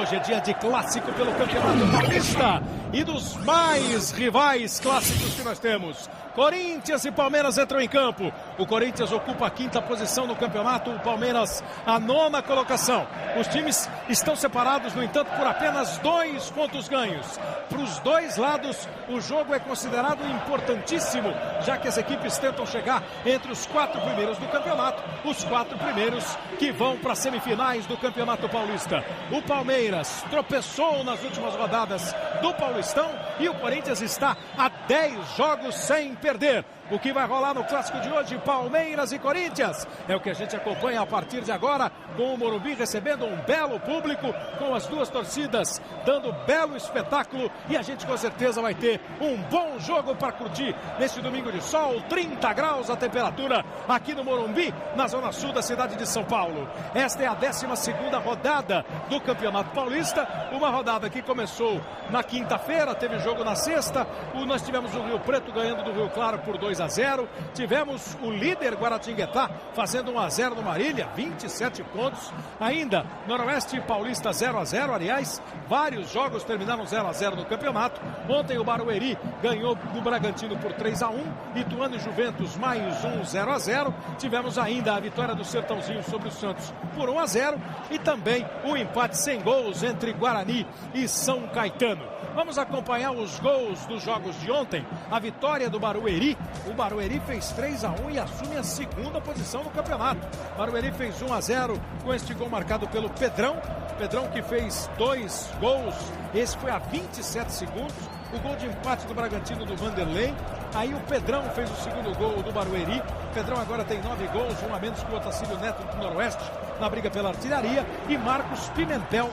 Hoje é dia de clássico pelo Campeonato Paulista e dos mais rivais clássicos que nós temos. Corinthians e Palmeiras entram em campo. O Corinthians ocupa a 5ª posição no campeonato, o Palmeiras a 9ª colocação. Os times estão separados, no entanto, por apenas 2 pontos ganhos. Para os dois lados, o jogo é considerado importantíssimo, já que as equipes tentam chegar entre os 4 primeiros do campeonato, os 4 primeiros que vão para as semifinais do Campeonato Paulista. O Palmeiras tropeçou nas últimas rodadas do Paulistão e o Corinthians está a 10 jogos sem perder. O que vai rolar no clássico de hoje, Palmeiras e Corinthians, é o que a gente acompanha a partir de agora, com o Morumbi recebendo um belo público, com as duas torcidas dando belo espetáculo, e a gente com certeza vai ter um bom jogo para curtir neste domingo de sol. 30 graus a temperatura aqui no Morumbi, na zona sul da cidade de São Paulo. Esta é a 12ª rodada do Campeonato Paulista, uma rodada que começou na quinta-feira, teve jogo na sexta, nós tivemos o Rio Preto ganhando do Rio Claro por 2-0, tivemos o líder Guaratinguetá fazendo 1-0 no Marília, 27 pontos, ainda Noroeste Paulista 0-0, aliás, vários jogos terminaram 0-0 no campeonato. Ontem o Barueri ganhou do Bragantino por 3-1, Ituano e Juventus mais um 0-0, tivemos ainda a vitória do Sertãozinho sobre o Santos por 1-0 e também o empate sem gols entre Guarani e São Caetano. Vamos acompanhar os gols dos jogos de ontem. A vitória do Barueri. O Barueri fez 3-1 e assume a 2ª posição no campeonato. O Barueri fez 1-0 com este gol marcado pelo Pedrão. Pedrão que fez 2 gols. Esse foi a 27 segundos. O gol de empate do Bragantino do Vanderlei. Aí o Pedrão fez o 2º gol do Barueri. O Pedrão agora tem 9 gols, um a menos que o Otacílio Neto do Noroeste na briga pela artilharia. E Marcos Pimentel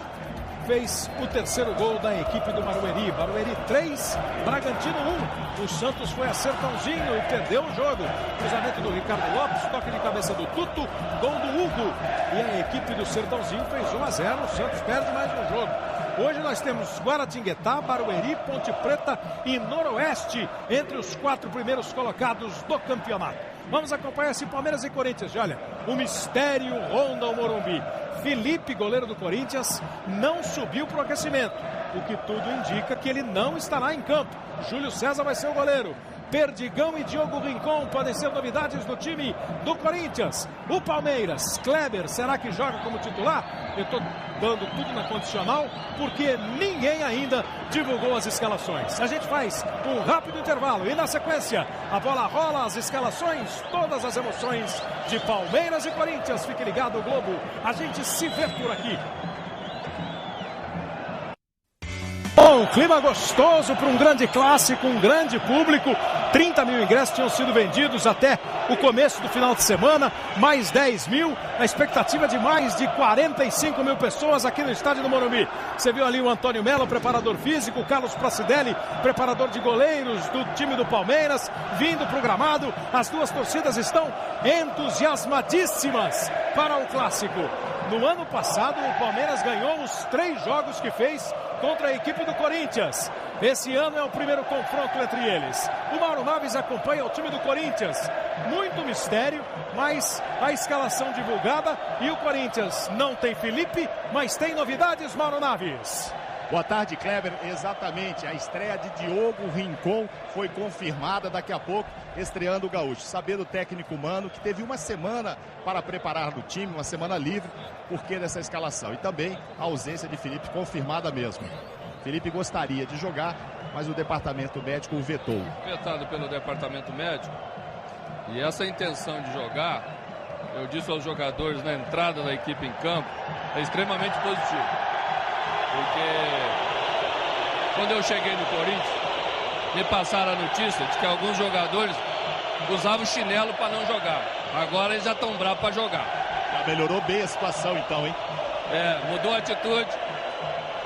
fez o 3º gol da equipe do Barueri. Barueri 3, Bragantino 1. O Santos foi a Sertãozinho e perdeu o jogo. Cruzamento do Ricardo Lopes, toque de cabeça do Tuto, gol do Hugo. E a equipe do Sertãozinho fez 1-0. O Santos perde mais um jogo. Hoje nós temos Guaratinguetá, Barueri, Ponte Preta e Noroeste entre os 4 primeiros colocados do campeonato. Vamos acompanhar esse Palmeiras e Corinthians. E olha, o mistério ronda o Morumbi. Felipe, goleiro do Corinthians, não subiu para o aquecimento, o que tudo indica que ele não estará em campo. Júlio César vai ser o goleiro. Perdigão e Diogo Rincon podem ser novidades do time do Corinthians. O Palmeiras, Kleber, será que joga como titular? Eu estou dando tudo na condicional, porque ninguém ainda divulgou as escalações. A gente faz um rápido intervalo e na sequência a bola rola, as escalações, todas as emoções de Palmeiras e Corinthians. Fique ligado, Globo, a gente se vê por aqui. Bom, clima gostoso para um grande clássico, um grande público. 30 mil ingressos tinham sido vendidos até o começo do final de semana, mais 10 mil, a expectativa de mais de 45 mil pessoas aqui no estádio do Morumbi. Você viu ali o Antônio Melo, preparador físico, o Carlos Pracidelli, preparador de goleiros do time do Palmeiras, vindo para o gramado. As duas torcidas estão entusiasmadíssimas para o clássico. No ano passado, o Palmeiras ganhou os 3 jogos que fez contra a equipe do Corinthians. Esse ano é o primeiro confronto entre eles. O Mauro Naves acompanha o time do Corinthians. Muito mistério, mas a escalação divulgada. E o Corinthians não tem Felipe, mas tem novidades, Mauro Naves. Boa tarde, Kleber. Exatamente, a estreia de Diogo Rincon foi confirmada daqui a pouco, estreando o Gaúcho. Sabendo o técnico Mano, que teve uma semana para preparar do time, uma semana livre, porque dessa escalação. E também a ausência de Felipe confirmada mesmo. Felipe gostaria de jogar, mas o departamento médico o vetou. Vetado pelo departamento médico. E essa intenção de jogar, eu disse aos jogadores na entrada da equipe em campo, é extremamente positivo. Porque quando eu cheguei no Corinthians, me passaram a notícia de que alguns jogadores usavam chinelo para não jogar. Agora eles já estão bravos para jogar. Já melhorou bem a situação então, hein? Mudou a atitude.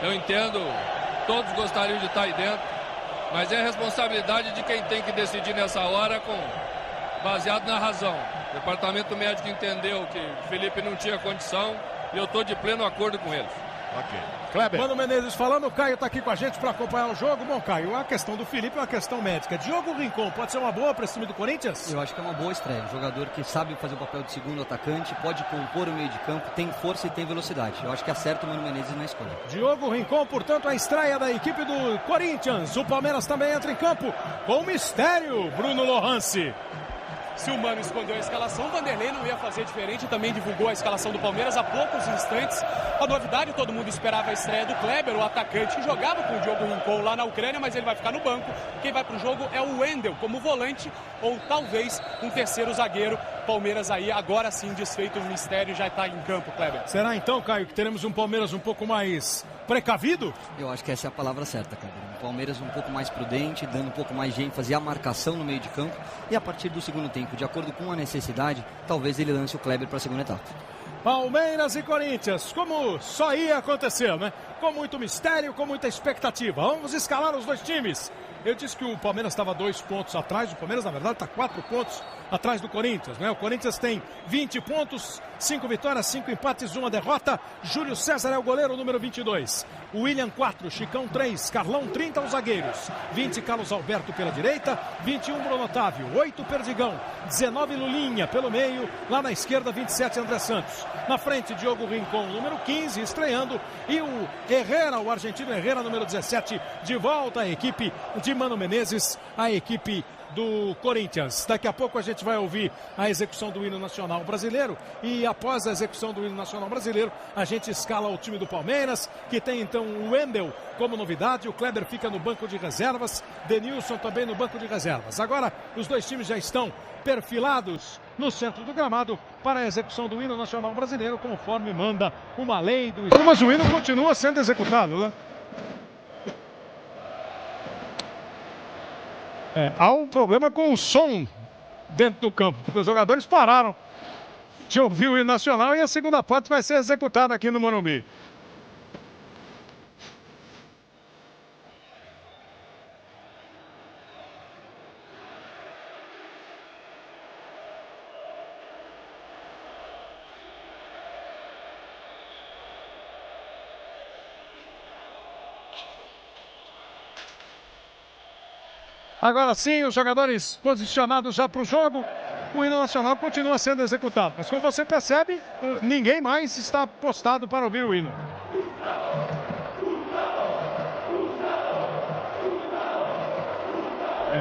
Eu entendo, todos gostariam de estar aí dentro, mas é responsabilidade de quem tem que decidir nessa hora, baseado na razão. O departamento médico entendeu que o Felipe não tinha condição e eu estou de pleno acordo com eles. Ok. Kleber. Mano Menezes falando, o Caio está aqui com a gente para acompanhar o jogo. Bom, Caio, a questão do Felipe é uma questão médica. Diogo Rincon pode ser uma boa para esse time do Corinthians? Eu acho que é uma boa estreia. Um jogador que sabe fazer o papel de segundo atacante, pode compor o meio de campo, tem força e tem velocidade. Eu acho que acerta o Mano Menezes na escolha. Diogo Rincon, portanto, a estreia da equipe do Corinthians. O Palmeiras também entra em campo com o mistério, Bruno Lohance. Se o Mano escondeu a escalação, o Vanderlei não ia fazer diferente, também divulgou a escalação do Palmeiras há poucos instantes. A novidade, todo mundo esperava a estreia do Kleber, o atacante que jogava com o Diogo Rincon lá na Ucrânia, mas ele vai ficar no banco. Quem vai para o jogo é o Wendel como volante ou talvez um terceiro zagueiro. Palmeiras aí, agora sim, desfeito o mistério, já está em campo, Kleber. Será então, Caio, que teremos um Palmeiras um pouco mais precavido? Eu acho que essa é a palavra certa, Kleber. O Palmeiras um pouco mais prudente, dando um pouco mais de ênfase à marcação no meio de campo. E a partir do segundo tempo, de acordo com a necessidade, talvez ele lance o Kleber para a segunda etapa. Palmeiras e Corinthians, como só ia acontecer, né? Com muito mistério, com muita expectativa. Vamos escalar os dois times. Eu disse que o Palmeiras estava 2 pontos atrás, o Palmeiras na verdade está 4 pontos atrás do Corinthians, né? O Corinthians tem 20 pontos, 5 vitórias, 5 empates, 1 derrota. Júlio César é o goleiro, número 22. William 4, Chicão 3, Carlão 30 os zagueiros. 20 Carlos Alberto pela direita, 21 Bruno Otávio, 8 Perdigão, 19 Lulinha pelo meio, lá na esquerda 27 André Santos. Na frente Diogo Rincon, número 15, estreando, e o Herrera, o argentino Herrera, número 17, de volta à equipe de Mano Menezes, a equipe do Corinthians. Daqui a pouco a gente vai ouvir a execução do hino nacional brasileiro e após a execução do hino nacional brasileiro a gente escala o time do Palmeiras, que tem então o Wendel como novidade, o Kleber fica no banco de reservas, Denilson também no banco de reservas. Agora os dois times já estão perfilados no centro do gramado para a execução do hino nacional brasileiro, conforme manda uma lei do... Mas o hino continua sendo executado, né? Há um problema com o som dentro do campo. Os jogadores pararam de ouvir o hino nacional e a segunda parte vai ser executada aqui no Morumbi. Agora sim, os jogadores posicionados já para o jogo, o hino nacional continua sendo executado. Mas como você percebe, ninguém mais está postado para ouvir o hino.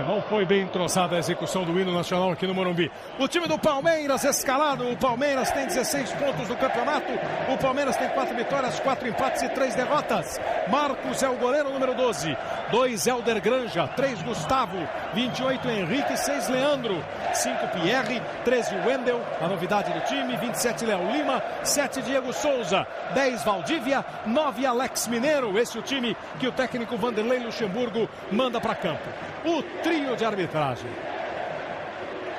Não foi bem entroçada a execução do hino nacional aqui no Morumbi. O time do Palmeiras escalado. O Palmeiras tem 16 pontos no campeonato. O Palmeiras tem 4 vitórias, 4 empates e 3 derrotas. Marcos é o goleiro, número 12. 2 Helder Granja, 3 Gustavo, 28 Henrique, 6 Leandro, 5 Pierre, 13 Wendel, a novidade do time, 27 Léo Lima, 7 Diego Souza, 10 Valdívia, 9 Alex Mineiro. Esse é o time que o técnico Vanderlei Luxemburgo manda para campo. O trio de arbitragem.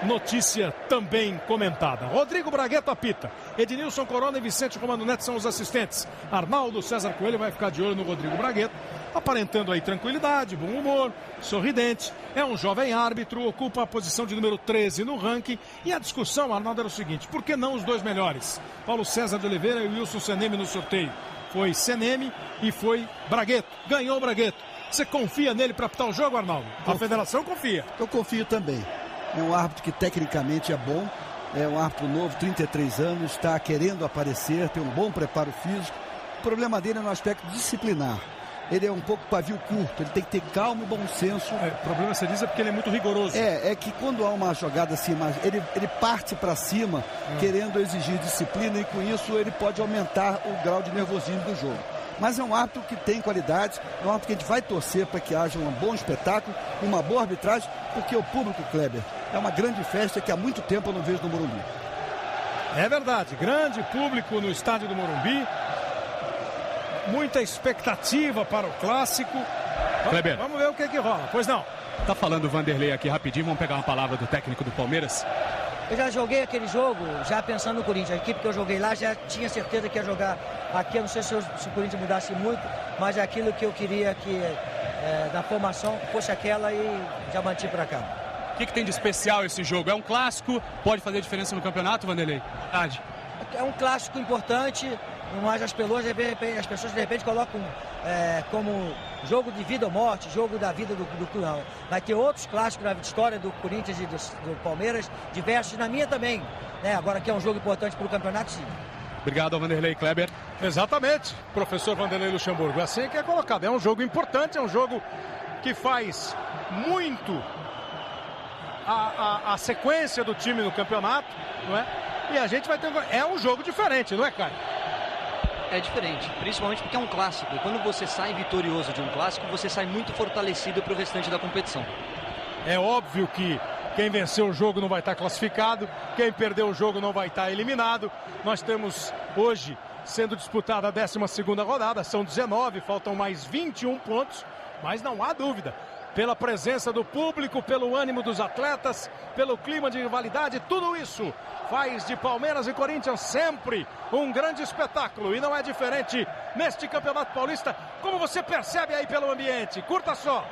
Notícia também comentada. Rodrigo Bragueto apita. Ednilson Corona e Vicente Romano Neto são os assistentes. Arnaldo César Coelho vai ficar de olho no Rodrigo Bragueto, aparentando aí tranquilidade, bom humor, sorridente. É um jovem árbitro, ocupa a posição de número 13 no ranking. E a discussão, Arnaldo, era o seguinte: por que não os dois melhores? Paulo César de Oliveira e Wilson Seneme no sorteio. Foi Seneme e foi Bragueto. Ganhou o Bragueto. Você confia nele para apitar o jogo, Arnaldo? A federação confia. Eu confio também. É um árbitro que tecnicamente é bom, é um árbitro novo, 33 anos, está querendo aparecer, tem um bom preparo físico. O problema dele é no aspecto disciplinar. Ele é um pouco pavio curto, ele tem que ter calma e bom senso. O problema, você diz, é porque ele é muito rigoroso. É que quando há uma jogada assim, ele parte para cima, querendo exigir disciplina, e com isso ele pode aumentar o grau de nervosismo do jogo. Mas é um árbitro que tem qualidades, é um árbitro que a gente vai torcer para que haja um bom espetáculo, uma boa arbitragem, porque o público, Kleber, é uma grande festa que há muito tempo eu não vejo no Morumbi. É verdade, grande público no estádio do Morumbi, muita expectativa para o clássico. Kleber, vamos ver o que rola, pois não. Tá falando o Vanderlei aqui rapidinho, vamos pegar uma palavra do técnico do Palmeiras. Eu já joguei aquele jogo, já pensando no Corinthians. A equipe que eu joguei lá já tinha certeza que ia jogar aqui. Eu não sei se o Corinthians mudasse muito, mas é aquilo que eu queria que da formação fosse aquela e já mantive para cá. O que tem de especial esse jogo? É um clássico, pode fazer diferença no campeonato, Vanderlei? É um clássico importante, mas as pessoas de repente colocam como jogo de vida ou morte, jogo da vida do Clube. Vai ter outros clássicos na história do Corinthians e do Palmeiras, diversos, na minha também, né? Agora que é um jogo importante para o campeonato, sim. Obrigado, Vanderlei. Kleber. Exatamente, professor Vanderlei Luxemburgo. Assim que é colocado. É um jogo importante, é um jogo que faz muito a sequência do time no campeonato, não é? E a gente vai ter... É um jogo diferente, não é, cara? É diferente, principalmente porque é um clássico. E quando você sai vitorioso de um clássico, você sai muito fortalecido para o restante da competição. É óbvio que quem venceu o jogo não vai estar classificado, quem perdeu o jogo não vai estar eliminado. Nós temos hoje sendo disputada a 12ª rodada, são 19, faltam mais 21 pontos, mas não há dúvida. Pela presença do público, pelo ânimo dos atletas, pelo clima de rivalidade, tudo isso faz de Palmeiras e Corinthians sempre um grande espetáculo. E não é diferente neste Campeonato Paulista, como você percebe aí pelo ambiente. Curta só.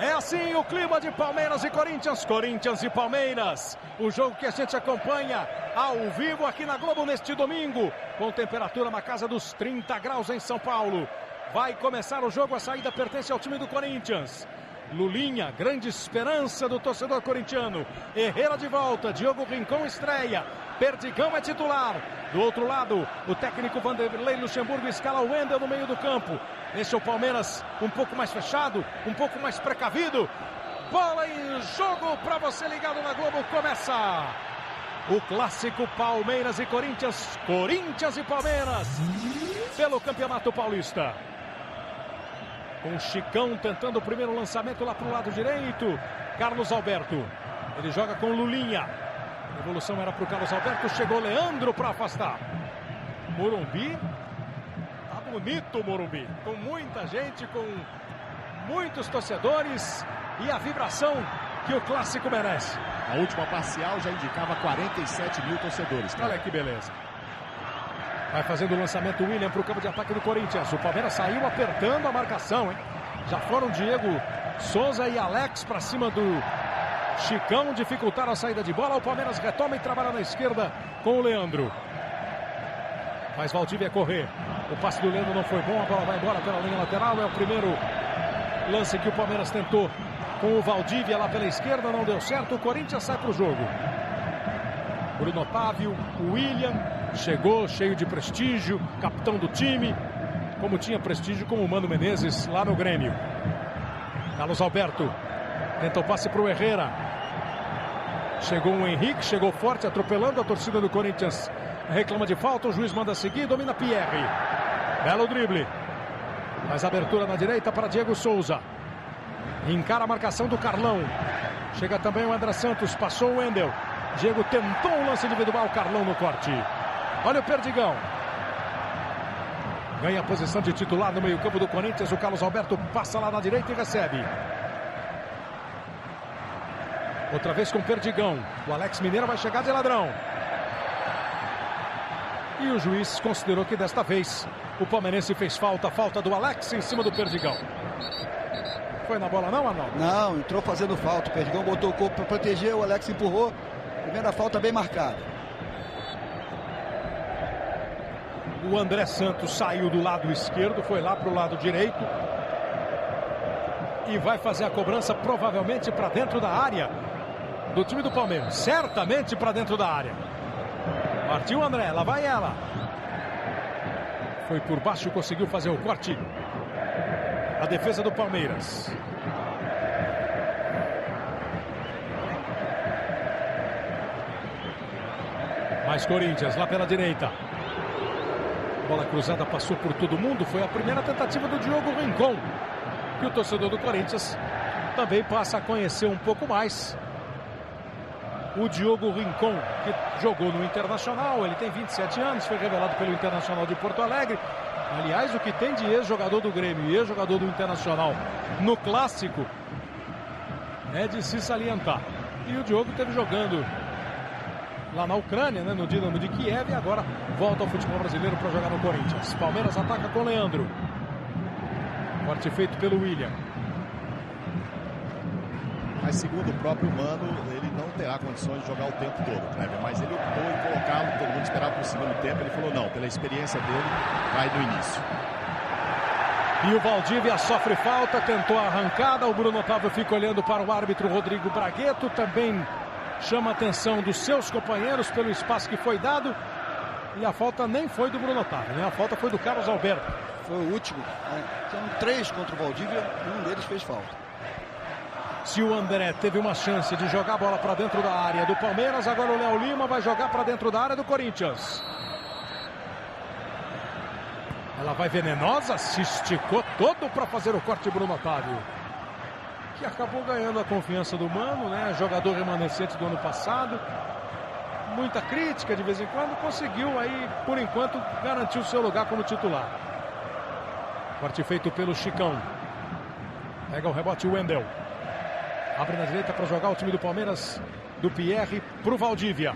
É assim o clima de Palmeiras e Corinthians, Corinthians e Palmeiras. O jogo que a gente acompanha ao vivo aqui na Globo neste domingo, com temperatura na casa dos 30 graus em São Paulo. Vai começar o jogo, a saída pertence ao time do Corinthians. Lulinha, grande esperança do torcedor corintiano. Herrera de volta, Diogo Rincon estreia. Perdigão é titular. Do outro lado, o técnico Vanderlei Luxemburgo escala o Wendel no meio do campo. Deixa o Palmeiras um pouco mais fechado, um pouco mais precavido. Bola em jogo para você ligado na Globo. Começa o clássico Palmeiras e Corinthians. Corinthians e Palmeiras pelo Campeonato Paulista. Com o Chicão tentando o primeiro lançamento lá para o lado direito. Carlos Alberto. Ele joga com Lulinha. A evolução era para o Carlos Alberto. Chegou Leandro para afastar. Morumbi. Tá bonito o Morumbi. Com muita gente, com muitos torcedores. E a vibração que o clássico merece. A última parcial já indicava 47 mil torcedores. Cara. Olha que beleza. Vai fazendo o lançamento William para o campo de ataque do Corinthians. O Palmeiras saiu apertando a marcação, hein? Já foram Diego Souza e Alex para cima do Chicão. Dificultaram a saída de bola. O Palmeiras retoma e trabalha na esquerda com o Leandro. Faz Valdívia correr. O passe do Leandro não foi bom. A bola vai embora pela linha lateral. É o primeiro lance que o Palmeiras tentou com o Valdívia lá pela esquerda. Não deu certo. O Corinthians sai para o jogo. Bruno Otávio, o William. Chegou cheio de prestígio, capitão do time, como tinha prestígio com o Mano Menezes lá no Grêmio. Carlos Alberto tenta o passe para o Herrera. Chegou o Henrique, chegou forte, atropelando a torcida do Corinthians. Reclama de falta, o juiz manda seguir, domina Pierre. Belo drible. Faz abertura na direita para Diego Souza. Encara a marcação do Carlão. Chega também o André Santos, passou o Wendel. Diego tentou um lance individual, Carlão no corte. Olha o Perdigão. Ganha a posição de titular no meio-campo do Corinthians. O Carlos Alberto passa lá na direita e recebe. Outra vez com o Perdigão. O Alex Mineiro vai chegar de ladrão. E o juiz considerou que desta vez o palmeirense fez falta. Falta do Alex em cima do Perdigão. Foi na bola não, Arnaldo? Não, entrou fazendo falta. O Perdigão botou o corpo para proteger. O Alex empurrou. Primeira falta bem marcada. O André Santos saiu do lado esquerdo, foi lá para o lado direito. E vai fazer a cobrança provavelmente para dentro da área do time do Palmeiras. Certamente para dentro da área. Partiu o André, lá vai ela. Foi por baixo, conseguiu fazer o corte. A defesa do Palmeiras. Mais Corinthians lá pela direita. Bola cruzada passou por todo mundo. Foi a primeira tentativa do Diogo Rincon. Que o torcedor do Corinthians também passa a conhecer um pouco mais. O Diogo Rincon, que jogou no Internacional. Ele tem 27 anos, foi revelado pelo Internacional de Porto Alegre. Aliás, o que tem de ex-jogador do Grêmio e ex-jogador do Internacional no Clássico é de se salientar. E o Diogo esteve jogando lá na Ucrânia, né, no Dinamo de Kiev, e agora volta ao futebol brasileiro para jogar no Corinthians. Palmeiras ataca com Leandro. Corte feito pelo William. Mas segundo o próprio Mano, ele não terá condições de jogar o tempo todo, Kleber. Mas ele optou em colocá-lo, todo mundo esperava para o segundo tempo. Ele falou, não, pela experiência dele, vai no início. E o Valdívia sofre falta, tentou a arrancada. O Bruno Otávio fica olhando para o árbitro Rodrigo Bragueto. Também chama a atenção dos seus companheiros pelo espaço que foi dado. E a falta nem foi do Bruno Otávio, né? A falta foi do Carlos Alberto. Foi o último. São 3 contra o Valdívia e um deles fez falta. Se o André teve uma chance de jogar a bola para dentro da área do Palmeiras, agora o Léo Lima vai jogar para dentro da área do Corinthians. Ela vai venenosa, se esticou todo para fazer o corte Bruno Otávio, que acabou ganhando a confiança do Mano, né? Jogador remanescente do ano passado. Muita crítica de vez em quando, conseguiu aí, por enquanto, garantir o seu lugar como titular. Corte feito pelo Chicão. Pega o rebote o Wendel. Abre na direita para jogar o time do Palmeiras, do Pierre para o Valdívia.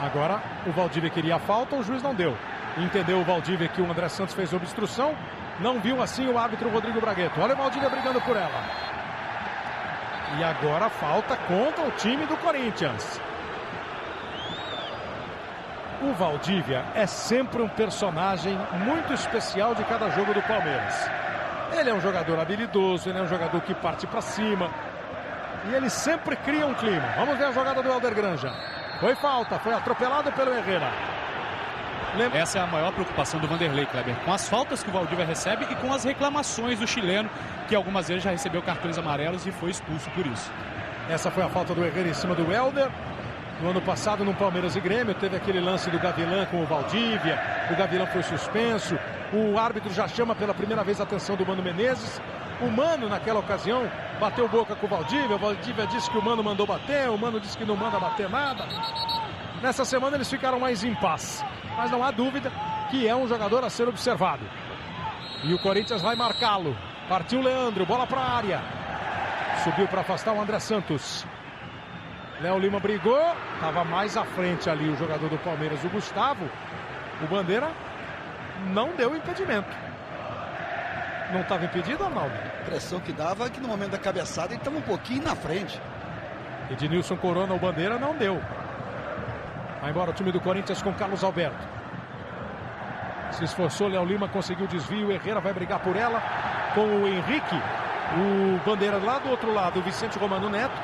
Agora o Valdívia queria a falta, o juiz não deu. Entendeu o Valdívia que o André Santos fez obstrução. Não viu assim o árbitro Rodrigo Bragueto. Olha o Valdívia brigando por ela. E agora falta contra o time do Corinthians. O Valdívia é sempre um personagem muito especial de cada jogo do Palmeiras. Ele é um jogador habilidoso, ele é um jogador que parte para cima. E ele sempre cria um clima. Vamos ver a jogada do Helder Granja. Foi falta, foi atropelado pelo Herrera. Essa é a maior preocupação do Vanderlei, Kleber, com as faltas que o Valdívia recebe e com as reclamações do chileno, que algumas vezes já recebeu cartões amarelos e foi expulso por isso. Essa foi a falta do Herrera em cima do Helder. No ano passado, no Palmeiras e Grêmio, teve aquele lance do Gavilã com o Valdívia. O Gavilã foi suspenso. O árbitro já chama pela primeira vez a atenção do Mano Menezes. O Mano, naquela ocasião, bateu boca com o Valdívia. O Valdívia disse que o Mano mandou bater. O Mano disse que não manda bater nada. Nessa semana eles ficaram mais em paz. Mas não há dúvida que é um jogador a ser observado. E o Corinthians vai marcá-lo. Partiu Leandro, bola para a área. Subiu para afastar o André Santos. Léo Lima brigou. Estava mais à frente ali o jogador do Palmeiras, o Gustavo. O Bandeira não deu impedimento. Não estava impedido, Arnaldo? A impressão que dava é que no momento da cabeçada ele estava um pouquinho na frente. Ednilson Corona, o Bandeira, não deu. Vai embora o time do Corinthians com Carlos Alberto. Se esforçou, Léo Lima conseguiu o desvio. Herrera vai brigar por ela com o Henrique. O Bandeira lá do outro lado, o Vicente Romano Neto,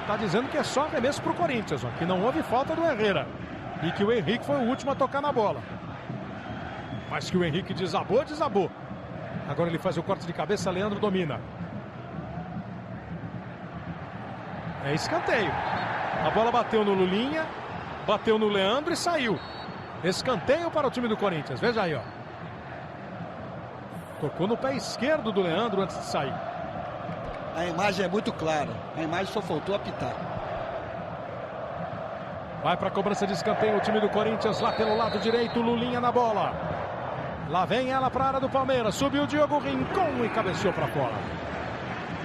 está dizendo que é só arremesso para o Corinthians, ó, que não houve falta do Herrera. E que o Henrique foi o último a tocar na bola. Mas que o Henrique desabou, desabou. Agora ele faz o corte de cabeça, Leandro domina. É escanteio. A bola bateu no Lulinha, bateu no Leandro e saiu. Escanteio para o time do Corinthians. Veja aí, ó. Tocou no pé esquerdo do Leandro antes de sair. A imagem é muito clara. A imagem só faltou apitar. Vai para a cobrança de escanteio o time do Corinthians lá pelo lado direito. Lulinha na bola. Lá vem ela para a área do Palmeiras. Subiu o Diogo Rincon e cabeceou para fora.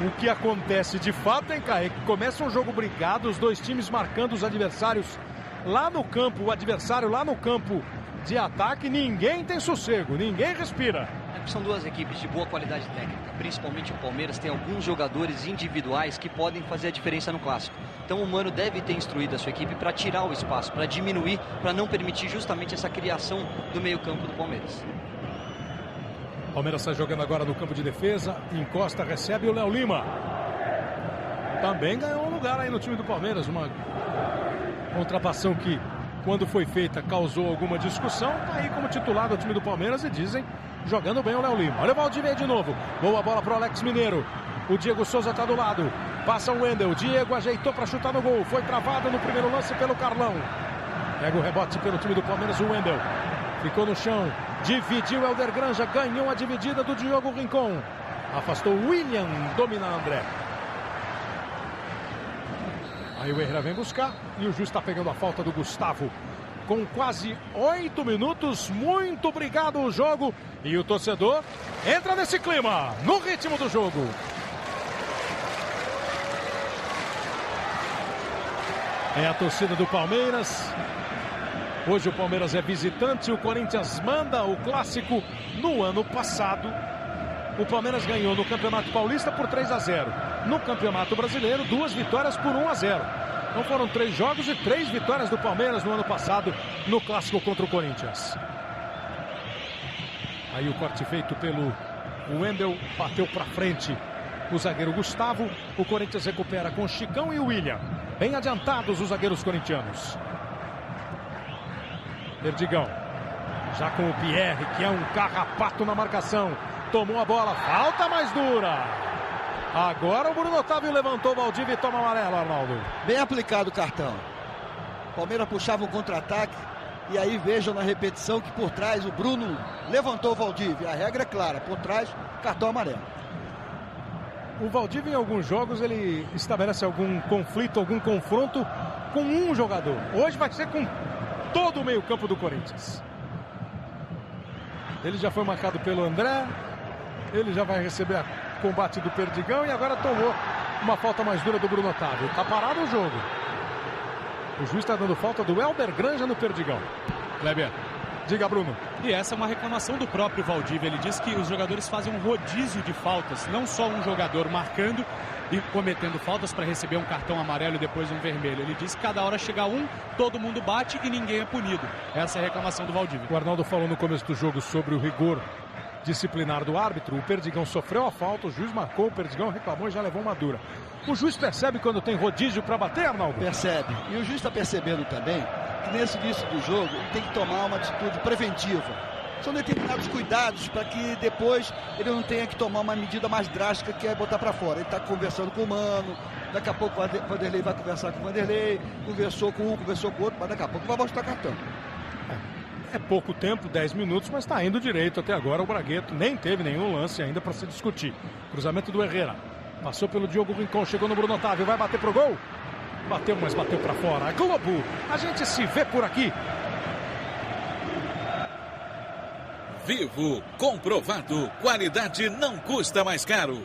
O que acontece de fato, hein, Caio? É que começa um jogo brigado, os dois times marcando os adversários lá no campo, o adversário lá no campo de ataque. Ninguém tem sossego, ninguém respira. São duas equipes de boa qualidade técnica, principalmente o Palmeiras tem alguns jogadores individuais que podem fazer a diferença no clássico. Então o Mano deve ter instruído a sua equipe para tirar o espaço, para diminuir, para não permitir justamente essa criação do meio-campo do Palmeiras. Palmeiras está jogando agora no campo de defesa, encosta, recebe o Léo Lima. Também ganhou um lugar aí no time do Palmeiras, uma contratação que, quando foi feita, causou alguma discussão. Está aí como titular do time do Palmeiras e dizem jogando bem o Léo Lima. Olha o Valdívia de novo. Boa bola para o Alex Mineiro. O Diego Souza está do lado. Passa o Wendel. Diego ajeitou para chutar no gol. Foi travado no primeiro lance pelo Carlão. Pega o rebote pelo time do Palmeiras, o Wendel. Ficou no chão. Dividiu o Helder Granja. Ganhou a dividida do Diogo Rincon. Afastou o William. Domina André. Aí o Herrera vem buscar. E o juiz está pegando a falta do Gustavo. Com quase 8 minutos, muito obrigado o jogo. E o torcedor entra nesse clima, no ritmo do jogo. É a torcida do Palmeiras. Hoje o Palmeiras é visitante, o Corinthians manda o clássico. No ano passado, o Palmeiras ganhou no Campeonato Paulista por 3-0. No Campeonato Brasileiro, 2 vitórias por 1-0. Então foram 3 jogos e 3 vitórias do Palmeiras no ano passado no clássico contra o Corinthians. Aí o corte feito pelo Wendel, bateu para frente o zagueiro Gustavo. O Corinthians recupera com o Chicão e o William. Bem adiantados os zagueiros corintianos. Perdigão. Já com o Pierre, que é um carrapato na marcação. Tomou a bola. Falta mais dura. Agora o Bruno Otávio levantou o Valdívia e toma amarelo, Arnaldo. Bem aplicado o cartão. Palmeiras puxava um contra-ataque. E aí vejam na repetição que por trás o Bruno levantou o Valdívia. A regra é clara. Por trás, cartão amarelo. O Valdívia em alguns jogos ele estabelece algum conflito, algum confronto com um jogador. Hoje vai ser com todo o meio-campo do Corinthians. Ele já foi marcado pelo André. Ele já vai receber a combate do Perdigão e agora tomou uma falta mais dura do Bruno Otávio. Tá parado o jogo. O juiz está dando falta do Elber Granja no Perdigão. Kleber. Diga, Bruno. E essa é uma reclamação do próprio Valdívia. Ele diz que os jogadores fazem um rodízio de faltas, não só um jogador marcando e cometendo faltas para receber um cartão amarelo e depois um vermelho. Ele diz que cada hora chega um, todo mundo bate e ninguém é punido. Essa é a reclamação do Valdívia. O Arnaldo falou no começo do jogo sobre o rigor disciplinar do árbitro. O Perdigão sofreu a falta, o juiz marcou, o Perdigão reclamou e já levou uma dura. O juiz percebe quando tem rodízio para bater, Arnaldo? Percebe. E o juiz está percebendo também que nesse início do jogo ele tem que tomar uma atitude preventiva. São determinados cuidados para que depois ele não tenha que tomar uma medida mais drástica, que é botar para fora. Ele está conversando com o Mano, daqui a pouco o Vanderlei vai conversar com o Vanderlei, conversou com um, conversou com o outro, mas daqui a pouco vai mostrar cartão. É pouco tempo, 10 minutos, mas está indo direito até agora. O Bragueto nem teve nenhum lance ainda para se discutir. Cruzamento do Herrera. Passou pelo Diogo Rincon, chegou no Bruno Otávio, vai bater pro gol. Bateu, mas bateu para fora. Globo, a gente se vê por aqui. Vivo, comprovado, qualidade não custa mais caro.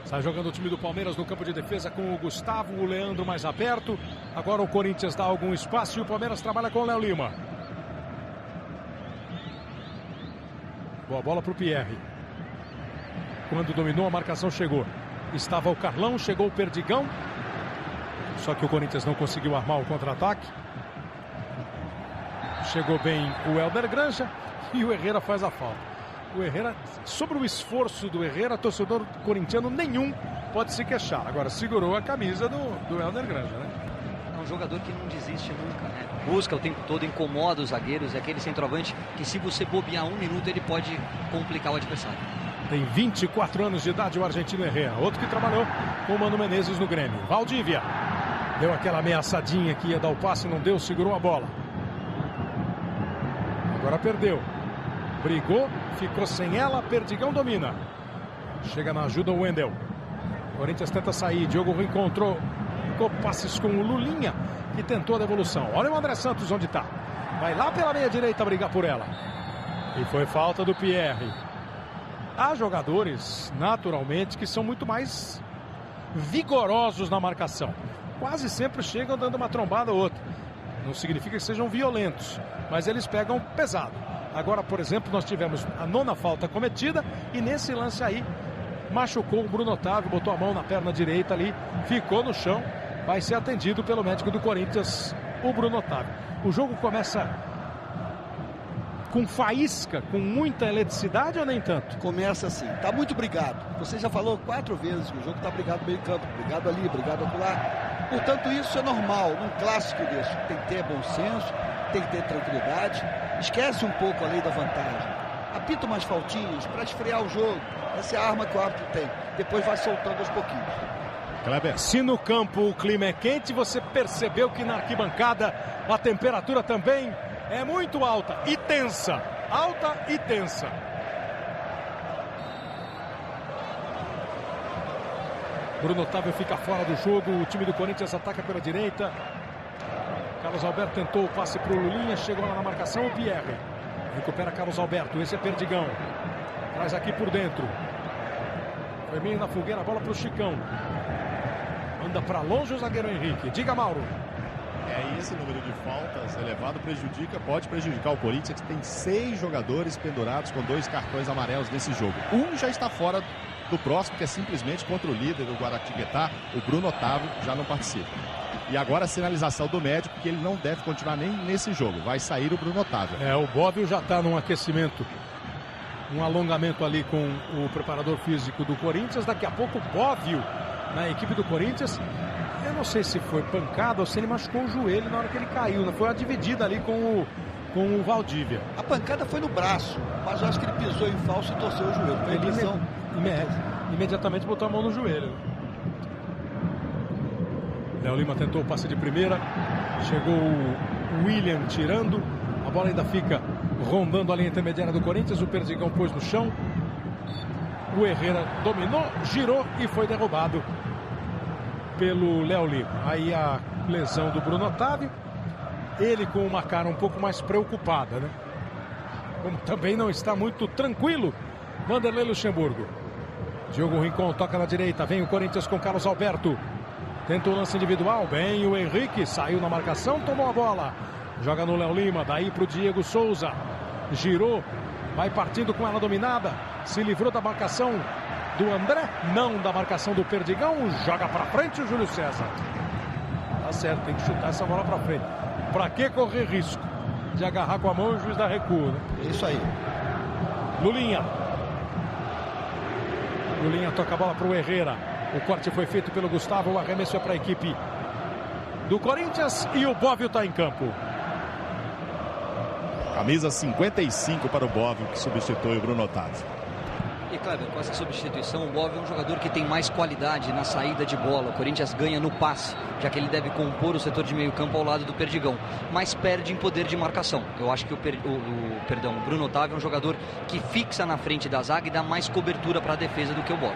Sai jogando o time do Palmeiras no campo de defesa com o Gustavo, o Leandro mais aberto. Agora o Corinthians dá algum espaço e o Palmeiras trabalha com o Léo Lima. Boa bola para o Pierre. Quando dominou a marcação chegou. Estava o Carlão, chegou o Perdigão. Só que o Corinthians não conseguiu armar o contra-ataque. Chegou bem o Elber Granja e o Herrera faz a falta. O Herrera, sobre o esforço do Herrera, torcedor corintiano nenhum pode se queixar. Agora segurou a camisa do Elber Granja, né? É um jogador que não desiste nunca, né? Busca o tempo todo, incomoda os zagueiros. É aquele centroavante que, se você bobear um minuto, ele pode complicar o adversário. Tem 24 anos de idade o argentino Herrera. Outro que trabalhou com o Mano Menezes no Grêmio. Valdívia. Deu aquela ameaçadinha que ia dar o passe, não deu, segurou a bola. Agora perdeu. Brigou, ficou sem ela, Perdigão domina. Chega na ajuda o Wendel. Corinthians tenta sair, Diogo reencontrou passes com o Lulinha, que tentou a devolução. Olha o André Santos onde está. Vai lá pela meia direita brigar por ela. E foi falta do Pierre. Há jogadores, naturalmente, que são muito mais vigorosos na marcação. Quase sempre chegam dando uma trombada ou outra. Não significa que sejam violentos, mas eles pegam pesado. Agora, por exemplo, nós tivemos a 9ª falta cometida e nesse lance aí machucou o Bruno Otávio, botou a mão na perna direita ali, ficou no chão, vai ser atendido pelo médico do Corinthians, o Bruno Otávio. O jogo começa com faísca, com muita eletricidade ou nem tanto? Começa assim, tá muito brigado. Você já falou 4 vezes que o jogo tá brigado no meio campo, brigado ali, brigado acolá. Portanto, isso é normal num clássico desse. Tem que ter bom senso, tem que ter tranquilidade. Esquece um pouco a lei da vantagem. Apita umas faltinhas para esfriar o jogo. Essa é a arma que o árbitro tem. Depois vai soltando aos pouquinhos. Kleber, se no campo o clima é quente, você percebeu que na arquibancada a temperatura também é muito alta e tensa. Alta e tensa. Bruno Otávio fica fora do jogo. O time do Corinthians ataca pela direita. Carlos Alberto tentou o passe para o Lulinha. Chegou lá na marcação o Pierre. Recupera Carlos Alberto, esse é Perdigão. Traz aqui por dentro. Foi meio na fogueira, a bola para o Chicão. Manda para longe o zagueiro Henrique. Diga, Mauro. Esse número de faltas elevado pode prejudicar o Corinthians, que tem 6 jogadores pendurados com 2 cartões amarelos nesse jogo. Um já está fora do próximo, que é simplesmente contra o líder do Guaratinguetá, o Bruno Otávio, já não participa. E agora a sinalização do médico que ele não deve continuar nem nesse jogo. Vai sair o Bruno Otávio. O Bóvio já está num aquecimento, um alongamento ali com o preparador físico do Corinthians. Daqui a pouco o Bóvio na equipe do Corinthians. Eu não sei se foi pancada ou se ele machucou o joelho na hora que ele caiu. Foi uma dividida ali com o Valdívia. A pancada foi no braço, mas eu acho que ele pisou em falso e torceu o joelho. Foi a impressão. Imediatamente botou a mão no joelho. Léo Lima tentou o passe de primeira. Chegou o William tirando. A bola ainda fica rondando a linha intermediária do Corinthians. O Perdigão pôs no chão. O Herrera dominou, girou e foi derrubado pelo Léo Lima. Aí a lesão do Bruno Otávio. Ele com uma cara um pouco mais preocupada, né? Como também não está muito tranquilo, Vanderlei Luxemburgo. Diogo Rincon toca na direita. Vem o Corinthians com Carlos Alberto. Tenta o lance individual. Bem o Henrique. Saiu na marcação, tomou a bola. Joga no Léo Lima. Daí para o Diego Souza. Girou. Vai partindo com ela dominada. Se livrou da marcação do André. Não da marcação do Perdigão. Joga para frente o Júlio César. Tá certo, tem que chutar essa bola para frente. Para que correr risco de agarrar com a mão e o juiz dá recuo, né? Isso aí. Lulinha toca a bola para o Herrera. O corte foi feito pelo Gustavo. O arremesso é para a equipe do Corinthians e o Bóvio está em campo. Camisa 55 para o Bóvio, que substitui o Bruno Otávio. E Kleber, com essa substituição, o Bóvio é um jogador que tem mais qualidade na saída de bola. O Corinthians ganha no passe, já que ele deve compor o setor de meio campo ao lado do Perdigão, mas perde em poder de marcação. Eu acho que o Bruno Otávio é um jogador que fixa na frente da zaga e dá mais cobertura para a defesa do que o Bóvio.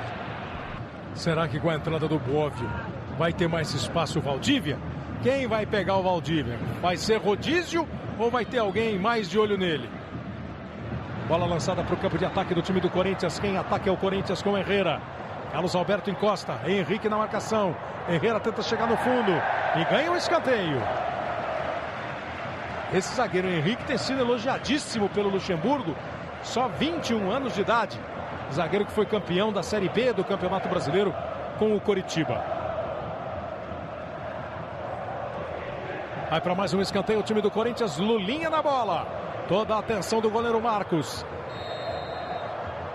Será que com a entrada do Bóvio vai ter mais espaço o Valdívia? Quem vai pegar o Valdívia? Vai ser rodízio ou vai ter alguém mais de olho nele? Bola lançada para o campo de ataque do time do Corinthians. Quem ataca é o Corinthians com Herrera. Carlos Alberto encosta. Henrique na marcação. Herrera tenta chegar no fundo e ganha o escanteio. Esse zagueiro Henrique tem sido elogiadíssimo pelo Luxemburgo. Só 21 anos de idade. Zagueiro que foi campeão da Série B do Campeonato Brasileiro com o Coritiba. Vai para mais um escanteio o time do Corinthians. Lulinha na bola. Toda a atenção do goleiro Marcos.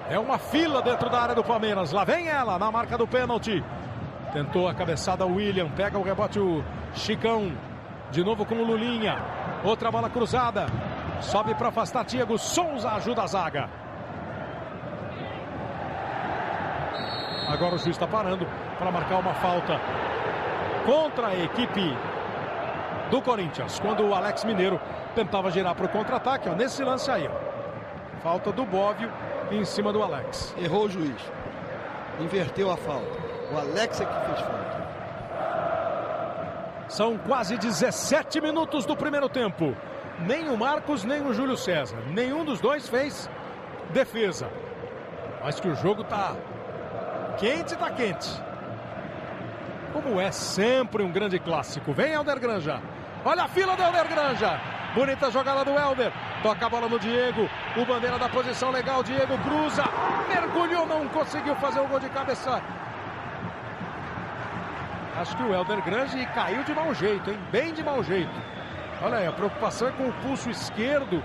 É uma fila dentro da área do Palmeiras. Lá vem ela na marca do pênalti. Tentou a cabeçada o William. Pega o rebote o Chicão. De novo com o Lulinha. Outra bola cruzada. Sobe para afastar Diego Souza. Ajuda a zaga. Agora o juiz está parando para marcar uma falta contra a equipe do Corinthians. Quando o Alex Mineiro tentava girar para o contra-ataque, nesse lance aí, ó. Falta do Bóvio em cima do Alex. Errou o juiz. Inverteu a falta. O Alex é que fez falta. São quase 17 minutos do primeiro tempo. Nem o Marcos, nem o Júlio César. Nenhum dos dois fez defesa. Mas que o jogo tá quente, tá quente. Como é sempre um grande clássico. Vem Helder Granja. Olha a fila do Helder Granja. Bonita jogada do Helder. Toca a bola no Diego. O bandeira da posição legal. Diego cruza. Mergulhou, não conseguiu fazer o gol de cabeça. Acho que o Helder Granja caiu de mau jeito, hein? Bem de mau jeito. Olha aí, a preocupação é com o pulso esquerdo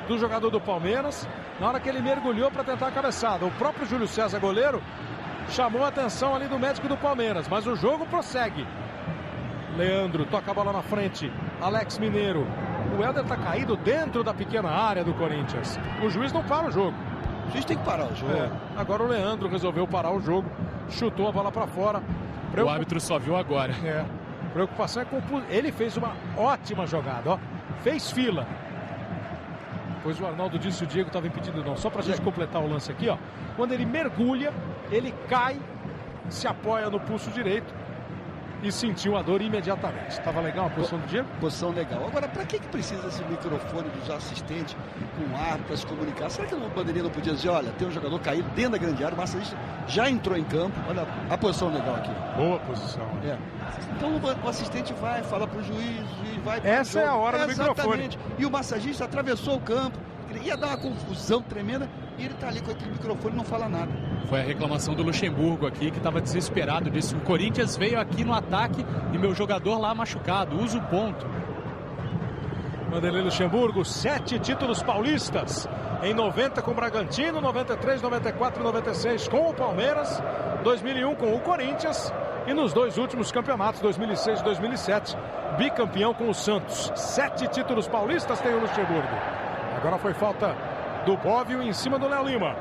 do jogador do Palmeiras. Na hora que ele mergulhou para tentar a cabeçada. O próprio Júlio César, goleiro, chamou a atenção ali do médico do Palmeiras. Mas o jogo prossegue. Leandro toca a bola na frente. Alex Mineiro. O Helder está caído dentro da pequena área do Corinthians. O juiz não para o jogo. O juiz tem que parar o jogo. Agora o Leandro resolveu parar o jogo. Chutou a bola para fora. O árbitro só viu agora. Preocupação é com o... Ele fez uma ótima jogada, ó. Fez fila. Depois o Arnaldo disse que o Diego estava impedido, não. Só para a gente completar o lance aqui, ó. Quando ele mergulha, ele cai, se apoia no pulso direito e sentiu a dor imediatamente. Estava legal a posição do Diego? Posição legal. Agora, para que precisa esse microfone dos assistentes com ar para se comunicar? Será que o bandeirinha não podia dizer, olha, tem um jogador caído dentro da grande área, o massagista já entrou em campo, olha a posição legal aqui. Boa posição. É. Então o assistente vai, fala para o juiz vai para o Essa é a hora do microfone. E o massagista atravessou o campo, ia dar uma confusão tremenda, e ele está ali com aquele microfone e não fala nada. Foi a reclamação do Luxemburgo aqui, que estava desesperado. Disse: o Corinthians veio aqui no ataque e meu jogador lá machucado, usa o ponto. Vanderlei Luxemburgo, 7 títulos paulistas. Em 90 com o Bragantino, 93, 94 e 96 com o Palmeiras, 2001 com o Corinthians e nos 2 últimos campeonatos, 2006 e 2007, bicampeão com o Santos. 7 títulos paulistas tem o Luxemburgo. Agora foi falta do Bóvio em cima do Léo Lima.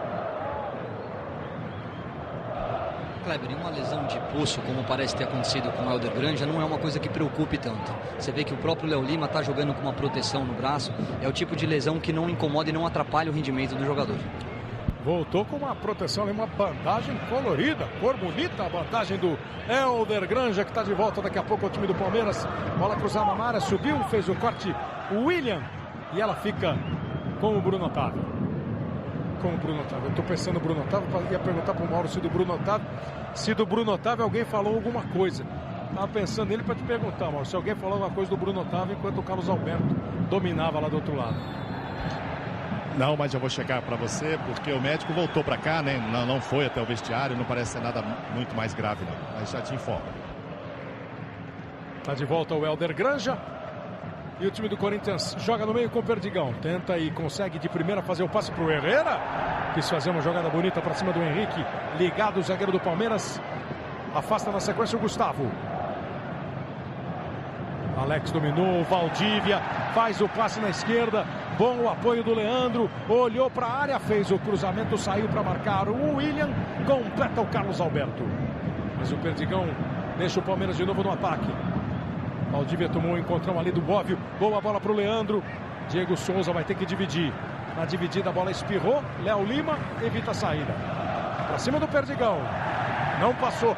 Kleber, uma lesão de pulso, como parece ter acontecido com o Helder Granja, não é uma coisa que preocupe tanto. Você vê que o próprio Léo Lima está jogando com uma proteção no braço. É o tipo de lesão que não incomoda e não atrapalha o rendimento do jogador. Voltou com uma proteção, uma bandagem colorida, cor bonita, a bandagem do Helder Granja, que está de volta daqui a pouco ao time do Palmeiras. Bola cruzada na área, subiu, fez o corte o William, e ela fica com o Bruno Otávio. Com o Bruno Otávio. Eu estou pensando no Bruno Otávio, ia perguntar para o Mauro se do Bruno Otávio alguém falou alguma coisa. Estava pensando nele para te perguntar, Mauro, se alguém falou alguma coisa do Bruno Otávio enquanto o Carlos Alberto dominava lá do outro lado. Não, mas já vou chegar para você, porque o médico voltou para cá, né? Não foi até o vestiário, não parece ser nada muito mais grave, não. Mas já te informo. Está de volta o Helder Granja. E o time do Corinthians joga no meio com o Perdigão. Tenta e consegue de primeira fazer o passe para o Herrera. Quis fazer uma jogada bonita para cima do Henrique. Ligado o zagueiro do Palmeiras. Afasta na sequência o Gustavo. Alex dominou, Valdívia faz o passe na esquerda. Bom o apoio do Leandro. Olhou para a área, fez o cruzamento, saiu para marcar o William. Completa o Carlos Alberto. Mas o Perdigão deixa o Palmeiras de novo no ataque. Valdívia tomou um encontrão ali do Bóvio. Boa bola para o Leandro. Diego Souza vai ter que dividir. Na dividida a bola espirrou. Léo Lima evita a saída. Para cima do Perdigão. Não passou.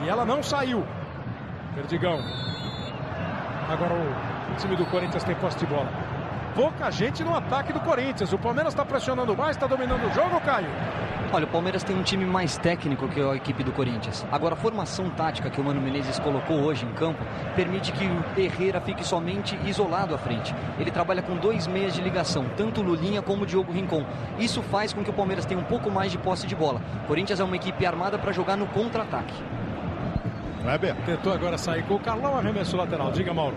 E ela não saiu. Perdigão. Agora o time do Corinthians tem posse de bola. Pouca gente no ataque do Corinthians. O Palmeiras está pressionando mais, está dominando o jogo, Caio? Olha, o Palmeiras tem um time mais técnico que a equipe do Corinthians. Agora, a formação tática que o Mano Menezes colocou hoje em campo permite que o Herrera fique somente isolado à frente. Ele trabalha com 2 meias de ligação, tanto o Lulinha como o Diogo Rincon. Isso faz com que o Palmeiras tenha um pouco mais de posse de bola. O Corinthians é uma equipe armada para jogar no contra-ataque. Kleber. Tentou agora sair com o Carlão, arremesso lateral. Diga, Mauro.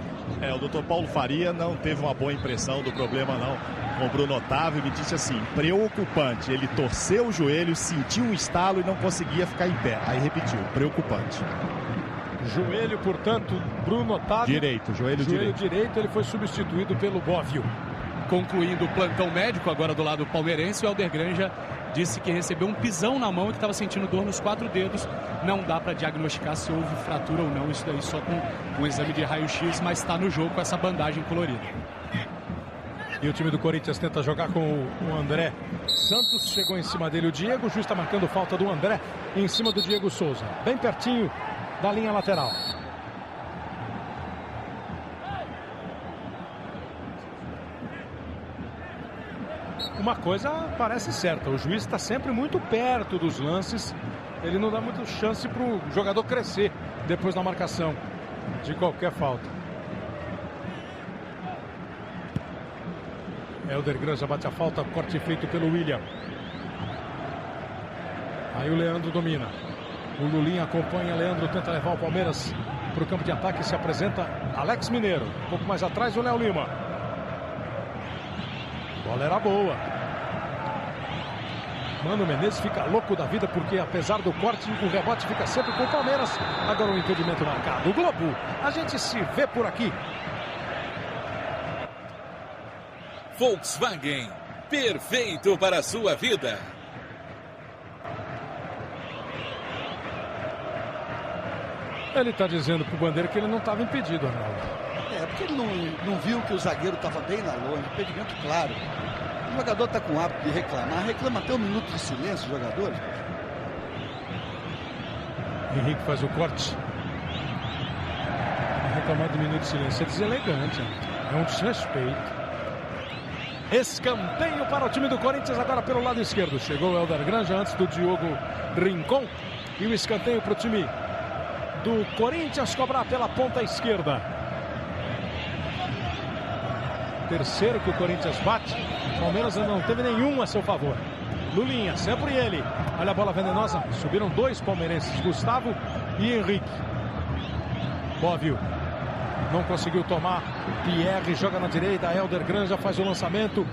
O doutor Paulo Faria não teve uma boa impressão do problema, não, com o Bruno Otávio. Me disse assim, preocupante. Ele torceu o joelho, sentiu um estalo e não conseguia ficar em pé. Aí repetiu, preocupante. Joelho, portanto, Bruno Otávio. Direito, joelho direito. Ele foi substituído pelo Bóvio. Concluindo o plantão médico, agora do lado palmeirense, o Helder Granja disse que recebeu um pisão na mão e que estava sentindo dor nos 4 dedos. Não dá para diagnosticar se houve fratura ou não, isso daí só com um exame de raio-x, mas está no jogo com essa bandagem colorida. E o time do Corinthians tenta jogar com o André Santos, chegou em cima dele o Diego, o juiz está marcando falta do André em cima do Diego Souza, bem pertinho da linha lateral. Uma coisa parece certa, o juiz está sempre muito perto dos lances, ele não dá muita chance para o jogador crescer depois da marcação de qualquer falta. Helder Granja bate a falta, corte feito pelo William. Aí o Leandro domina. O Lulinha acompanha, Leandro tenta levar o Palmeiras para o campo de ataque, se apresenta Alex Mineiro. Um pouco mais atrás o Léo Lima. A bola era boa. Mano Menezes fica louco da vida porque apesar do corte, o rebote fica sempre com o Palmeiras. Agora o impedimento marcado. O Globo, a gente se vê por aqui. Volkswagen, perfeito para a sua vida. Ele está dizendo pro Bandeira que ele não estava impedido, Arnaldo. Porque ele não viu que o zagueiro estava bem na longe, impedimento claro. O jogador está com o hábito de reclamar, reclama até 1 minuto de silêncio, os jogadores. Henrique faz o corte. reclamado de minuto de silêncio. É deselegante, é um desrespeito. Escanteio para o time do Corinthians agora pelo lado esquerdo. Chegou o Helder Granja antes do Diogo Rincon. E o escanteio para o time do Corinthians cobrar pela ponta esquerda. Terceiro que o Corinthians bate. O Palmeiras não teve nenhum a seu favor. Lulinha, sempre ele. Olha a bola venenosa. Subiram dois palmeirenses, Gustavo e Henrique. Bóvio não conseguiu tomar. Pierre joga na direita. Helder Granja faz o lançamento.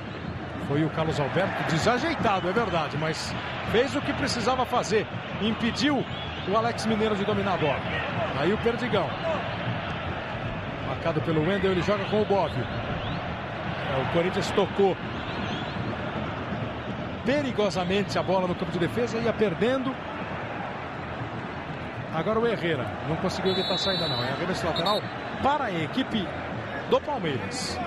Foi o Carlos Alberto desajeitado, é verdade, mas fez o que precisava fazer. Impediu o Alex Mineiro de dominar a bola. Aí o Perdigão. Marcado pelo Wendel, ele joga com o Bóvio. O Corinthians tocou perigosamente a bola no campo de defesa, ia perdendo. Agora o Herrera não conseguiu evitar a saída não. É arremesso lateral para a equipe do Palmeiras.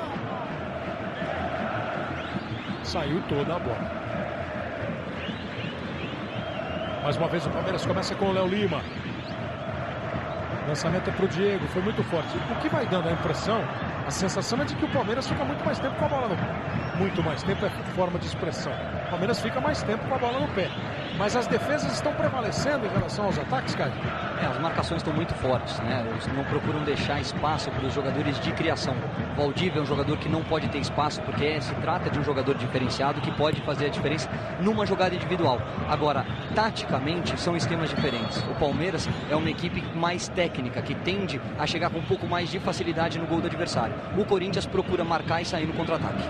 Saiu toda a bola. Mais uma vez o Palmeiras começa com o Léo Lima. Lançamento é para o Diego, foi muito forte. O que vai dando a impressão, a sensação é de que o Palmeiras fica muito mais tempo com a bola no pé. Muito mais tempo é forma de expressão. O Palmeiras fica mais tempo com a bola no pé. Mas as defesas estão prevalecendo em relação aos ataques, Caio? As marcações estão muito fortes, né? Eles não procuram deixar espaço para os jogadores de criação. O Valdívia é um jogador que não pode ter espaço, porque se trata de um jogador diferenciado que pode fazer a diferença numa jogada individual. Agora, taticamente, são esquemas diferentes. O Palmeiras é uma equipe mais técnica, que tende a chegar com um pouco mais de facilidade no gol do adversário. O Corinthians procura marcar e sair no contra-ataque.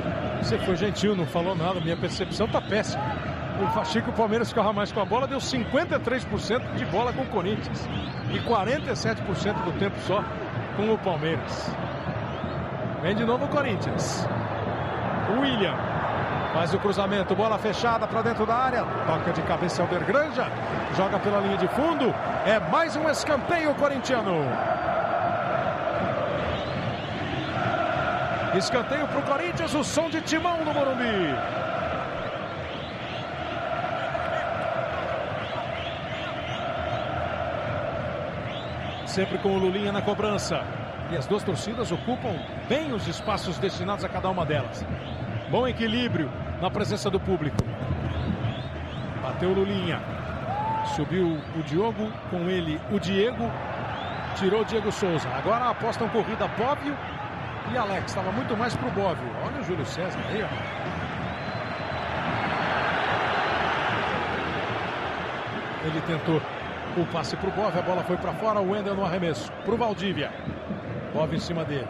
Você foi gentil, não falou nada. Minha percepção está péssima. Eu achei que o Palmeiras ficava mais com a bola, deu 53% de bola com o Corinthians e 47% do tempo só com o Palmeiras. Vem de novo o Corinthians. O William faz o cruzamento, bola fechada para dentro da área, toca de cabeça Helder Granja, joga pela linha de fundo, é mais um escanteio corintiano. Escanteio para o Corinthians, o som de timão no Morumbi. Sempre com o Lulinha na cobrança. E as duas torcidas ocupam bem os espaços destinados a cada uma delas. Bom equilíbrio na presença do público. Bateu o Lulinha. Subiu o Diogo, com ele o Diego. Tirou o Diego Souza. Agora apostam corrida Bóvio e Alex. Estava muito mais para o Bóvio. Olha o Júlio César aí, ó. Ele tentou o passe para o Bóvio, a bola foi para fora, o Wendel no arremesso para o Valdívia. Bóvio em cima dele.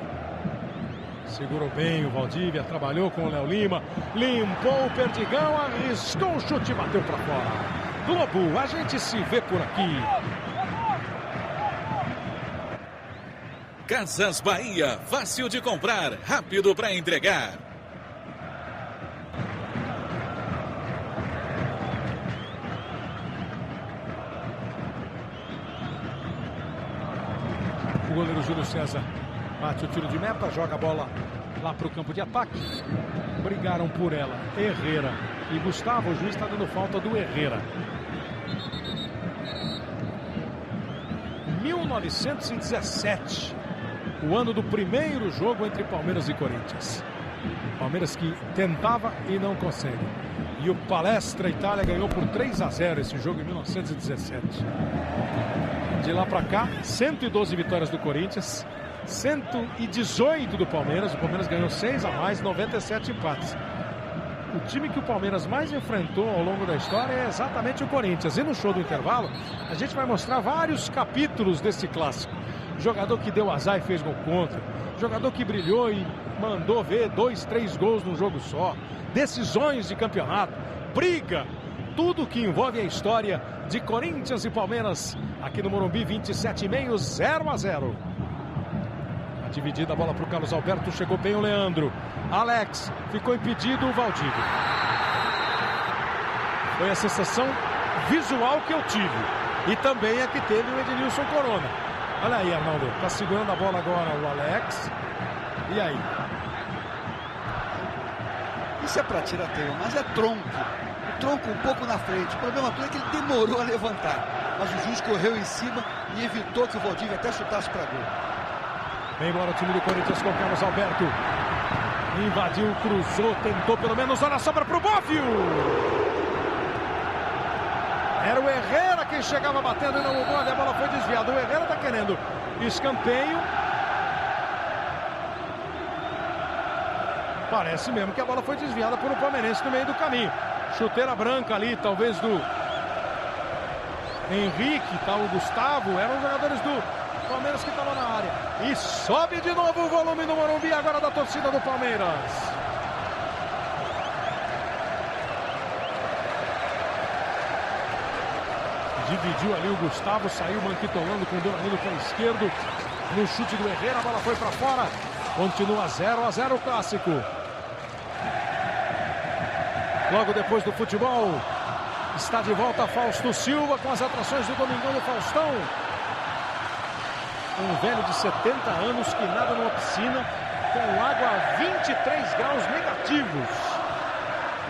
Segurou bem o Valdívia, trabalhou com o Léo Lima, limpou o Perdigão, arriscou o chute e bateu para fora. Globo, a gente se vê por aqui. Casas Bahia, fácil de comprar, rápido para entregar. O goleiro Júlio César bate o tiro de meta, joga a bola lá para o campo de ataque. Brigaram por ela Herrera e Gustavo. O juiz está dando falta do Herrera. 1917, o ano do primeiro jogo entre Palmeiras e Corinthians. Palmeiras que tentava e não consegue. E o Palestra Itália ganhou por 3-0 esse jogo em 1917. De lá para cá, 112 vitórias do Corinthians, 118 do Palmeiras. O Palmeiras ganhou 6 a mais, 97 empates. O time que o Palmeiras mais enfrentou ao longo da história é exatamente o Corinthians. E no show do intervalo, a gente vai mostrar vários capítulos desse clássico. Jogador que deu azar e fez gol contra. Jogador que brilhou e mandou ver 2, 3 gols num jogo só. Decisões de campeonato, briga, tudo que envolve a história de Corinthians e Palmeiras. Aqui no Morumbi, 27,5, 0-0. A dividida, a bola para o Carlos Alberto, chegou bem o Leandro. Alex, ficou impedido o Valdívia. Foi a sensação visual que eu tive. E também a que teve o Ednilson Corona. Olha aí, Arnaldo, está segurando a bola agora o Alex. E aí? Isso é para tiroteio, mas é tronco. O tronco um pouco na frente. O problema todo é que ele demorou a levantar. Mas o juiz correu em cima e evitou que o Valdívia até chutasse para gol. Vem embora o time do Corinthians com Carlos Alberto. Invadiu, cruzou, tentou pelo menos. Olha a sobra para o Bóvio. Era o Herrera quem chegava batendo e não o Bóvio. A bola foi desviada. O Herrera está querendo escanteio. Parece mesmo que a bola foi desviada por um palmeirense no meio do caminho. Chuteira branca ali, talvez do Henrique, tal, o Gustavo. Eram os jogadores do Palmeiras que estavam na área. E sobe de novo o volume do Morumbi agora da torcida do Palmeiras. Dividiu ali o Gustavo, saiu manquitolando com o Danilo pelo esquerdo. No chute do Herrera, a bola foi para fora. Continua 0-0 o clássico. Logo depois do futebol, está de volta Fausto Silva com as atrações do Domingão do Faustão. Um velho de 70 anos que nada numa piscina com água a 23 graus negativos.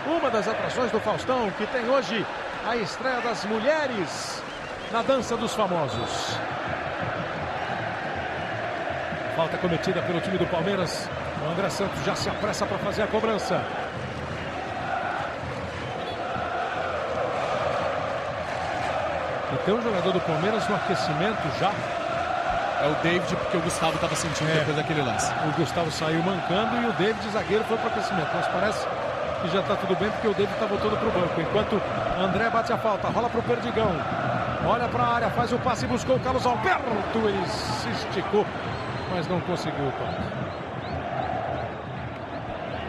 Uma das atrações do Faustão, que tem hoje a estreia das mulheres na dança dos famosos. Falta cometida pelo time do Palmeiras. O André Santos já se apressa para fazer a cobrança. E tem um jogador do Palmeiras no aquecimento já. É o David, porque o Gustavo estava sentindo depois daquele lance. O Gustavo saiu mancando e o David, zagueiro, foi para o aquecimento. Mas parece que já está tudo bem, porque o David está voltando para o banco. Enquanto André bate a falta, rola para o Perdigão. Olha para a área, faz o passe e buscou o Carlos Alberto. Ele se esticou, mas não conseguiu o toque.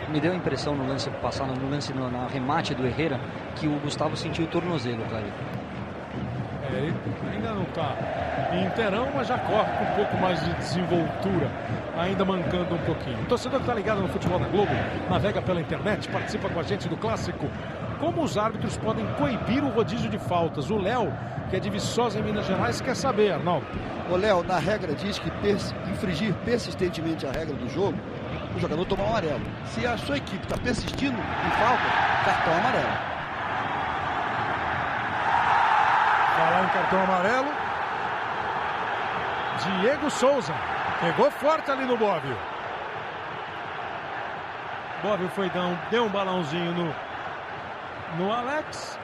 Me deu a impressão no lance passado, no remate do Herrera, que o Gustavo sentiu o tornozelo, Caio. Ele ainda não está inteirão, mas já corre com um pouco mais de desenvoltura, ainda mancando um pouquinho. O torcedor que está ligado no Futebol da Globo, navega pela internet, participa com a gente do Clássico. Como os árbitros podem coibir o rodízio de faltas? O Léo, que é de Viçosa, em Minas Gerais, quer saber, Arnaldo. O Léo, na regra diz que infringir persistentemente a regra do jogo, o jogador toma um amarelo. Se a sua equipe está persistindo em falta, cartão amarelo. Falar em cartão amarelo, Diego Souza pegou forte ali no Bóvio. Bóvio foi deu um balãozinho no Alex,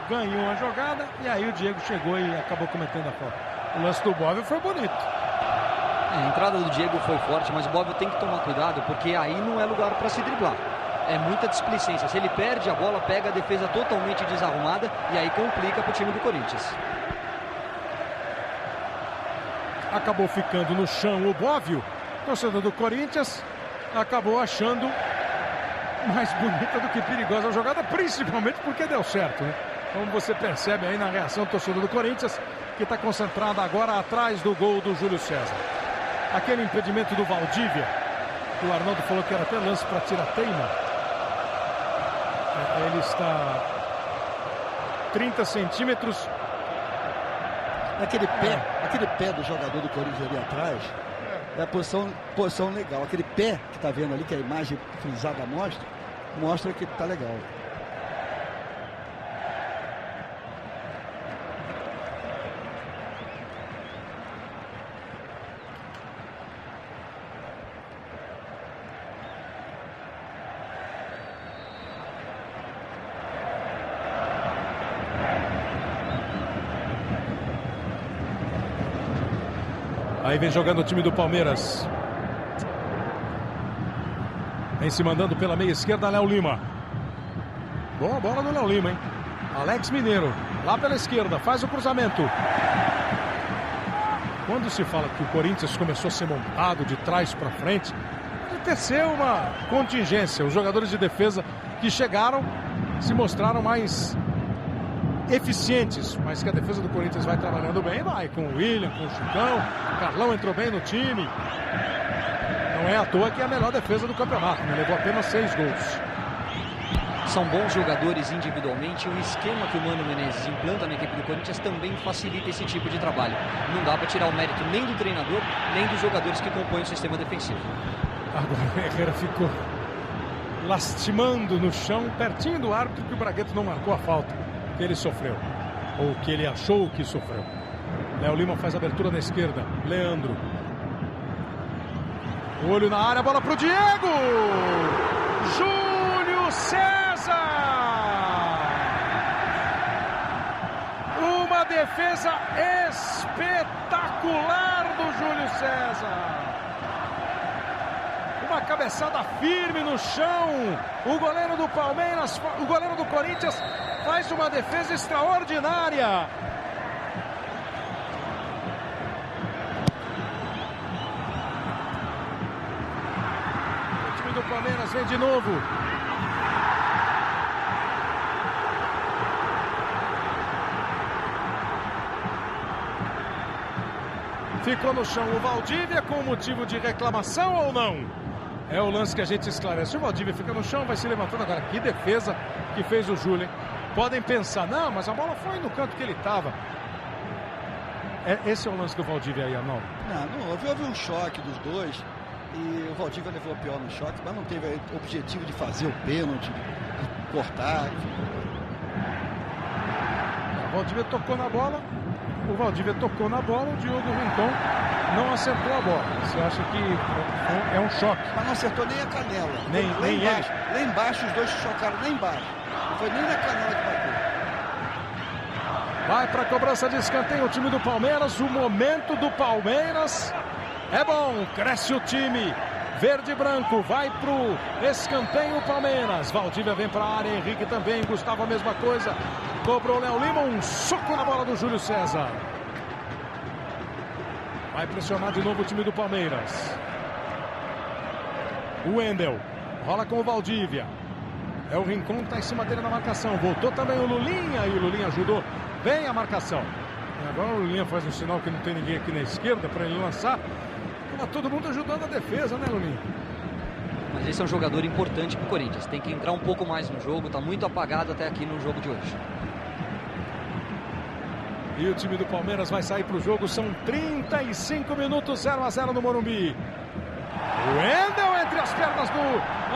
ganhou a jogada e aí o Diego chegou e acabou cometendo a falta. O lance do Bóvio foi bonito. A entrada do Diego foi forte, mas o Bóvio tem que tomar cuidado, porque aí não é lugar para se driblar. É muita displicência. Se ele perde a bola, pega a defesa totalmente desarrumada e aí complica para o time do Corinthians. Acabou ficando no chão o Bóvio. Torcedor do Corinthians acabou achando mais bonita do que perigosa a jogada, principalmente porque deu certo, né? Como você percebe aí na reação do torcedor do Corinthians, que está concentrado agora atrás do gol do Júlio César. Aquele impedimento do Valdívia, que o Arnaldo falou que era até lance para tira-teima. Ele está 30 centímetros. Aquele pé do jogador do Corinthians ali atrás, é a posição legal. Aquele pé que está vendo ali, que a imagem frisada mostra que está legal. Aí vem jogando o time do Palmeiras. Vem se mandando pela meia esquerda, Léo Lima. Boa bola do Léo Lima, hein? Alex Mineiro, lá pela esquerda, faz o cruzamento. Quando se fala que o Corinthians começou a ser montado de trás para frente, pode ter sido uma contingência. Os jogadores de defesa que chegaram se mostraram mais eficientes, mas que a defesa do Corinthians vai trabalhando bem, vai com o William, com o Chicão. O Carlão entrou bem no time. Não é à toa que é a melhor defesa do campeonato, né? Levou apenas 6 gols. São bons jogadores individualmente. O esquema que o Mano Menezes implanta na equipe do Corinthians também facilita esse tipo de trabalho. Não dá para tirar o mérito nem do treinador, nem dos jogadores que compõem o sistema defensivo. Agora o Herrera ficou lastimando no chão, pertinho do árbitro, que o Bragueto não marcou a falta que ele sofreu, ou que ele achou que sofreu. Léo Lima faz a abertura da esquerda. Leandro. Olho na área, bola pro Diego. Júlio César. Uma defesa espetacular do Júlio César. Uma cabeçada firme no chão. O goleiro do Palmeiras, o goleiro do Corinthians faz uma defesa extraordinária. O time do Palmeiras vem de novo. Ficou no chão o Valdívia com motivo de reclamação ou não? É o lance que a gente esclarece. O Valdívia fica no chão, vai se levantando agora. Que defesa que fez o Júlio, hein? Podem pensar, não, mas a bola foi no canto que ele estava. Esse é o lance do Valdívia aí, Arnaldo? Não houve um choque dos dois. E o Valdívia levou pior no choque, mas não teve o objetivo de fazer o pênalti, de cortar. O Valdívia tocou na bola. O Diogo Rincon não acertou a bola. Você acha que é um choque? Mas não acertou nem a canela. Nem embaixo. Lá embaixo os dois se chocaram, nem embaixo. Não foi nem na canela que bateu. Vai para a cobrança de escanteio o time do Palmeiras. O momento do Palmeiras é bom. Cresce o time. Verde e branco. Vai pro escanteio o Palmeiras. Valdívia vem para a área. Henrique também. Gustavo a mesma coisa. Cobrou Léo Lima. Um soco na bola do Júlio César. Vai pressionar de novo o time do Palmeiras. O Wendel. Rola com o Valdívia. É o Rincon que está em cima dele na marcação. Voltou também o Lulinha. E o Lulinha ajudou bem a marcação. E agora o Lulinha faz um sinal que não tem ninguém aqui na esquerda para ele lançar. Tá todo mundo ajudando a defesa, né, Lulinha? Mas esse é um jogador importante para o Corinthians. Tem que entrar um pouco mais no jogo. Está muito apagado até aqui no jogo de hoje. E o time do Palmeiras vai sair para o jogo. São 35 minutos, 0-0 no Morumbi. O Wendel entre as pernas do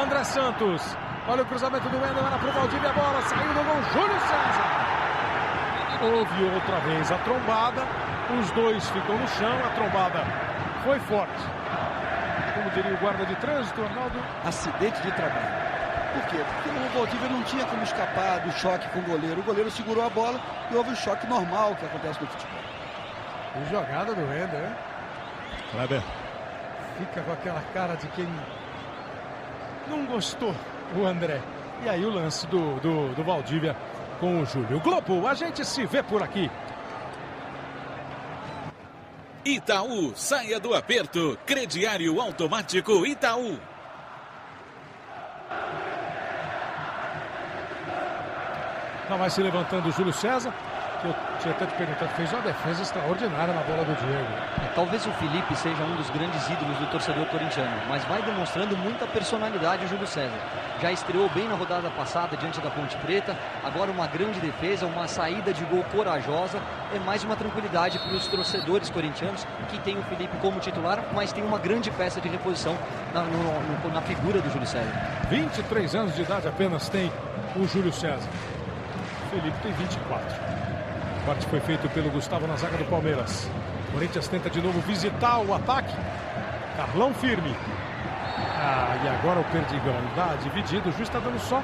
André Santos. Olha o cruzamento do Wendel, era para o Valdívia, a bola saiu do gol, Júlio César. Houve outra vez a trombada. Os dois ficam no chão, a trombada foi forte. Como diria o guarda de trânsito, Arnaldo? Acidente de trabalho. Por quê? Porque o Valdívia não tinha como escapar do choque com o goleiro. O goleiro segurou a bola e houve o choque normal que acontece no futebol. E jogada do Wendel, hein? Kleber. Fica com aquela cara de quem não gostou, o André. E aí o lance do Valdívia com o Júlio. Globo, a gente se vê por aqui. Itaú, saia do aperto. Crediário automático Itaú. Não, vai se levantando o Júlio César, que eu tinha até te perguntado, fez uma defesa extraordinária na bola do Diego. Talvez o Felipe seja um dos grandes ídolos do torcedor corintiano, mas vai demonstrando muita personalidade o Júlio César. Já estreou bem na rodada passada diante da Ponte Preta, agora uma grande defesa, uma saída de gol corajosa, é mais uma tranquilidade para os torcedores corintianos que tem o Felipe como titular, mas tem uma grande peça de reposição na figura do Júlio César. 23 anos de idade apenas tem o Júlio César. Felipe tem 24. O corte foi feito pelo Gustavo na zaga do Palmeiras. Corinthians tenta de novo visitar o ataque. Carlão firme. E agora o Perdigão dá dividido. O juiz está dando só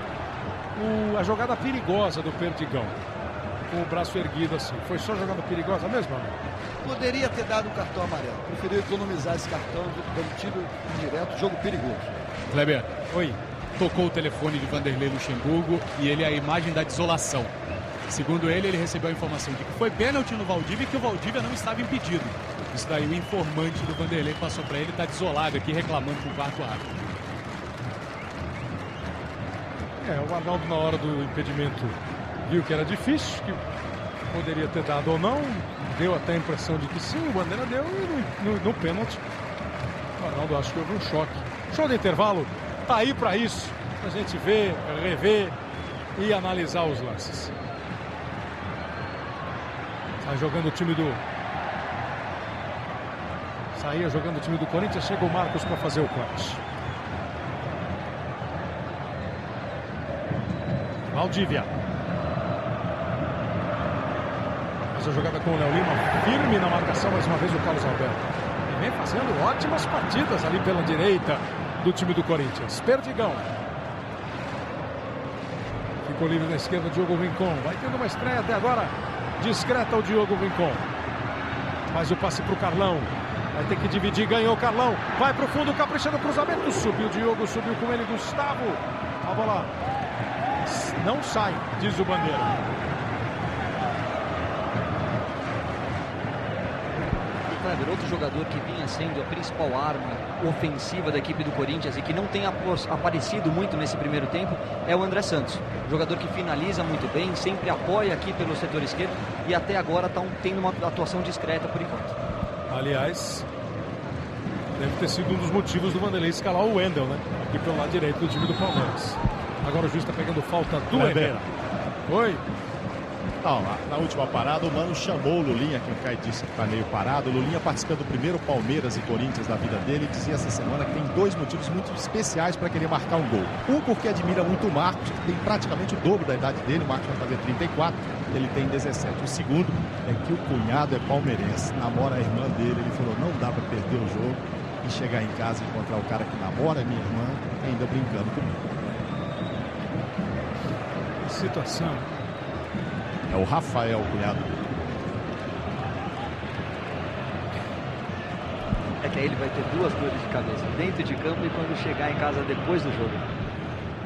a jogada perigosa do Perdigão. Com o braço erguido assim. Foi só jogada perigosa mesmo, né? Poderia ter dado um cartão amarelo. Preferiu economizar esse cartão dando tiro direto, jogo perigoso. Kleber, oi. Tocou o telefone de Vanderlei Luxemburgo e ele é a imagem da desolação. Segundo ele recebeu a informação de que foi pênalti no Valdívia e que o Valdívia não estava impedido. Isso daí o informante do Vanderlei passou para ele, está desolado aqui reclamando com o quarto árbitro. O Arnaldo na hora do impedimento viu que era difícil, que poderia ter dado ou não, deu até a impressão de que sim, o Bandeira deu e no pênalti o Arnaldo acho que houve um choque. Show de intervalo, tá aí para isso, a gente ver, rever e analisar os lances. Sai jogando o time do... Saía jogando o time do Corinthians, chega o Marcos para fazer o corte. Valdívia. Faz a jogada com o Léo Lima, firme na marcação, mais uma vez o Carlos Alberto. E vem fazendo ótimas partidas ali pela direita do time do Corinthians. Perdigão. Ficou livre na esquerda, Diogo Rincon. Vai tendo uma estreia até agora discreta o Diogo Rincon. Faz o passe para o Carlão. Vai ter que dividir, ganhou o Carlão. Vai para o fundo, caprichando o cruzamento. Subiu o Diogo, subiu com ele Gustavo. A bola não sai, diz o Bandeira. Outro jogador que vinha sendo a principal arma ofensiva da equipe do Corinthians e que não tem aparecido muito nesse primeiro tempo é o André Santos. Jogador que finaliza muito bem, sempre apoia aqui pelo setor esquerdo e até agora está tendo uma atuação discreta por enquanto. Aliás, deve ter sido um dos motivos do Vanderlei escalar o Wendel, né? Aqui pelo lado direito do time do Palmeiras. Agora o juiz está pegando falta do Herrera. Oi. Não, na última parada o Mano chamou o Lulinha, que o Caio disse que está meio parado. O Lulinha participando do primeiro Palmeiras e Corinthians da vida dele, dizia essa semana que tem dois motivos muito especiais para querer marcar um gol. Um, porque admira muito o Marcos, que tem praticamente o dobro da idade dele. O Marcos vai fazer 34, ele tem 17. O segundo é que o cunhado é palmeirense, namora a irmã dele. Ele falou, não dá para perder o jogo e chegar em casa e encontrar o cara que namora minha irmã ainda brincando comigo. Situação. É o Rafael, o cunhado dele. É que aí ele vai ter duas dores de cabeça, dentro de campo e quando chegar em casa depois do jogo.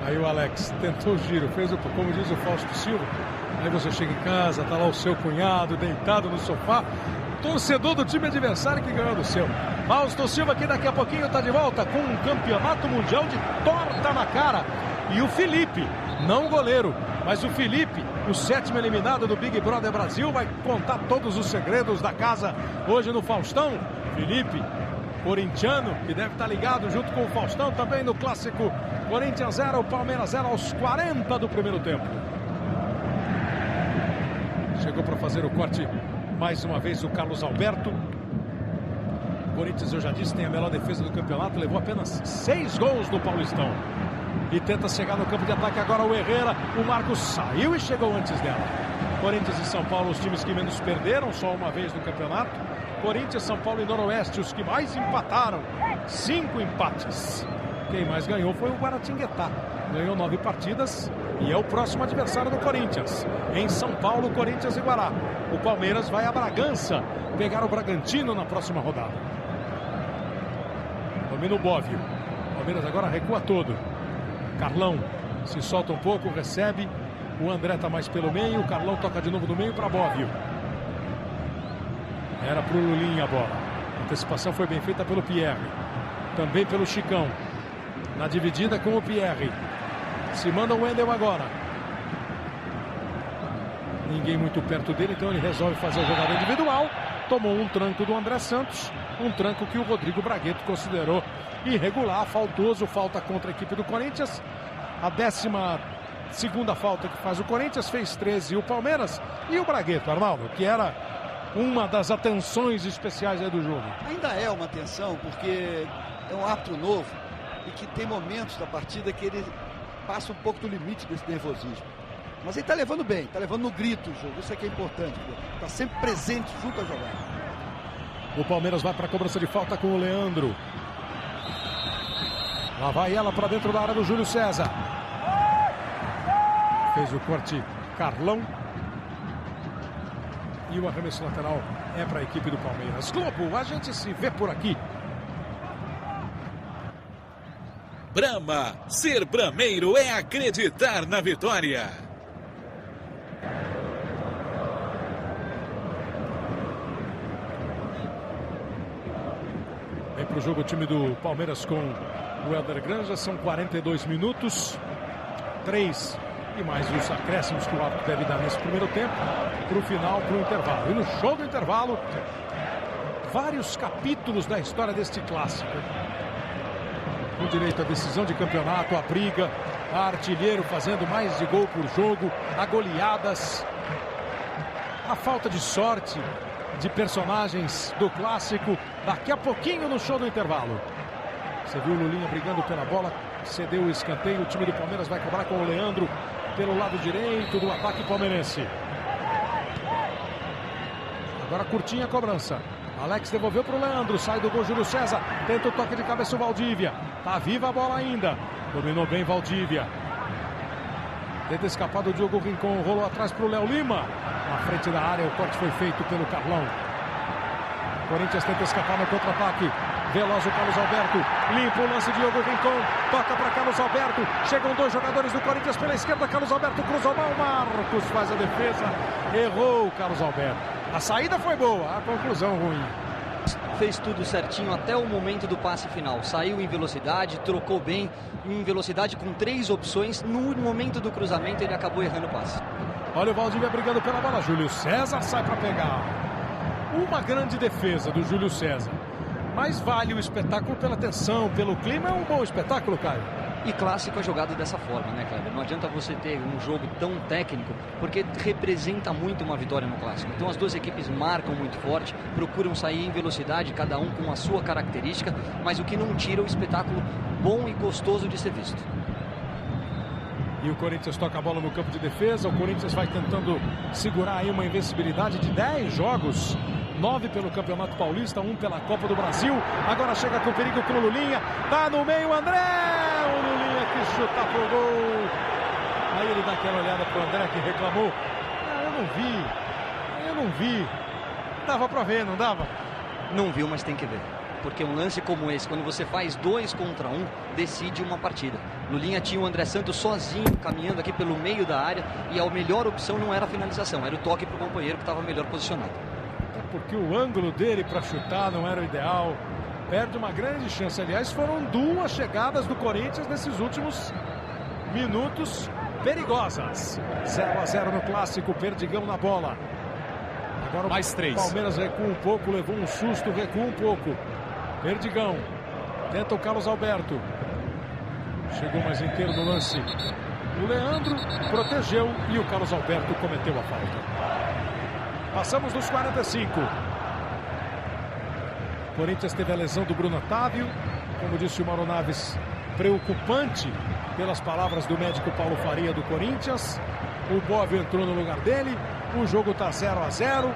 Aí o Alex tentou o giro, fez o, como diz o Fausto Silva. Aí você chega em casa, tá lá o seu cunhado deitado no sofá, torcedor do time adversário que ganhou do seu. Fausto Silva que daqui a pouquinho tá de volta com um campeonato mundial de torta na cara. E o Felipe, não o goleiro, mas o Felipe, o 7º eliminado do Big Brother Brasil, vai contar todos os segredos da casa hoje no Faustão. Felipe, corintiano, que deve estar ligado junto com o Faustão também no clássico Corinthians 0, Palmeiras 0 aos 40 do primeiro tempo. Chegou para fazer o corte mais uma vez o Carlos Alberto. O Corinthians, eu já disse, tem a melhor defesa do campeonato, levou apenas 6 gols no Paulistão. E tenta chegar no campo de ataque agora o Herrera. O Marcos saiu e chegou antes dela. Corinthians e São Paulo, os times que menos perderam, só uma vez no campeonato. Corinthians, São Paulo e Noroeste, os que mais empataram. 5 empates. Quem mais ganhou foi o Guaratinguetá. Ganhou 9 partidas e é o próximo adversário do Corinthians. Em São Paulo, Corinthians e Guará. O Palmeiras vai a Bragança pegar o Bragantino na próxima rodada. Domina o Bóvio. O Palmeiras agora recua todo. Carlão se solta um pouco, recebe. O André está mais pelo meio. O Carlão toca de novo do meio para Bóvio. Era para o Lulinha a bola. A antecipação foi bem feita pelo Pierre. Também pelo Chicão. Na dividida com o Pierre. Se manda o Wendel agora. Ninguém muito perto dele, então ele resolve fazer a jogada individual. Tomou um tranco do André Santos. Um tranco que o Rodrigo Bragueto considerou irregular, faltoso, falta contra a equipe do Corinthians. A 12ª falta que faz o Corinthians, fez 13 o Palmeiras. E o Bragueto, Arnaldo, que era uma das atenções especiais aí do jogo. Ainda é uma atenção, porque é um árbitro novo e que tem momentos da partida que ele passa um pouco do limite desse nervosismo. Mas ele está levando bem, está levando no grito o jogo, isso é que é importante. Está sempre presente junto à jogada. O Palmeiras vai para a cobrança de falta com o Leandro. Lá vai ela para dentro da área do Júlio César. Fez o corte Carlão. E o arremesso lateral é para a equipe do Palmeiras. Globo, a gente se vê por aqui. Brahma, ser brameiro é acreditar na vitória. Vem para o jogo o time do Palmeiras com o Helder Granja. São 42 minutos. 3 e mais os acréscimos que o árbitro deve dar nesse primeiro tempo. Para o final, para o intervalo. E no show do intervalo, vários capítulos da história deste clássico. Com direito à decisão de campeonato, a briga, a artilheiro fazendo mais de gol por jogo, a goleadas, a falta de sorte de personagens do clássico. Daqui a pouquinho no show do intervalo. Você viu o Lulinha brigando pela bola, cedeu o escanteio. O time do Palmeiras vai cobrar com o Leandro pelo lado direito do ataque palmeirense. Agora curtinha a cobrança. Alex devolveu para o Leandro, sai do gol Júlio César, tenta o toque de cabeça o Valdívia. Tá viva a bola ainda. Dominou bem Valdívia. Tenta escapar do Diogo Rincon, rolou atrás para o Léo Lima. Na frente da área, o corte foi feito pelo Carlão. Corinthians tenta escapar no contra-ataque. Veloz o Carlos Alberto, limpa o lance de Diogo Rincon, toca para Carlos Alberto. Chegam 2 jogadores do Corinthians pela esquerda. Carlos Alberto cruzou mal, Marcos faz a defesa. Errou o Carlos Alberto. A saída foi boa, a conclusão ruim. Fez tudo certinho até o momento do passe final. Saiu em velocidade, trocou bem, em velocidade com 3 opções. No momento do cruzamento ele acabou errando o passe. Olha o Valdívia brigando pela bola. Júlio César sai para pegar. Uma grande defesa do Júlio César. Mas vale o espetáculo pela tensão, pelo clima. É um bom espetáculo, Caio. E clássico é jogado dessa forma, né, Kleber? Não adianta você ter um jogo tão técnico, porque representa muito uma vitória no clássico. Então as duas equipes marcam muito forte, procuram sair em velocidade, cada um com a sua característica, mas o que não tira o espetáculo bom e gostoso de ser visto. E o Corinthians toca a bola no campo de defesa. O Corinthians vai tentando segurar aí uma invencibilidade de 10 jogos. 9 pelo Campeonato Paulista, 1 pela Copa do Brasil. Agora chega com perigo pro Lulinha. Tá no meio, André! O Lulinha que chuta pro gol. Aí ele dá aquela olhada pro André que reclamou. Eu não vi. Dava pra ver, não dava? Não viu, mas tem que ver. Porque um lance como esse, quando você faz 2 contra 1, decide uma partida. Lulinha tinha o André Santos sozinho, caminhando aqui pelo meio da área, e a melhor opção não era a finalização, era o toque pro companheiro que estava melhor posicionado. Porque o ângulo dele para chutar não era o ideal. Perde uma grande chance. Aliás, foram 2 chegadas do Corinthians nesses últimos minutos perigosas. 0-0 no clássico, Perdigão na bola. Agora mais 3. O Palmeiras recua um pouco, levou um susto, recua um pouco. Perdigão. Tenta o Carlos Alberto. Chegou mais inteiro no lance. O Leandro protegeu e o Carlos Alberto cometeu a falta. Passamos dos 45. Corinthians teve a lesão do Bruno Otávio. Como disse o Mauro Naves, preocupante pelas palavras do médico Paulo Faria do Corinthians. O Bove entrou no lugar dele. O jogo está 0-0.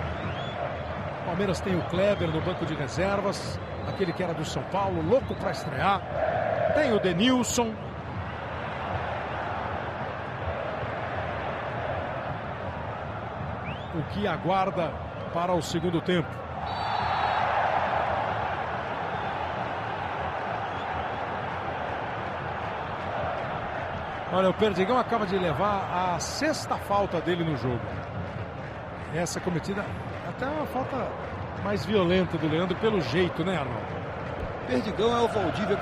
Palmeiras tem o Kleber no banco de reservas. Aquele que era do São Paulo, louco para estrear. Tem o Denilson. O que aguarda para o segundo tempo. Olha, o Perdigão acaba de levar a 6ª falta dele no jogo. Essa cometida, até uma falta mais violenta do Leandro, pelo jeito, né, Arnaldo? Perdigão é o Valdívia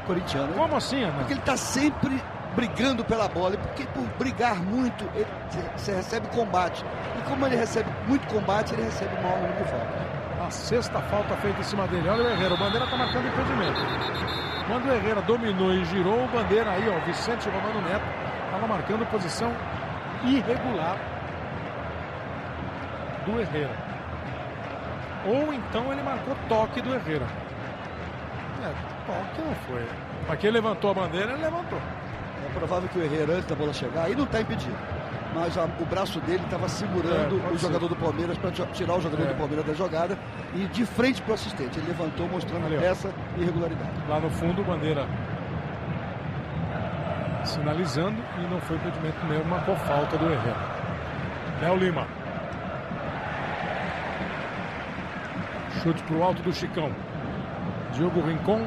corintiano. Como assim, Arnaldo? Porque ele está sempre brigando pela bola, porque por brigar muito, você recebe combate. E como ele recebe muito combate, ele recebe maior número de falta. A 6ª falta feita em cima dele. Olha o Herrera, o Bandeira está marcando impedimento. Quando o Herrera dominou e girou, o Bandeira aí, ó, Vicente Romano Neto, estava marcando posição irregular do Herrera. Ou então ele marcou toque do Herrera. Toque não foi. Mas quem levantou a bandeira, ele levantou. É provável que o Herrera, antes da bola chegar, aí não está impedido. Mas o braço dele estava segurando o jogador do Palmeiras para tirar o jogador do Palmeiras da jogada e de frente para o assistente. Ele levantou mostrando essa irregularidade. Lá no fundo, o Bandeira sinalizando e não foi impedimento mesmo, marcou falta do Herrera. Léo Lima. Chute para o alto do Chicão. Diogo Rincon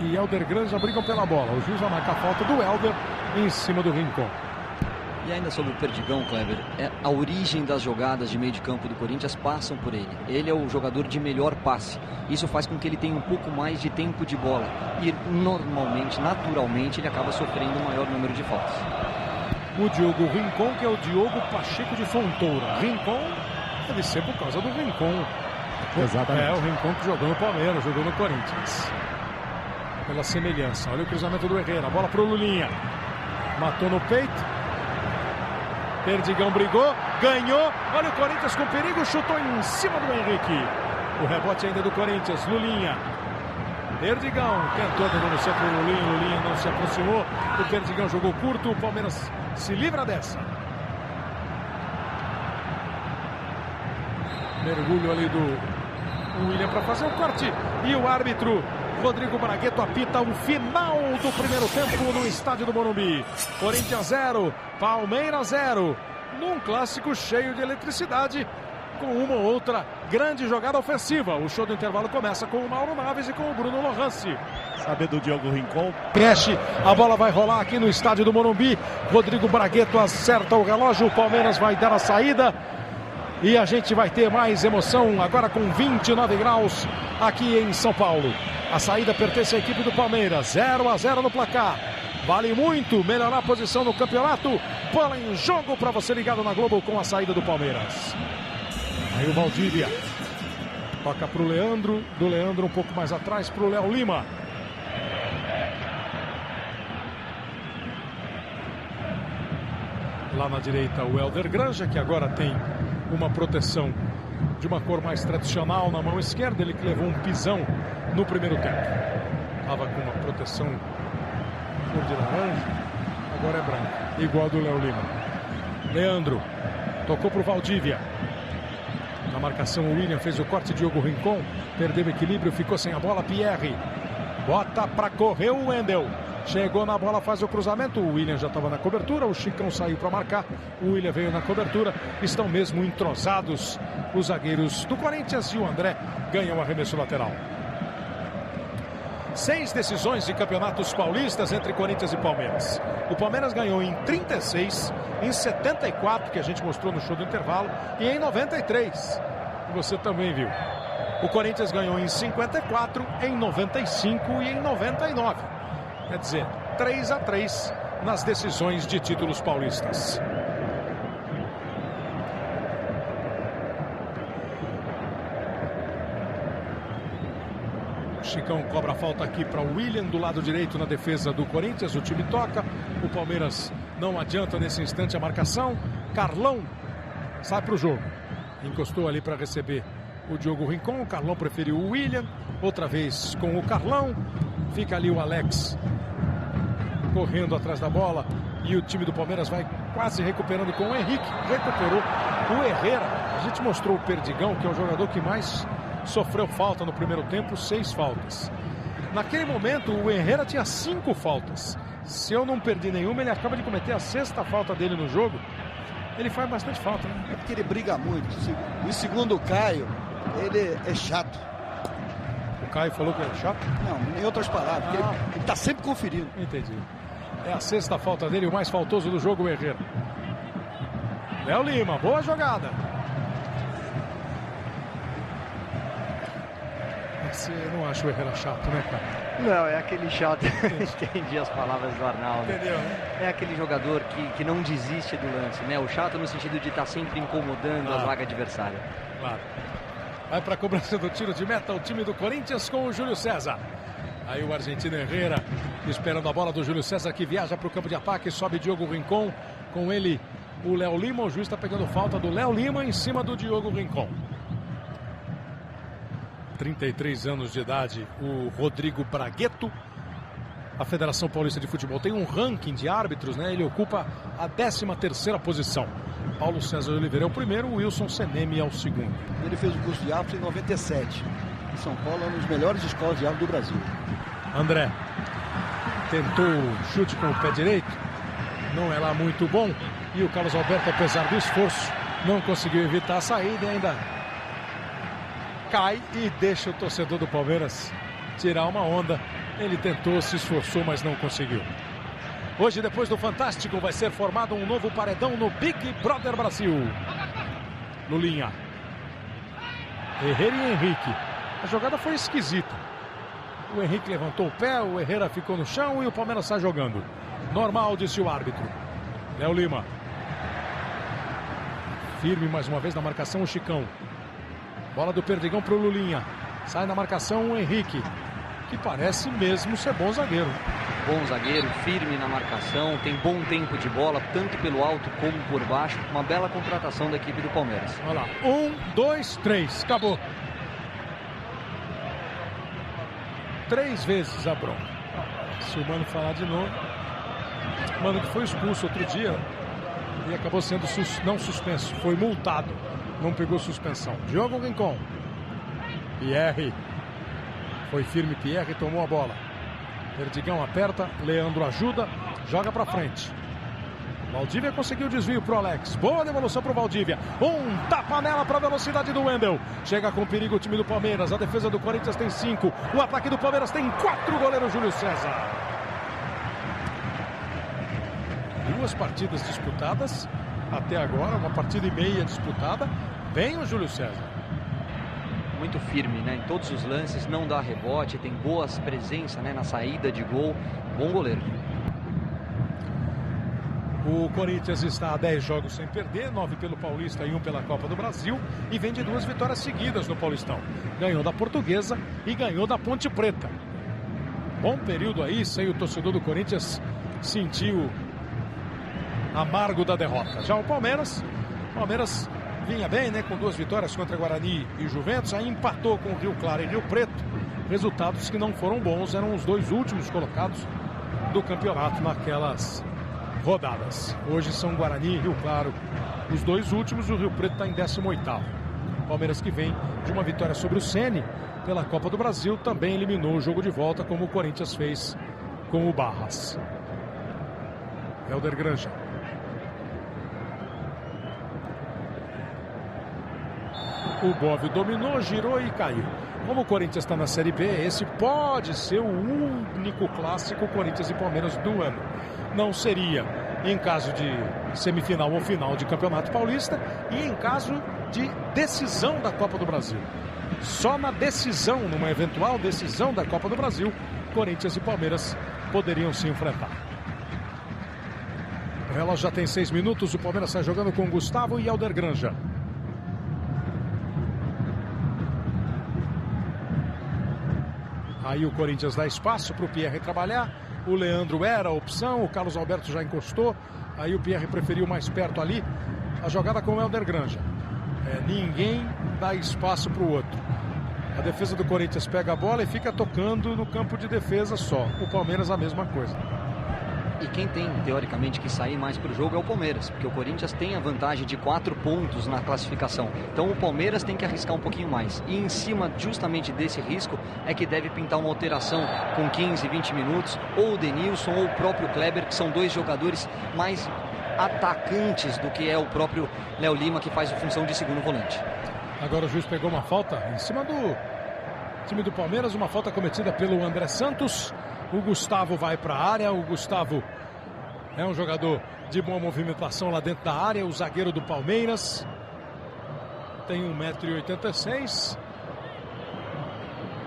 e Helder Grande já brigam pela bola. O juiz vai marcar a falta do Helder em cima do Rincon. E ainda sobre o Perdigão, Kleber, a origem das jogadas de meio de campo do Corinthians passam por ele. Ele é o jogador de melhor passe. Isso faz com que ele tenha um pouco mais de tempo de bola. E normalmente, naturalmente, ele acaba sofrendo um maior número de faltas. O Diogo Rincon, que é o Diogo Pacheco de Fontoura. Rincon deve ser por causa do Rincon. Exatamente. É, o Rincon que jogou no Palmeiras, jogou no Corinthians. Pela semelhança. Olha o cruzamento do Herrera. Bola pro Lulinha. Matou no peito. Perdigão brigou, ganhou. Olha o Corinthians com perigo, chutou em cima do Henrique. O rebote ainda do Corinthians, Lulinha. Perdigão tentou no centro do Lulinha, Lulinha não se aproximou. O Perdigão jogou curto, o Palmeiras se livra dessa. Mergulho ali do William para fazer o corte. E o árbitro Rodrigo Braguetto apita o final do primeiro tempo no estádio do Morumbi. Corinthians 0, Palmeiras 0. Num clássico cheio de eletricidade, com uma ou outra grande jogada ofensiva. O show do intervalo começa com o Mauro Naves e com o Bruno Lohance. Sabe do Diogo Rincon? Mexe, a bola vai rolar aqui no estádio do Morumbi. Rodrigo Braguetto acerta o relógio, o Palmeiras vai dar a saída. E a gente vai ter mais emoção agora com 29 graus aqui em São Paulo. A saída pertence à equipe do Palmeiras, 0-0 no placar. Vale muito melhorar a posição no campeonato. Bola em jogo para você ligado na Globo com a saída do Palmeiras. Aí o Valdívia toca para o Leandro, do Leandro um pouco mais atrás para o Léo Lima. Lá na direita o Helder Granja, que agora tem uma proteção de uma cor mais tradicional na mão esquerda. Ele que levou um pisão no primeiro tempo. Estava com uma proteção cor de laranja, agora é branca, igual a do Léo Lima. Leandro tocou para o Valdívia. Na marcação o William fez o corte, Diogo Rincon perdeu o equilíbrio, ficou sem a bola. Pierre bota para correr o Wendel. Chegou na bola, faz o cruzamento. O William já estava na cobertura. O Chicão saiu para marcar. O William veio na cobertura. Estão mesmo entrosados os zagueiros do Corinthians. E o André ganha o arremesso lateral. 6 decisões de campeonatos paulistas entre Corinthians e Palmeiras. O Palmeiras ganhou em 36, em 74, que a gente mostrou no show do intervalo, e em 93, que você também viu. O Corinthians ganhou em 54, em 95 e em 99. Quer dizer, 3-3 nas decisões de títulos paulistas. Chicão cobra a falta aqui para o William do lado direito na defesa do Corinthians. O time toca. O Palmeiras não adianta nesse instante a marcação. Carlão sai para o jogo. Encostou ali para receber o Diogo Rincon. O Carlão preferiu o William. Outra vez com o Carlão. Fica ali o Alex correndo atrás da bola. E o time do Palmeiras vai quase recuperando com o Henrique. Recuperou o Herrera. A gente mostrou o Perdigão, que é o jogador que mais sofreu falta no primeiro tempo, 6 faltas. Naquele momento, o Herrera tinha 5 faltas. Se eu não perdi nenhuma, ele acaba de cometer a 6ª falta dele no jogo. Ele faz bastante falta, né? É porque ele briga muito. E segundo o Caio, ele é chato. O Caio falou que é chato? Não, em outras palavras, ele está sempre conferindo. Entendi. É a 6ª falta dele, o mais faltoso do jogo, o Herrera. Léo Lima, boa jogada. Você não acha o Herrera chato, né, cara? Não, é aquele chato. Entendi as palavras do Arnaldo. Entendeu? É aquele jogador que não desiste do lance, né? O chato no sentido de estar sempre incomodando a zaga adversária. Claro. Vai para a cobrança do tiro de meta o time do Corinthians com o Júlio César. Aí o argentino Herrera esperando a bola do Júlio César, que viaja para o campo de ataque. Sobe Diogo Rincon. Com ele o Léo Lima. O juiz está pegando falta do Léo Lima em cima do Diogo Rincon. 33 anos de idade, o Rodrigo Braguetto. A Federação Paulista de Futebol tem um ranking de árbitros, né? Ele ocupa a 13ª posição. Paulo César Oliveira é o primeiro, o Wilson Seneme é o segundo. Ele fez o curso de árbitro em 97. Em São Paulo é uma das melhores escolas de árbitro do Brasil. André tentou o chute com o pé direito, não é lá muito bom. E o Carlos Alberto, apesar do esforço, não conseguiu evitar a saída e ainda cai e deixa o torcedor do Palmeiras tirar uma onda. Ele tentou, se esforçou, mas não conseguiu. Hoje, depois do Fantástico, vai ser formado um novo paredão no Big Brother Brasil. Lulinha, Herrera e Henrique. A jogada foi esquisita. O Henrique levantou o pé, o Herrera ficou no chão e o Palmeiras sai jogando. Normal, disse o árbitro. Léo Lima. Firme mais uma vez na marcação o Chicão. Bola do Perdigão para o Lulinha. Sai na marcação o Henrique, que parece mesmo ser bom zagueiro. Bom zagueiro, firme na marcação, tem bom tempo de bola, tanto pelo alto como por baixo. Uma bela contratação da equipe do Palmeiras. Olha lá, 1, 2, 3, acabou. 3 vezes a bronca. Se o Mano falar de novo. Mano que foi expulso outro dia e acabou sendo não suspenso, foi multado não pegou suspensão. Diogo Rincon. Pierre. Foi firme Pierre, tomou a bola. Perdigão aperta, Leandro ajuda, joga pra frente. Valdívia conseguiu o desvio pro Alex. Boa devolução pro Valdívia. Tapa nela pra velocidade do Wendel. Chega com perigo o time do Palmeiras. A defesa do Corinthians tem 5. O ataque do Palmeiras tem 4. Goleiro Júlio César. 2 partidas disputadas. Até agora, 1 partida e meia disputada. Vem o Júlio César. Muito firme, né? Em todos os lances, não dá rebote, tem boas presenças, né? Na saída de gol. Bom goleiro. O Corinthians está a 10 jogos sem perder, 9 pelo Paulista e 1 pela Copa do Brasil, e vem de 2 vitórias seguidas no Paulistão. Ganhou da Portuguesa e ganhou da Ponte Preta. Bom período aí, sem o torcedor do Corinthians sentiu amargo da derrota. Já o Palmeiras vinha bem, né, com 2 vitórias contra Guarani e Juventus, aí empatou com o Rio Claro e Rio Preto. Resultados que não foram bons, eram os 2 últimos colocados do campeonato naquelas rodadas. Hoje são Guarani e Rio Claro os 2 últimos. O Rio Preto está em 18º. Palmeiras, que vem de uma vitória sobre o Ceni pela Copa do Brasil, também eliminou o jogo de volta, como o Corinthians fez com o Barras. Helder Granja. O Bóvio dominou, girou e caiu. Como o Corinthians está na Série B, esse pode ser o único clássico Corinthians e Palmeiras do ano. Não seria em caso de semifinal ou final de Campeonato Paulista e em caso de decisão da Copa do Brasil. Só na decisão, numa eventual decisão da Copa do Brasil, Corinthians e Palmeiras poderiam se enfrentar. O relógio já tem 6 minutos, o Palmeiras está jogando com Gustavo e Helder Granja. Aí o Corinthians dá espaço para o Pierre trabalhar. O Leandro era a opção, o Carlos Alberto já encostou. Aí o Pierre preferiu mais perto ali. A jogada com o Helder Granja. Ninguém dá espaço para o outro. A defesa do Corinthians pega a bola e fica tocando no campo de defesa só. O Palmeiras a mesma coisa. E quem tem, teoricamente, que sair mais para o jogo é o Palmeiras, porque o Corinthians tem a vantagem de 4 pontos na classificação. Então o Palmeiras tem que arriscar um pouquinho mais. E em cima justamente desse risco é que deve pintar uma alteração com 15, 20 minutos, ou o Denilson ou o próprio Kleber, que são 2 jogadores mais atacantes do que é o próprio Léo Lima, que faz a função de segundo volante. Agora o juiz pegou uma falta em cima do time do Palmeiras, uma falta cometida pelo André Santos. O Gustavo vai para a área. O Gustavo é um jogador de boa movimentação lá dentro da área. O zagueiro do Palmeiras tem 1,86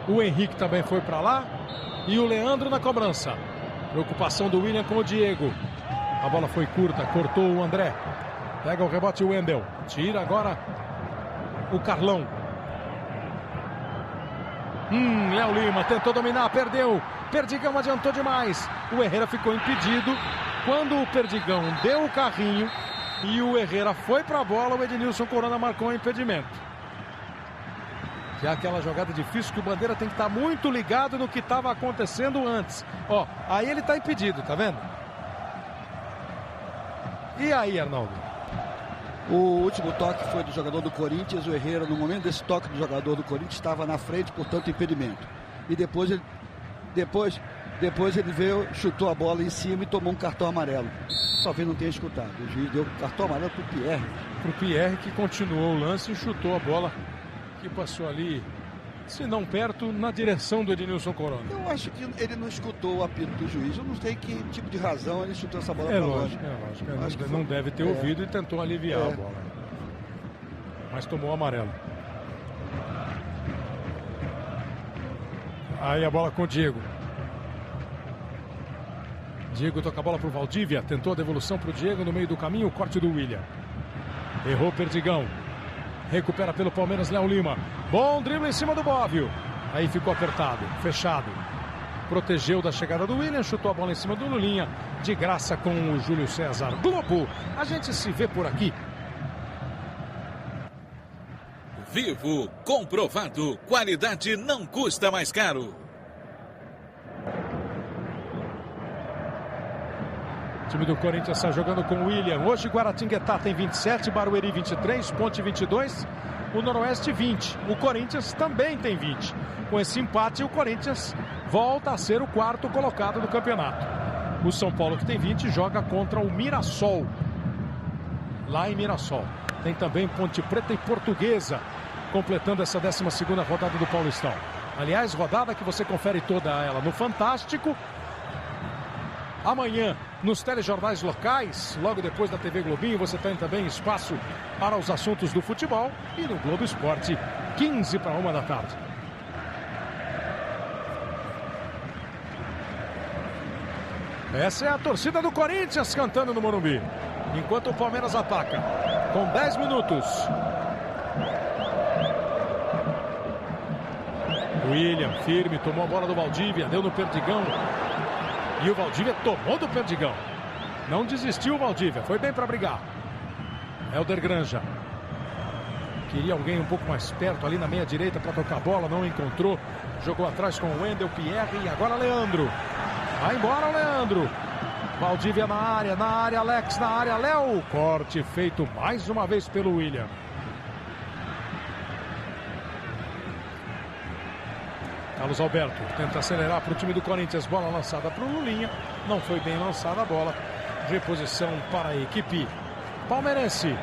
m. O Henrique também foi para lá. E o Leandro na cobrança. Preocupação do William com o Diego. A bola foi curta, cortou o André. Pega o rebote o Wendel. Tira agora o Carlão. Léo Lima tentou dominar, perdeu. Perdigão adiantou demais. O Herrera ficou impedido. Quando o Perdigão deu o carrinho e o Herrera foi para a bola, o Ednilson Corona marcou um impedimento. Que é aquela jogada difícil que o Bandeira tem que estar muito ligado no que estava acontecendo antes. Ó, aí ele está impedido, tá vendo? E aí, Arnaldo? O último toque foi do jogador do Corinthians. O Herrera, no momento desse toque do jogador do Corinthians, estava na frente, portanto, impedimento. E depois ele veio, chutou a bola em cima e tomou um cartão amarelo. Talvez não tenha escutado. O juiz deu cartão amarelo para o Pierre. Para o Pierre, que continuou o lance e chutou a bola que passou ali, se não perto, na direção do Ednilson Corona. Eu acho que ele não escutou o apito do juiz. Eu não sei que tipo de razão ele chutou essa bola para longe. É lógico. Não deve ter ouvido e tentou aliviar a bola. Mas tomou o amarelo. Aí a bola com o Diego. Diego toca a bola para o Valdívia. Tentou a devolução para o Diego no meio do caminho. O corte do William. Errou Perdigão. Recupera pelo Palmeiras Léo Lima. Bom drible em cima do Bóvio. Aí ficou apertado, fechado. Protegeu da chegada do William. Chutou a bola em cima do Lulinha. De graça com o Júlio César. Globo, a gente se vê por aqui. Vivo, comprovado. Qualidade não custa mais caro. O time do Corinthians está jogando com o William. Hoje Guaratinguetá tem 27, Barueri 23, Ponte 22, o Noroeste 20. O Corinthians também tem 20. Com esse empate, o Corinthians volta a ser o quarto colocado do campeonato. O São Paulo, que tem 20, joga contra o Mirassol, lá em Mirassol. Tem também Ponte Preta e Portuguesa, completando essa 12ª rodada do Paulistão. Aliás, rodada que você confere toda ela no Fantástico. Amanhã, nos telejornais locais, logo depois da TV Globinho, você tem também espaço para os assuntos do futebol. E no Globo Esporte, 1:45 da tarde. Essa é a torcida do Corinthians cantando no Morumbi, enquanto o Palmeiras ataca, com 10 minutos. William, firme, tomou a bola do Valdívia, deu no Perdigão. E o Valdívia tomou do Perdigão. Não desistiu o Valdívia, foi bem para brigar. Helder Granja. Queria alguém um pouco mais perto ali na meia direita para tocar a bola, não encontrou. Jogou atrás com o Wendel, Pierre e agora Leandro. Vai embora o Leandro. Valdívia na área, Alex na área, Léo. Corte feito mais uma vez pelo William. Carlos Alberto tenta acelerar para o time do Corinthians. Bola lançada para o Lulinha. Não foi bem lançada a bola. Reposição para a equipe palmeirense.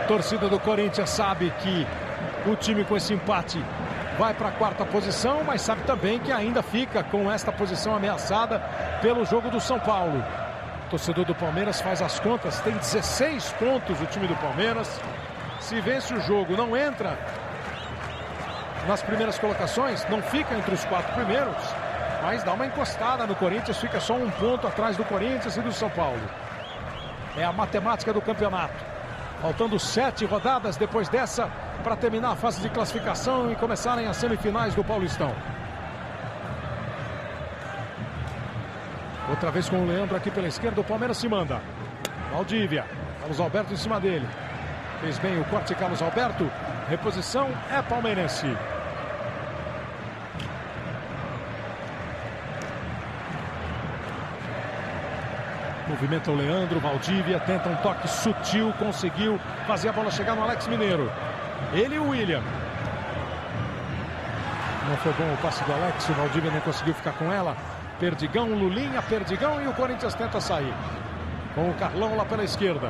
Torcida do Corinthians sabe que o time com esse empate vai para a 4ª posição, mas sabe também que ainda fica com esta posição ameaçada pelo jogo do São Paulo. O torcedor do Palmeiras faz as contas, tem 16 pontos o time do Palmeiras. Se vence o jogo, não entra nas primeiras colocações, não fica entre os 4 primeiros, mas dá uma encostada no Corinthians, fica só 1 ponto atrás do Corinthians e do São Paulo. É a matemática do campeonato. Faltando 7 rodadas depois dessa para terminar a fase de classificação e começarem as semifinais do Paulistão. Outra vez com o Leandro aqui pela esquerda, o Palmeiras se manda. Valdívia, Carlos Alberto em cima dele. Fez bem o corte Carlos Alberto. Reposição é palmeirense. Movimenta o Leandro, Valdívia, tenta um toque sutil, conseguiu fazer a bola chegar no Alex Mineiro. Ele e o William. Não foi bom o passe do Alex, o Valdívia não conseguiu ficar com ela. Perdigão, Lulinha, Perdigão e o Corinthians tenta sair. Com o Carlão lá pela esquerda.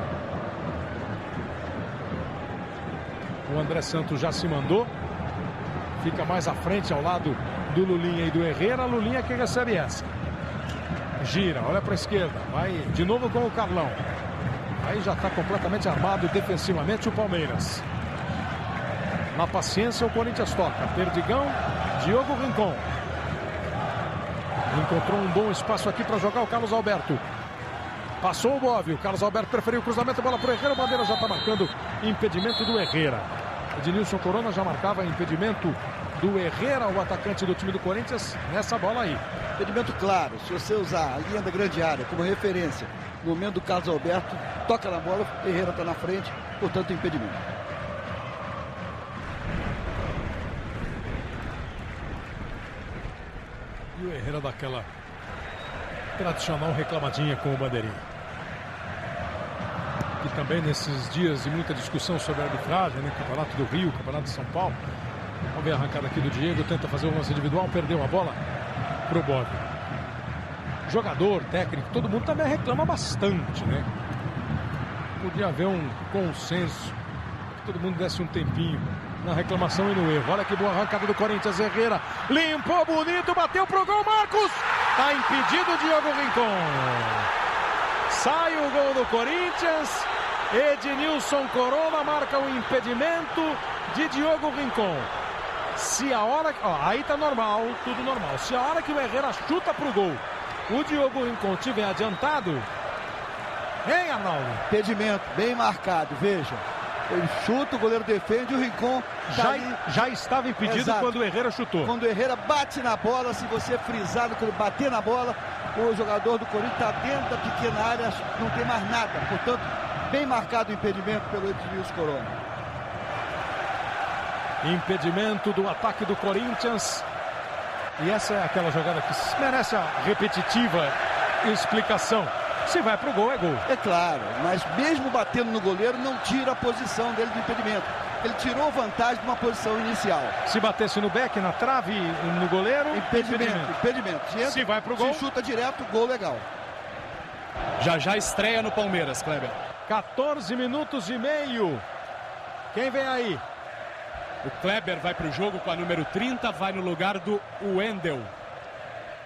O André Santos já se mandou. Fica mais à frente ao lado do Lulinha e do Herrera. Lulinha que recebe essa. Gira, olha para a esquerda. Vai de novo com o Carlão. Aí já está completamente armado defensivamente o Palmeiras. Na paciência o Corinthians toca. Perdigão, Diogo Rincon. Encontrou um bom espaço aqui para jogar o Carlos Alberto. Passou o Bóvio. Carlos Alberto preferiu o cruzamento, bola para o Herrera. O Bandeira já está marcando impedimento do Herrera. Ednilson Corona já marcava impedimento do Herrera, o atacante do time do Corinthians, nessa bola aí. Impedimento claro. Se você usar a linha da grande área como referência, no momento do Carlos Alberto, toca na bola, Herrera está na frente, portanto impedimento. E o Herrera daquela tradicional reclamadinha com o Bandeirinha. E também nesses dias de muita discussão sobre a arbitragem, né? Campeonato do Rio, Campeonato de São Paulo. Vamos ver a arrancada aqui do Diego, tenta fazer o lance individual, perdeu a bola pro Bob. Jogador, técnico, todo mundo também reclama bastante, né? Podia haver um consenso, que todo mundo desse um tempinho na reclamação e no erro. Olha que boa arrancada do Corinthians, Herrera limpou bonito, bateu pro gol, Marcos! Tá impedido o Diogo Rincon. Sai o gol do Corinthians, Ednilson Corona marca o impedimento de Diogo Rincon. Se a hora... Ó, aí tá normal, tudo normal. Se a hora que o Herrera chuta pro gol, o Diogo Rincon tiver adiantado... Hein, Arnaldo? Impedimento, bem marcado, veja. Ele chuta, o goleiro defende, o Rincon já estava impedido. Exato. Quando o Herrera chutou. Quando o Herrera bate na bola, se você frisar, quando bater na bola, o jogador do Corinthians está dentro da pequena área, não tem mais nada. Portanto, bem marcado o impedimento pelo Ednilson Corona. Impedimento do ataque do Corinthians. E essa é aquela jogada que merece a repetitiva explicação. Se vai pro gol, é gol. É claro, mas mesmo batendo no goleiro, não tira a posição dele do impedimento. Ele tirou vantagem de uma posição inicial. Se batesse no beck, na trave, no goleiro, impedimento. Se vai pro gol, se chuta direto, gol legal. Já estreia no Palmeiras, Kleber. 14 minutos e meio. Quem vem aí? O Kleber vai para o jogo com a número 30, vai no lugar do Wendel.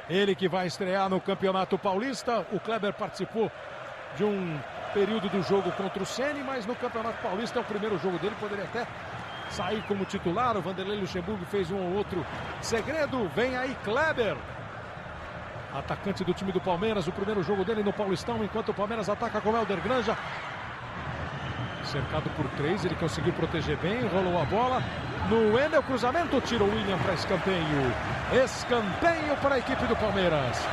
Ele que vai estrear no Campeonato Paulista. O Kleber participou de um período do jogo contra o Ceni, mas no Campeonato Paulista é o primeiro jogo dele, poderia até sair como titular. O Vanderlei Luxemburgo fez um ou outro segredo. Vem aí Kleber, atacante do time do Palmeiras, o primeiro jogo dele no Paulistão, enquanto o Palmeiras ataca com o Helder Granja. Cercado por 3, ele conseguiu proteger bem, rolou a bola. No Wendel, cruzamento, tira o William para escanteio. Escanteio para a equipe do Palmeiras.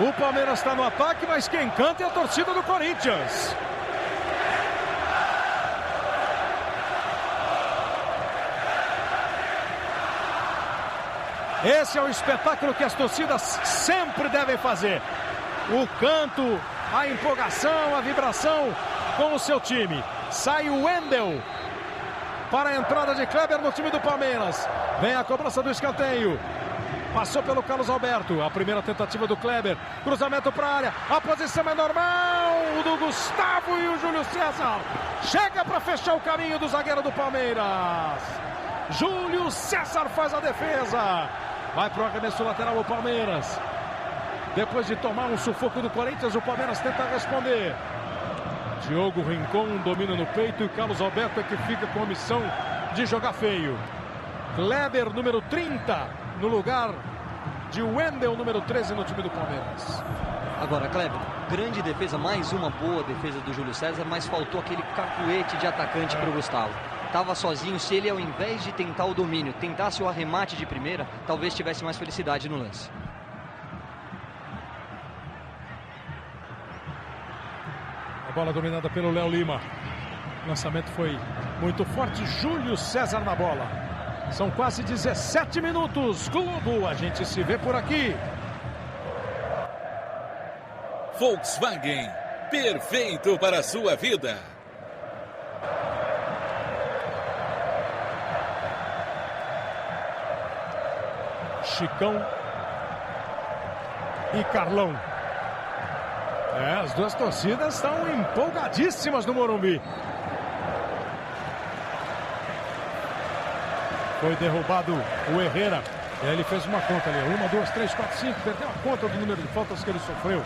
O Palmeiras está no ataque, mas quem canta é a torcida do Corinthians. Esse é o espetáculo que as torcidas sempre devem fazer. O canto, a empolgação, a vibração com o seu time. Sai o Wendel para a entrada de Kleber no time do Palmeiras. Vem a cobrança do escanteio. Passou pelo Carlos Alberto. A primeira tentativa do Kleber. Cruzamento para a área. A posição é normal do Gustavo e o Júlio César. Chega para fechar o caminho do zagueiro do Palmeiras. Júlio César faz a defesa. Vai para o arremesso lateral o Palmeiras. Depois de tomar um sufoco do Corinthians, o Palmeiras tenta responder. Diogo Rincon domina no peito e Carlos Alberto é que fica com a missão de jogar feio. Kleber, número 30, no lugar de Wendel, número 13 no time do Palmeiras. Agora, Kleber, grande defesa, mais uma boa defesa do Júlio César, mas faltou aquele cacuete de atacante para o Gustavo. Estava sozinho, se ele ao invés de tentar o domínio, tentasse o arremate de primeira, talvez tivesse mais felicidade no lance. A bola dominada pelo Léo Lima. O lançamento foi muito forte. Júlio César na bola. São quase 17 minutos. Globo, a gente se vê por aqui. Volkswagen, perfeito para a sua vida. Chicão e Carlão. As duas torcidas estão empolgadíssimas no Morumbi. Foi derrubado o Herrera. Ele fez uma conta ali. 1, 2, 3, 4, 5. Perdeu a conta do número de faltas que ele sofreu.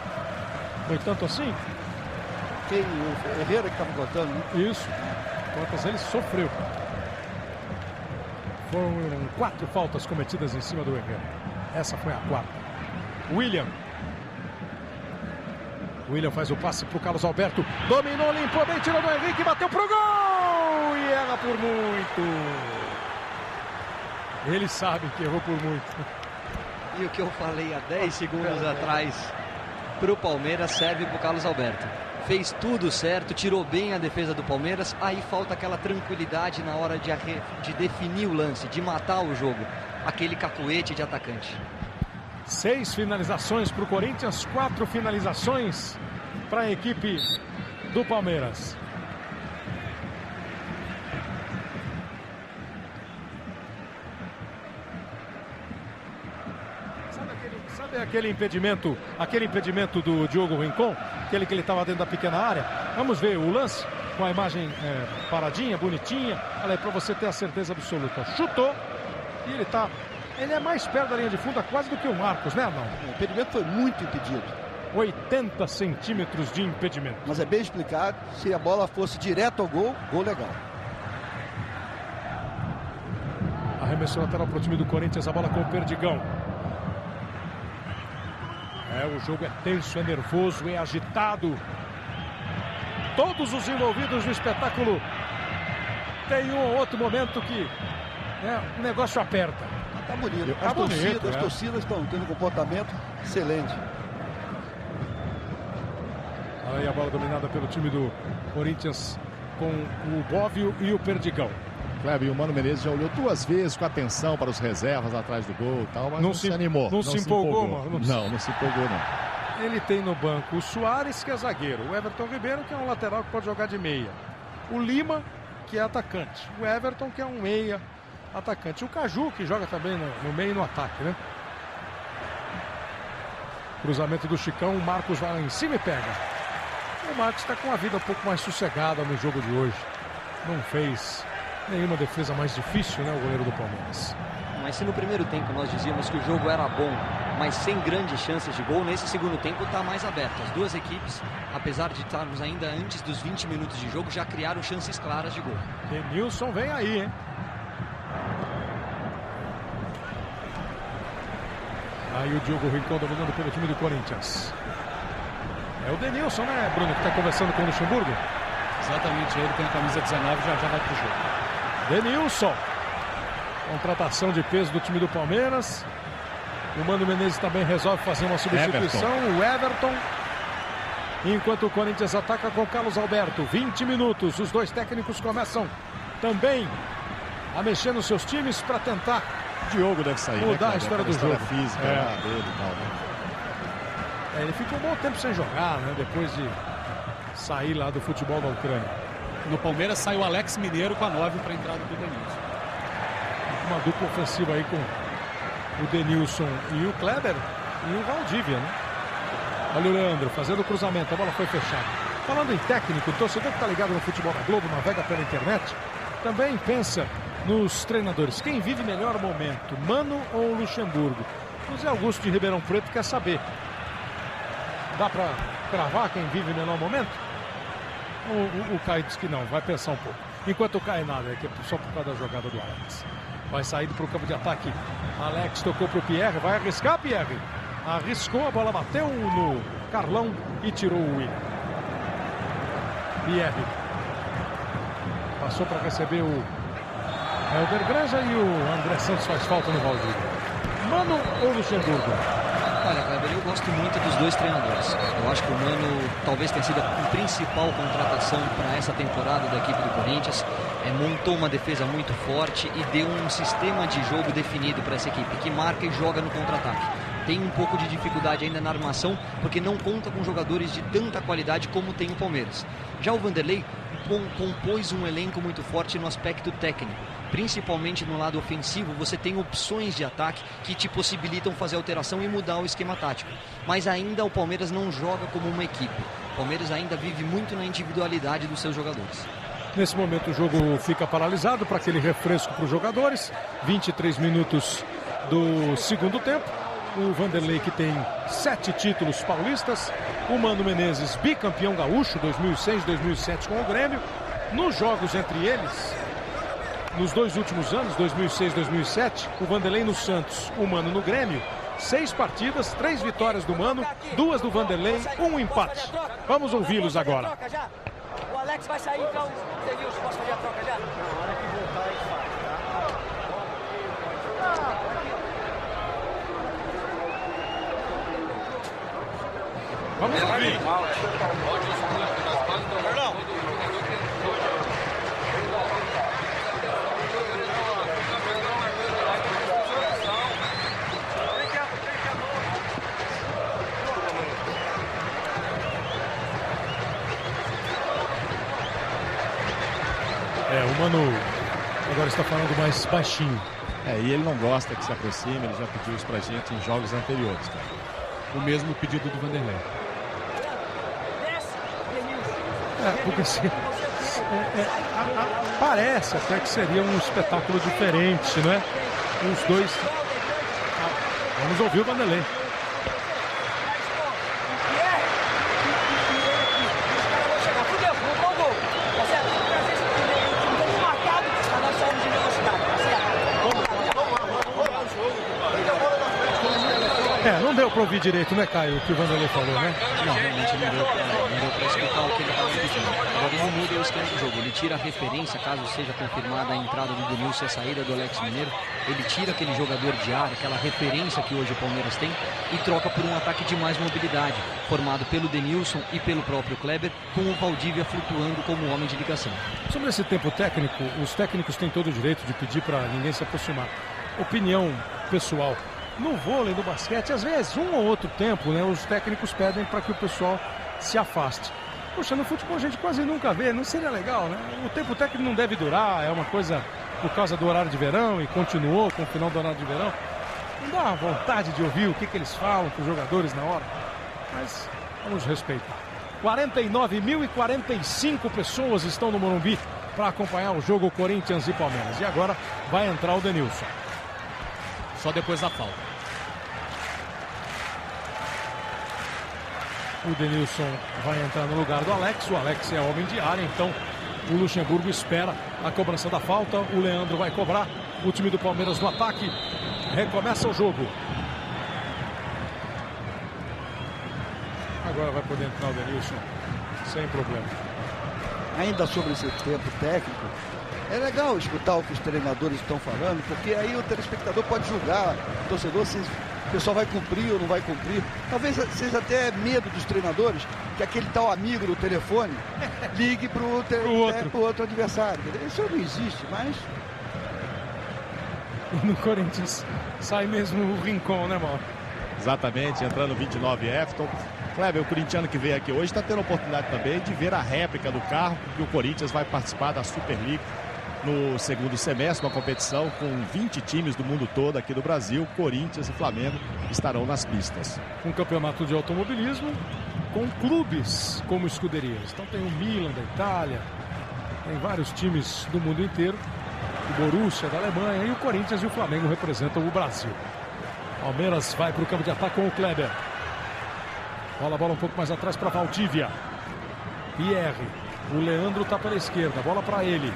Foi tanto assim? Quem? O Herrera que estava contando, né? Isso. Quantas ele sofreu. Foram 4 faltas cometidas em cima do Herrera. Essa foi a 4ª. William faz o passe para o Carlos Alberto. Dominou, limpou bem, tirou do Henrique, bateu pro gol! E erra por muito. Ele sabe que errou por muito. E o que eu falei há 10 segundos atrás para o Palmeiras serve para o Carlos Alberto. Fez tudo certo, tirou bem a defesa do Palmeiras. Aí falta aquela tranquilidade na hora de definir o lance, de matar o jogo. Aquele cacuete de atacante. 6 finalizações para o Corinthians, 4 finalizações para a equipe do Palmeiras. Sabe aquele impedimento do Diogo Rincon? Aquele que ele estava dentro da pequena área? Vamos ver o lance com a imagem paradinha, bonitinha. Olha aí, para você ter a certeza absoluta. Chutou e ele é mais perto da linha de fundo quase do que o Marcos, né, Arnaldo? O impedimento foi muito impedido. 80 centímetros de impedimento. Mas é bem explicado. Se a bola fosse direto ao gol, gol legal. Arremesso lateral para o time do Corinthians, a bola com o Perdigão. O jogo é tenso, é nervoso, é agitado. Todos os envolvidos no espetáculo tem um ou outro momento que o negócio aperta. Tá bonito. As torcidas estão tendo um comportamento excelente. Aí a bola dominada pelo time do Corinthians com o Bóvio e o Perdigão. Kleber, e o Mano Menezes já olhou 2 vezes com atenção para os reservas atrás do gol e tal, mas não se animou. Não se empolgou, mano? Não se empolgou, não. Ele tem no banco o Soares, que é zagueiro, o Everton Ribeiro, que é um lateral que pode jogar de meia, o Lima, que é atacante, o Everton, que é um meia atacante, o Caju, que joga também no meio e no ataque, né? Cruzamento do Chicão, o Marcos vai lá em cima e pega. O Marcos está com a vida um pouco mais sossegada no jogo de hoje. Não fez nenhuma defesa mais difícil, né, o goleiro do Palmeiras. Mas se no primeiro tempo nós dizíamos que o jogo era bom, mas sem grandes chances de gol, nesse segundo tempo está mais aberto. As duas equipes, apesar de estarmos ainda antes dos 20 minutos de jogo, já criaram chances claras de gol. Denilson vem aí, hein? Aí o Diogo Rincon dominando pelo time do Corinthians. É o Denilson, né, Bruno, que está conversando com o Luxemburgo? Exatamente, ele tem a camisa 19, já vai pro jogo. Denilson. Contratação de peso do time do Palmeiras. O Mano Menezes também resolve fazer uma substituição. O Everton. Enquanto o Corinthians ataca com Carlos Alberto. 20 minutos. Os dois técnicos começam também a mexer nos seus times para tentar. Diogo deve sair, mudar, né, a história do história jogo. Física dele e tal, né? Ele ficou um bom tempo sem jogar, né? Depois de sair lá do futebol da Ucrânia. No Palmeiras sai o Alex Mineiro com a 9 para a entrada do Denilson. Uma dupla ofensiva aí com o Denilson e o Kleber e o Valdívia, né? Olha o Leandro fazendo o cruzamento, a bola foi fechada. Falando em técnico, o torcedor que está ligado no futebol da Globo, navega pela internet, também pensa nos treinadores. Quem vive melhor momento, Mano ou Luxemburgo? O Zé Augusto de Ribeirão Preto quer saber. Dá para cravar quem vive melhor momento? O Caio diz que não, vai pensar um pouco. Enquanto o Caio nada, é que é só por causa da jogada do Alex. Vai sair para o campo de ataque. Alex tocou para o Pierre, vai arriscar, Pierre. Arriscou, a bola bateu no Carlão e tirou o William. Pierre. Passou para receber o Helder Granja e o André Santos faz falta no Valdívia. Mano ou Luxemburgo? Olha, Kleber, eu gosto muito dos dois treinadores. Eu acho que o Mano talvez tenha sido a principal contratação para essa temporada da equipe do Corinthians. Montou uma defesa muito forte e deu um sistema de jogo definido para essa equipe, que marca e joga no contra-ataque. Tem um pouco de dificuldade ainda na armação, porque não conta com jogadores de tanta qualidade como tem o Palmeiras. Já o Vanderlei compôs um elenco muito forte no aspecto técnico. Principalmente no lado ofensivo, você tem opções de ataque que te possibilitam fazer alteração e mudar o esquema tático. Mas ainda o Palmeiras não joga como uma equipe. O Palmeiras ainda vive muito na individualidade dos seus jogadores. Nesse momento o jogo fica paralisado para aquele refresco para os jogadores. 23 minutos do segundo tempo. O Vanderlei, que tem 7 títulos paulistas. O Mano Menezes, bicampeão gaúcho, 2006, 2007 com o Grêmio. Nos jogos entre eles, nos 2 últimos anos, 2006 e 2007, o Vanderlei no Santos, o Mano no Grêmio. 6 partidas, 3 vitórias do Mano, 2 do Vanderlei, 1 empate. Vamos ouvi-los agora. O Alex vai sair, então o Denilson pode fazer a troca já? Na hora que voltar, ele faz, tá? Vamos ouvir. O Mano agora está falando mais baixinho. E ele não gosta que se aproxime, ele já pediu isso pra gente em jogos anteriores. Cara. O mesmo pedido do Vanderlei. Porque parece até que seria um espetáculo diferente, não é? Os dois. Vamos ouvir o Vanderlei. Não deu para ouvir direito, né, Caio, o que o Vanderlei falou, né? Não, realmente não deu para escutar o que ele estava pedindo. Agora não muda o esquece do jogo. Ele tira a referência, caso seja confirmada a entrada do Denilson e a saída do Alex Mineiro. Ele tira aquele jogador de área, aquela referência que hoje o Palmeiras tem, e troca por um ataque de mais mobilidade, formado pelo Denilson e pelo próprio Kleber, com o Valdívia flutuando como homem de ligação. Sobre esse tempo técnico, os técnicos têm todo o direito de pedir para ninguém se aproximar. Opinião pessoal. No vôlei, no basquete, às vezes, um ou outro tempo, né, os técnicos pedem para que o pessoal se afaste. Poxa, no futebol a gente quase nunca vê, não seria legal, né? O tempo técnico não deve durar, é uma coisa por causa do horário de verão e continuou com o final do horário de verão. Não dá vontade de ouvir o que eles falam para os jogadores na hora, mas vamos respeitar. 49.045 pessoas estão no Morumbi para acompanhar o jogo Corinthians e Palmeiras. E agora vai entrar o Denilson. Só depois da falta. O Denilson vai entrar no lugar do Alex. O Alex é homem de área, então o Luxemburgo espera a cobrança da falta. O Leandro vai cobrar. O time do Palmeiras no ataque. Recomeça o jogo. Agora vai poder entrar o Denilson sem problema. Ainda sobre esse tempo técnico, é legal escutar o que os treinadores estão falando, porque aí o telespectador pode julgar, o torcedor, se o pessoal vai cumprir ou não vai cumprir. Talvez seja até medo dos treinadores que aquele tal amigo do telefone ligue para o outro adversário. Isso não existe, mas... No Corinthians sai mesmo o Rincon, né, Mauro? Exatamente, entrando 29 Everton. Kleber, o corintiano que veio aqui hoje está tendo a oportunidade também de ver a réplica do carro, que o Corinthians vai participar da Super League no segundo semestre, uma competição com 20 times do mundo todo aqui do Brasil. Corinthians e Flamengo estarão nas pistas. Um campeonato de automobilismo com clubes como escuderias. Então tem o Milan da Itália, tem vários times do mundo inteiro, o Borussia da Alemanha, e o Corinthians e o Flamengo representam o Brasil. Palmeiras vai para o campo de ataque com o Kleber. Bola um pouco mais atrás para Valdívia. Pierre. O Leandro está pela esquerda. Bola para ele.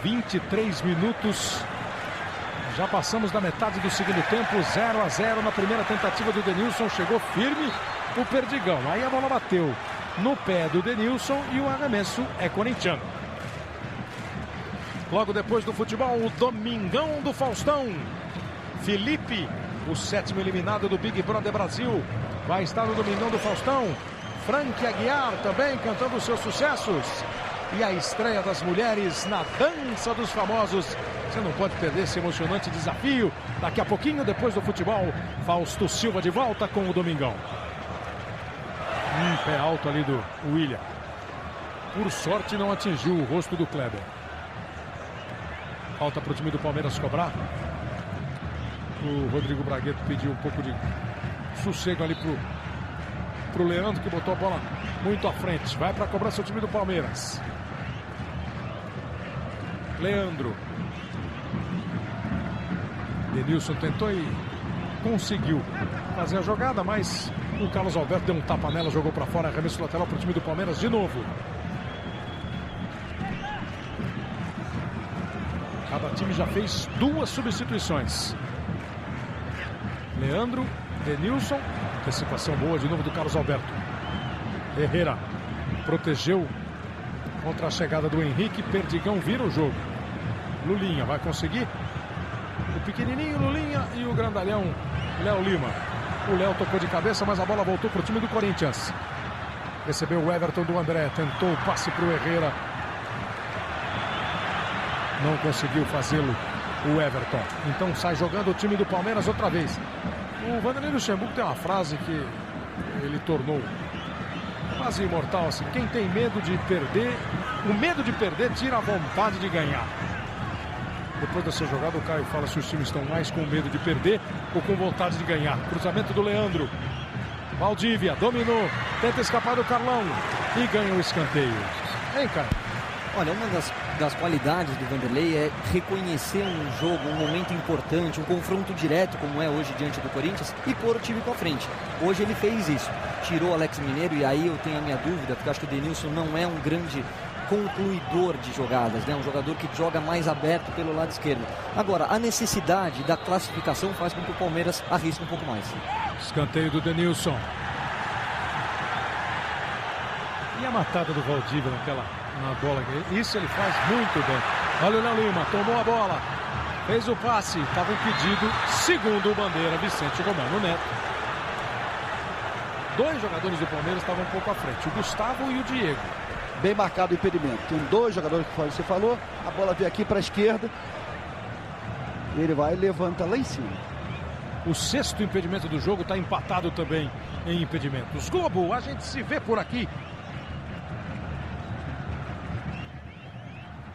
23 minutos. Já passamos da metade do segundo tempo. 0-0 na primeira tentativa do Denilson. Chegou firme o Perdigão. Aí a bola bateu no pé do Denilson e o arremesso é corintiano. Logo depois do futebol, o Domingão do Faustão. Felipe, o 7º eliminado do Big Brother Brasil, vai estar no Domingão do Faustão. Frank Aguiar também cantando seus sucessos. E a estreia das mulheres na Dança dos Famosos. Você não pode perder esse emocionante desafio. Daqui a pouquinho, depois do futebol, Fausto Silva de volta com o Domingão. Pé alto ali do William. Por sorte não atingiu o rosto do Kleber. Falta para o time do Palmeiras cobrar. O Rodrigo Bragueto pediu um pouco de sossego ali pro Leandro, que botou a bola muito à frente. Vai para a cobrança o time do Palmeiras. Leandro. Denilson tentou e conseguiu fazer a jogada, mas o Carlos Alberto deu um tapa nela, jogou para fora, arremesso lateral para o time do Palmeiras de novo. Cada time já fez 2 substituições. Leandro, Denilson, antecipação boa de novo do Carlos Alberto. Herrera protegeu contra a chegada do Henrique. Perdigão vira o jogo. Lulinha vai conseguir. O pequenininho Lulinha e o grandalhão Léo Lima. O Léo tocou de cabeça, mas a bola voltou para o time do Corinthians. Recebeu o Everton do André, tentou o passe para o Herrera. Não conseguiu fazê-lo o Everton. Então sai jogando o time do Palmeiras outra vez. O Vanderlei Luxemburgo tem uma frase que ele tornou quase imortal, assim: quem tem medo de perder, o medo de perder tira a vontade de ganhar. Depois dessa jogada, o Caio fala se os times estão mais com medo de perder ou com vontade de ganhar. Cruzamento do Leandro. Valdívia dominou, tenta escapar do Carlão e ganha o escanteio. Hein, Caio? Olha, uma das qualidades do Vanderlei é reconhecer um jogo, um momento importante, um confronto direto, como é hoje diante do Corinthians, e pôr o time para frente. Hoje ele fez isso. Tirou o Alex Mineiro, e aí eu tenho a minha dúvida, porque eu acho que o Denilson não é um grande concluidor de jogadas, né? Um jogador que joga mais aberto pelo lado esquerdo. Agora, a necessidade da classificação faz com que o Palmeiras arrisque um pouco mais. Escanteio do Denilson. E a matada do Valdívia na bola. Isso ele faz muito bem. Olha o Léo Lima, tomou a bola. Fez o passe, estava impedido, segundo o bandeira Vicente Romano Neto. Dois jogadores do Palmeiras estavam um pouco à frente, o Gustavo e o Diego. Bem marcado o impedimento. Tem dois jogadores que você falou, a bola veio aqui para a esquerda. Ele vai e levanta lá em cima. O sexto impedimento do jogo está empatado também em impedimentos. Globo, a gente se vê por aqui.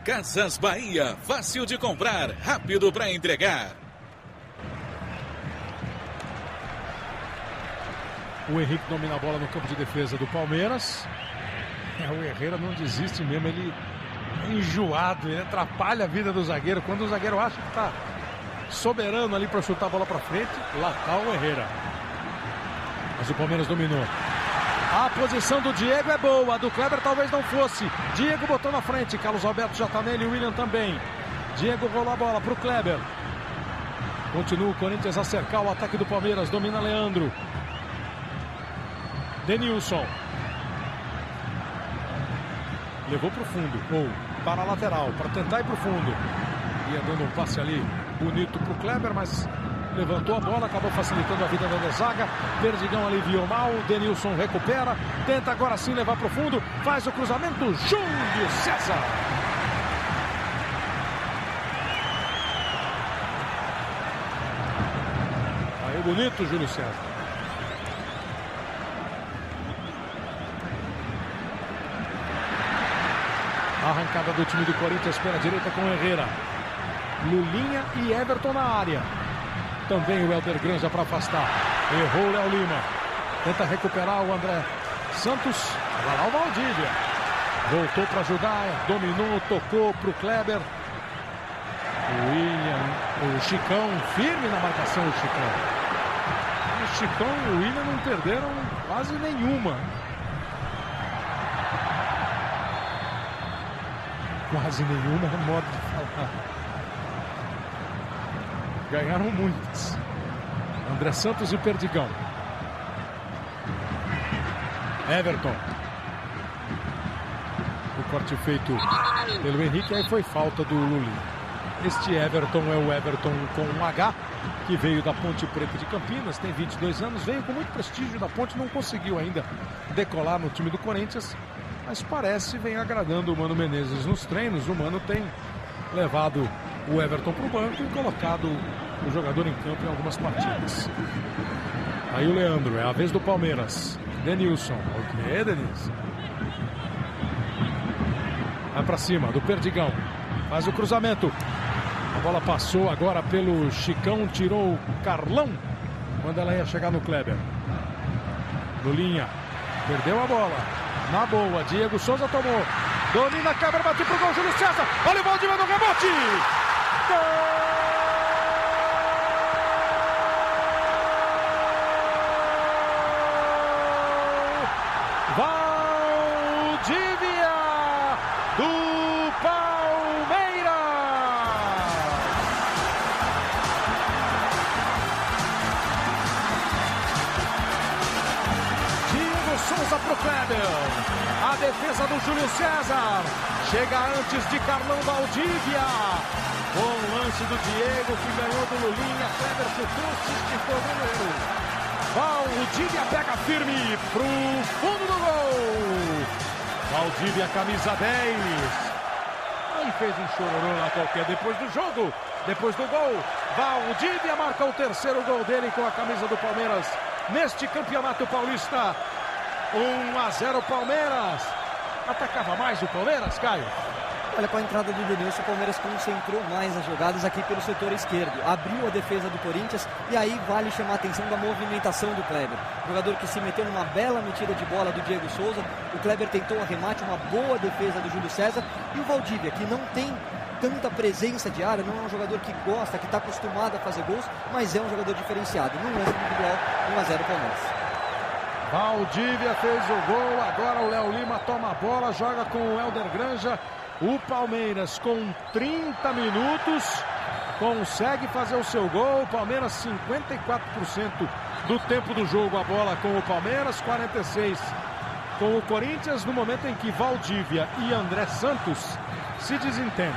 Casas Bahia, fácil de comprar, rápido para entregar. O Henrique domina a bola no campo de defesa do Palmeiras. O Herrera não desiste mesmo, ele é enjoado, ele atrapalha a vida do zagueiro. Quando o zagueiro acha que está soberano ali para chutar a bola para frente, lá está o Herrera. Mas o Palmeiras dominou. A posição do Diego é boa, a do Kleber talvez não fosse. Diego botou na frente, Carlos Alberto já está nele, o William também. Diego rolou a bola para o Kleber. Continua o Corinthians a cercar o ataque do Palmeiras, domina Leandro. Denilson. Levou para o fundo, ou para a lateral, para tentar ir para o fundo. Ia dando um passe ali bonito para o Kleber, mas levantou a bola, acabou facilitando a vida da zaga. Perdigão aliviou mal, Denilson recupera, tenta agora sim levar para o fundo, faz o cruzamento, Júlio César. Aí bonito, Júlio César. Arrancada do time do Corinthians pela direita com Herrera. Lulinha e Everton na área. Também o Helder Granja para afastar. Errou o Léo Lima. Tenta recuperar o André Santos. Vai lá o Valdívia. Voltou para ajudar. Dominou, tocou para o Kleber. O William, o Chicão, firme na marcação o Chicão. O Chicão e o William não perderam quase nenhuma. Quase nenhuma é modo de falar. Ganharam muitas. André Santos e Perdigão. Everton. O corte feito pelo Henrique, aí foi falta do Luli. Este Everton é o Everton com um H, que veio da Ponte Preta de Campinas, tem 22 anos, veio com muito prestígio da Ponte, não conseguiu ainda decolar no time do Corinthians, mas parece vem agradando o Mano Menezes nos treinos. O Mano tem levado o Everton para o banco e colocado o jogador em campo em algumas partidas. Aí o Leandro, é a vez do Palmeiras. Denilson, o que é, Denilson? Vai para cima do Perdigão, faz o cruzamento. A bola passou agora pelo Chicão, tirou o Carlão quando ela ia chegar no Kleber. Lulinha, perdeu a bola. Na boa, Diego Souza tomou. Domina, Kleber, bateu pro gol, Júlio César. Olha o Valdívia no rebote. Gol! Valdívia do Palmeiras. Diego Souza pro Kleber. A defesa do Júlio César. Chega antes de Carlão Valdívia. Bom lance do Diego, que ganhou do Lulinha. Kleber chutou, se esticou no goleiro. Valdívia pega firme pro fundo do gol. Valdívia, camisa 10. Aí fez um chororô lá qualquer depois do jogo. Depois do gol, Valdívia marca o terceiro gol dele com a camisa do Palmeiras neste Campeonato Paulista. 1-0 Palmeiras. Atacava mais o Palmeiras, Caio? Olha, com a entrada do Denilson, o Palmeiras concentrou mais as jogadas aqui pelo setor esquerdo. Abriu a defesa do Corinthians e aí vale chamar a atenção da movimentação do Kleber. Jogador que se meteu numa bela metida de bola do Diego Souza. O Kleber tentou um arremate, uma boa defesa do Júlio César. E o Valdívia, que não tem tanta presença de área, não é um jogador que gosta, que está acostumado a fazer gols, mas é um jogador diferenciado. No lance individual, 1-0 Palmeiras. Valdívia fez o gol, agora o Léo Lima toma a bola, joga com o Helder Granja. O Palmeiras com 30 minutos consegue fazer o seu gol. O Palmeiras 54% do tempo do jogo, a bola com o Palmeiras, 46% com o Corinthians no momento em que Valdívia e André Santos se desentendem.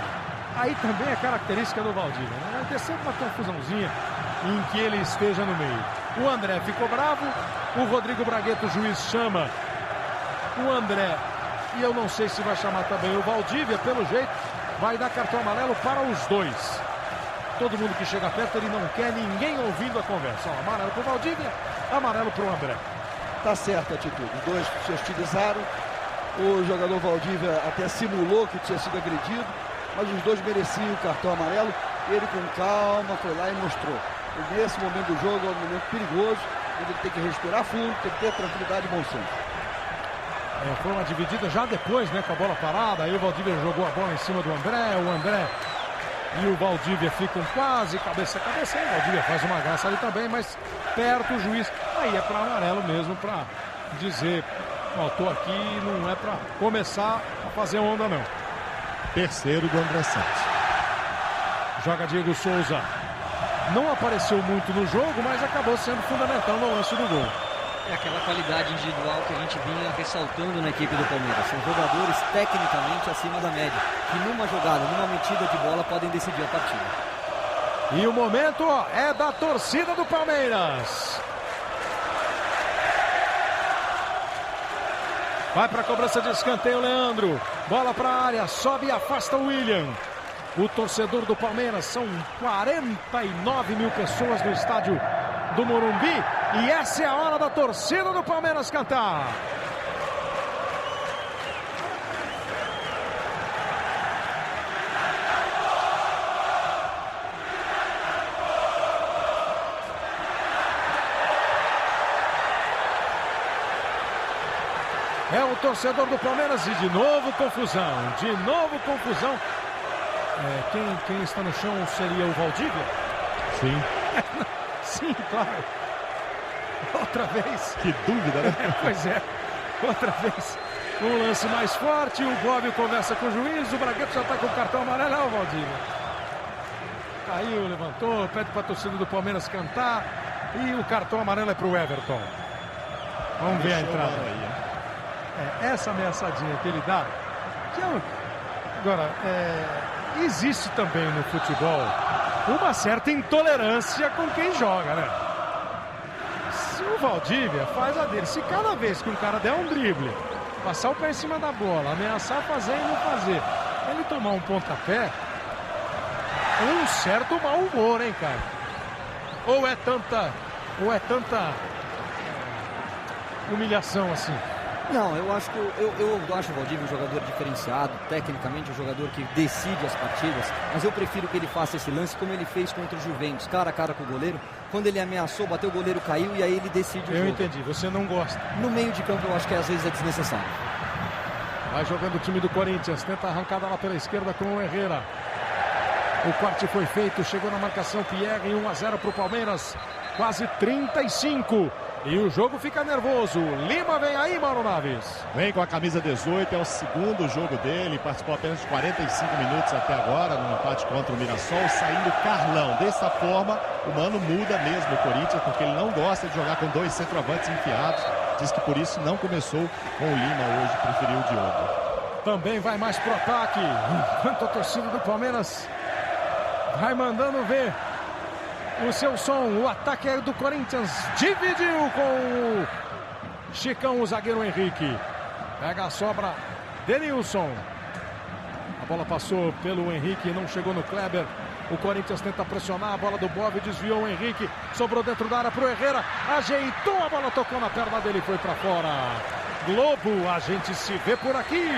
Aí também é característica do Valdívia, né? Vai ter sempre uma confusãozinha em que ele esteja no meio. O André ficou bravo, o Rodrigo Bragueto, o juiz, chama o André, e eu não sei se vai chamar também o Valdívia, pelo jeito, vai dar cartão amarelo para os dois. Todo mundo que chega perto, ele não quer ninguém ouvindo a conversa. Ó, amarelo para o Valdívia, amarelo para o André. Tá certa a atitude, os dois se hostilizaram, o jogador Valdívia até simulou que tinha sido agredido, mas os dois mereciam o cartão amarelo. Ele com calma foi lá e mostrou. E nesse momento do jogo é um momento perigoso, ele tem que respirar fundo, tem que ter tranquilidade e bom senso. Foi uma dividida já depois, né, com a bola parada. Aí o Valdívia jogou a bola em cima do André. O André e o Valdívia ficam quase cabeça a cabeça. O Valdívia faz uma graça ali também, mas perto o juiz. Aí é para amarelo mesmo, para dizer, ó, tô aqui, não é para começar a fazer onda não. Terceiro do André Santos. Joga Diego Souza. Não apareceu muito no jogo, mas acabou sendo fundamental no lance do gol. É aquela qualidade individual que a gente vinha ressaltando na equipe do Palmeiras. São jogadores tecnicamente acima da média, que numa jogada, numa metida de bola, podem decidir a partida. E o momento, ó, é da torcida do Palmeiras. Vai para a cobrança de escanteio, Leandro. Bola para a área, sobe e afasta o William. O torcedor do Palmeiras, são 49 mil pessoas no estádio do Morumbi. E essa é a hora da torcida do Palmeiras cantar. É o torcedor do Palmeiras e de novo confusão. De novo confusão. Quem está no chão seria o Valdívia? Sim. Sim, claro. Outra vez. Que dúvida, né? Pois é. Outra vez. Um lance mais forte. O Gómez conversa com o juiz. O Bragueto já está com o cartão amarelo. Olha o Valdívia. Caiu, levantou. Pede para a torcida do Palmeiras cantar. E o cartão amarelo é para o Everton. Vamos ver a entrada aí. Essa ameaçadinha que ele dá. Agora, existe também no futebol uma certa intolerância com quem joga, né? Se o Valdívia faz a dele, se cada vez que um cara der um drible, passar o pé em cima da bola, ameaçar fazer e não fazer, ele tomar um pontapé, um certo mau humor, hein, cara? Ou é tanta humilhação assim? Não, eu acho que eu acho o Valdívia um jogador diferenciado, tecnicamente um jogador que decide as partidas, mas eu prefiro que ele faça esse lance como ele fez contra o Juventus, cara a cara com o goleiro. Quando ele ameaçou, bateu o goleiro, caiu e aí ele decide o jogo. Eu entendi, você não gosta. No meio de campo eu acho que às vezes é desnecessário. Vai jogando o time do Corinthians, tenta a arrancada lá pela esquerda com o Herrera. O corte foi feito, chegou na marcação Pierre, 1-0 para o Palmeiras, quase 35. E o jogo fica nervoso. Lima vem aí, Mauro Naves. Vem com a camisa 18, é o segundo jogo dele. Participou apenas de 45 minutos até agora, no empate contra o Mirassol, saindo Carlão. Dessa forma, o Mano muda mesmo o Corinthians, porque ele não gosta de jogar com dois centroavantes enfiados. Diz que por isso não começou com o Lima hoje, preferiu o Diogo. Também vai mais pro ataque, enquanto a torcida do Palmeiras vai mandando ver o seu som. O ataque é do Corinthians, dividiu com o Chicão, o zagueiro Henrique. Pega a sobra, Denilson. A bola passou pelo Henrique, não chegou no Kleber. O Corinthians tenta pressionar, a bola do Bove, desviou o Henrique, sobrou dentro da área pro Herrera, ajeitou a bola, tocou na perna dele, foi pra fora. Globo, a gente se vê por aqui.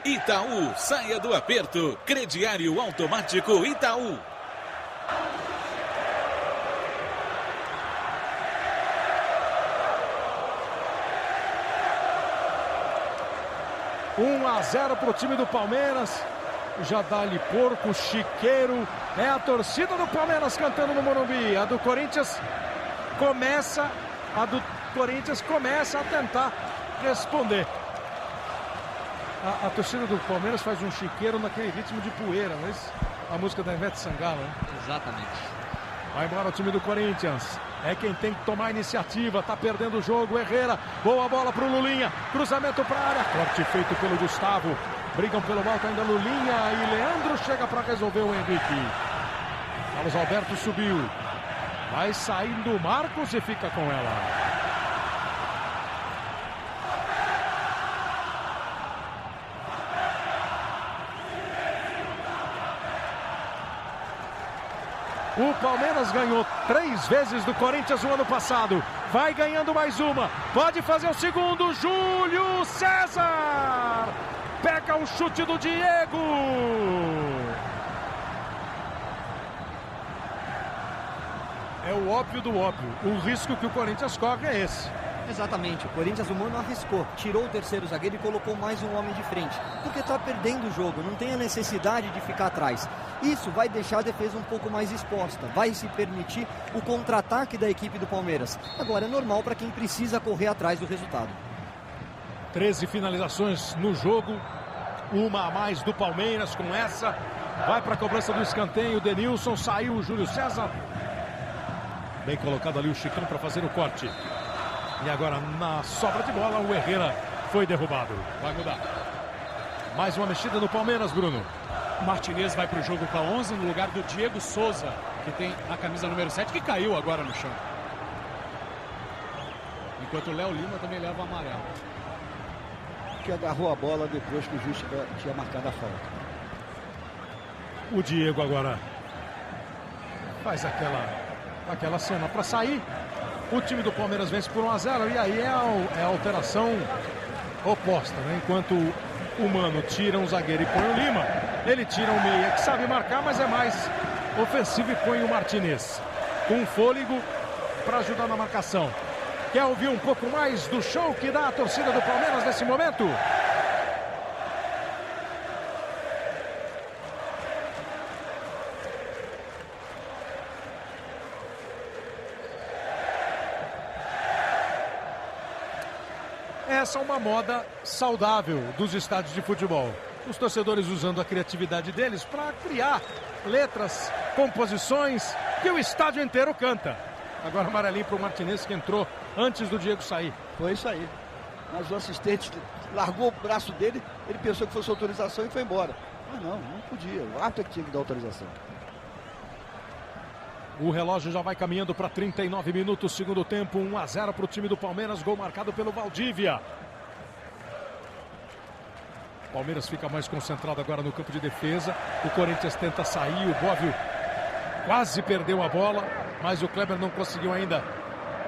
Itaú, saia do aperto. Crediário automático Itaú. Um 1-0 para o time do Palmeiras. Já dá-lhe porco, chiqueiro. É a torcida do Palmeiras cantando no Morumbi. A do Corinthians começa a tentar responder. A torcida do Palmeiras faz um chiqueiro naquele ritmo de poeira, mas a música da Ivete Sangalo, né? Exatamente. Vai embora o time do Corinthians. é quem tem que tomar a iniciativa. Tá perdendo o jogo, Herrera. Boa bola pro Lulinha. Cruzamento pra área. Corte feito pelo Gustavo. Brigam pelo alto ainda Lulinha e Leandro chega para resolver o Henrique. Carlos Alberto subiu. Vai saindo o Marcos e fica com ela. O Palmeiras ganhou 3 vezes do Corinthians no ano passado. Vai ganhando mais uma. Pode fazer o segundo. Júlio César. Pega o chute do Diego. É o óbvio do óbvio. O risco que o Corinthians corre é esse. Exatamente, o Corinthians, o Mano arriscou, tirou o terceiro zagueiro e colocou mais um homem de frente, porque está perdendo o jogo, não tem a necessidade de ficar atrás. Isso vai deixar a defesa um pouco mais exposta, vai se permitir o contra-ataque da equipe do Palmeiras. Agora é normal para quem precisa correr atrás do resultado. 13 finalizações no jogo, uma a mais do Palmeiras. Com essa, vai para a cobrança do escanteio. Denilson, saiu o Júlio César. Bem colocado ali o Chicão para fazer o corte. E agora na sobra de bola o Herrera foi derrubado. Vai mudar. Mais uma mexida no Palmeiras, Bruno. Martinez vai para o jogo com a 11 no lugar do Diego Souza, que tem a camisa número 7, que caiu agora no chão. Enquanto o Léo Lima também leva o amarelo. Que agarrou a bola depois que o juiz tinha marcado a falta. O Diego agora faz aquela cena para sair. O time do Palmeiras vence por 1-0 e aí é a alteração oposta, né? Enquanto o Mano tira um zagueiro e põe o Lima, ele tira um meia que sabe marcar, mas é mais ofensivo e põe o Martinez com fôlego para ajudar na marcação. Quer ouvir um pouco mais do show que dá a torcida do Palmeiras nesse momento? Essa é uma moda saudável dos estádios de futebol. Os torcedores usando a criatividade deles para criar letras, composições que o estádio inteiro canta. Agora amarelinho para o Martinez, que entrou antes do Diego sair. Foi isso aí. Mas o assistente largou o braço dele, ele pensou que fosse autorização e foi embora. Mas não podia. O árbitro é que tinha que dar autorização. O relógio já vai caminhando para 39 minutos, segundo tempo, 1-0 para o time do Palmeiras, gol marcado pelo Valdívia. O Palmeiras fica mais concentrado agora no campo de defesa. O Corinthians tenta sair, o Bóvio quase perdeu a bola, mas o Kleber não conseguiu ainda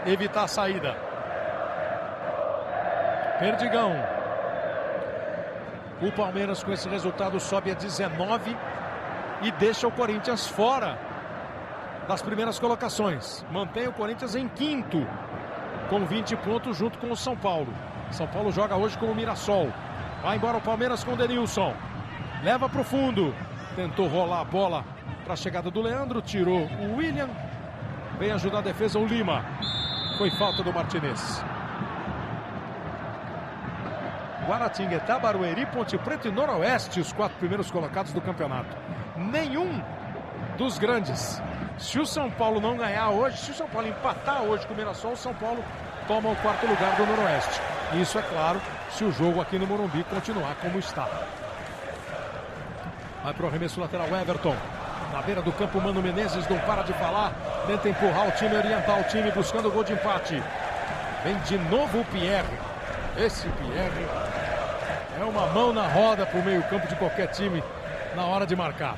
evitar a saída. Perdigão. O Palmeiras com esse resultado sobe a 19 e deixa o Corinthians fora das primeiras colocações. Mantém o Corinthians em quinto, com 20 pontos junto com o São Paulo. São Paulo joga hoje com o Mirassol. Vai embora o Palmeiras com o Denilson. Leva para o fundo. Tentou rolar a bola para a chegada do Leandro. Tirou o William. Vem ajudar a defesa o Lima. Foi falta do Martinez. Guaratinguetá, Barueri, Ponte Preta e Noroeste, os 4 primeiros colocados do campeonato. Nenhum dos grandes. Se o São Paulo não ganhar hoje, se o São Paulo empatar hoje com o Mirassol, o São Paulo toma o 4º lugar do Noroeste. Isso é claro, se o jogo aqui no Morumbi continuar como está. Vai para o arremesso lateral Everton. Na beira do campo, Mano Menezes não para de falar. Tenta empurrar o time, orientar o time, buscando o gol de empate. Vem de novo o Pierre. Esse Pierre é uma mão na roda para o meio campo de qualquer time na hora de marcar.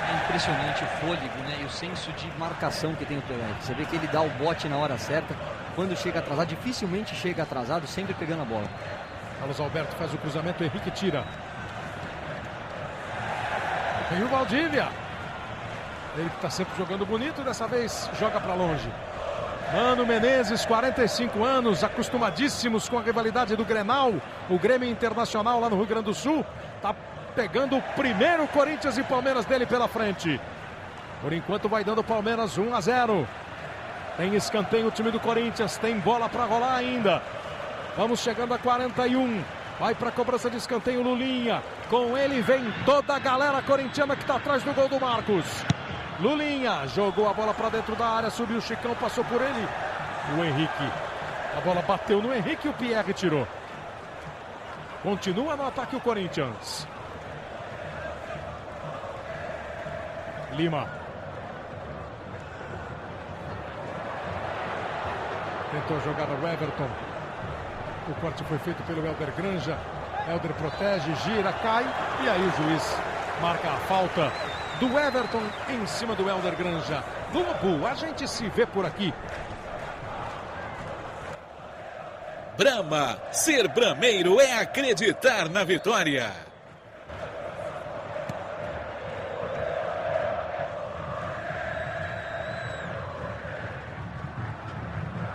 É impressionante o fôlego, né? E o senso de marcação que tem o Pierre. Você vê que ele dá o bote na hora certa. Quando chega atrasado, dificilmente chega atrasado, sempre pegando a bola. Carlos Alberto faz o cruzamento, o Henrique tira. Tem o Valdívia. Ele que está sempre jogando bonito, dessa vez joga para longe. Mano Menezes, 45 anos, acostumadíssimos com a rivalidade do Grenal. O Grêmio Internacional lá no Rio Grande do Sul. Está pegando o primeiro Corinthians e Palmeiras dele pela frente. Por enquanto vai dando Palmeiras 1-0. Tem escanteio o time do Corinthians, tem bola para rolar ainda. Vamos chegando a 41. Vai para a cobrança de escanteio Lulinha. Com ele vem toda a galera corintiana que está atrás do gol do Marcos. Lulinha jogou a bola para dentro da área, subiu o Chicão, passou por ele. O Henrique. A bola bateu no Henrique e o Pierre tirou. Continua no ataque o Corinthians. Lima. Tentou a jogada o Everton. O corte foi feito pelo Helder Granja. Helder protege, gira, cai. E aí o juiz marca a falta do Everton em cima do Helder Granja. Globo, a gente se vê por aqui. Brahma, ser brameiro é acreditar na vitória.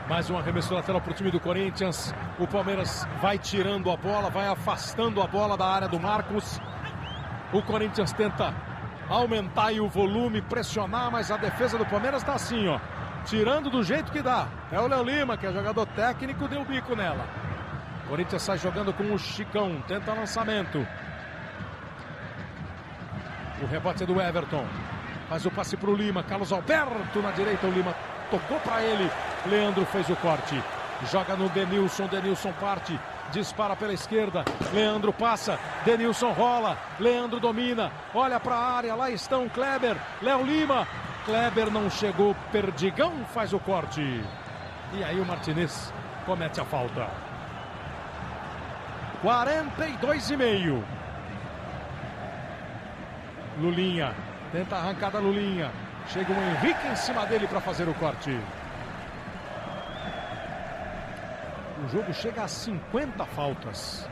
Mais um arremesso lateral para o time do Corinthians. O Palmeiras vai tirando a bola, vai afastando a bola da área do Marcos. O Corinthians tenta aumentar aí o volume, pressionar, mas a defesa do Palmeiras está assim, ó. Tirando do jeito que dá. É o Léo Lima, que é jogador técnico, deu bico nela. O Corinthians sai jogando com o Chicão, tenta lançamento. O rebote é do Everton. Faz o passe para o Lima. Carlos Alberto na direita, o Lima tocou para ele. Leandro fez o corte. Joga no Denilson, Denilson parte. Dispara pela esquerda. Leandro passa. Denilson rola. Leandro domina. Olha para a área. Lá estão Kleber, Léo Lima. Kleber não chegou. Perdigão faz o corte. E aí o Martinez comete a falta. 42,5. Lulinha. Tenta a arrancada Lulinha. Chega o Henrique em cima dele para fazer o corte. O jogo chega a 50 faltas.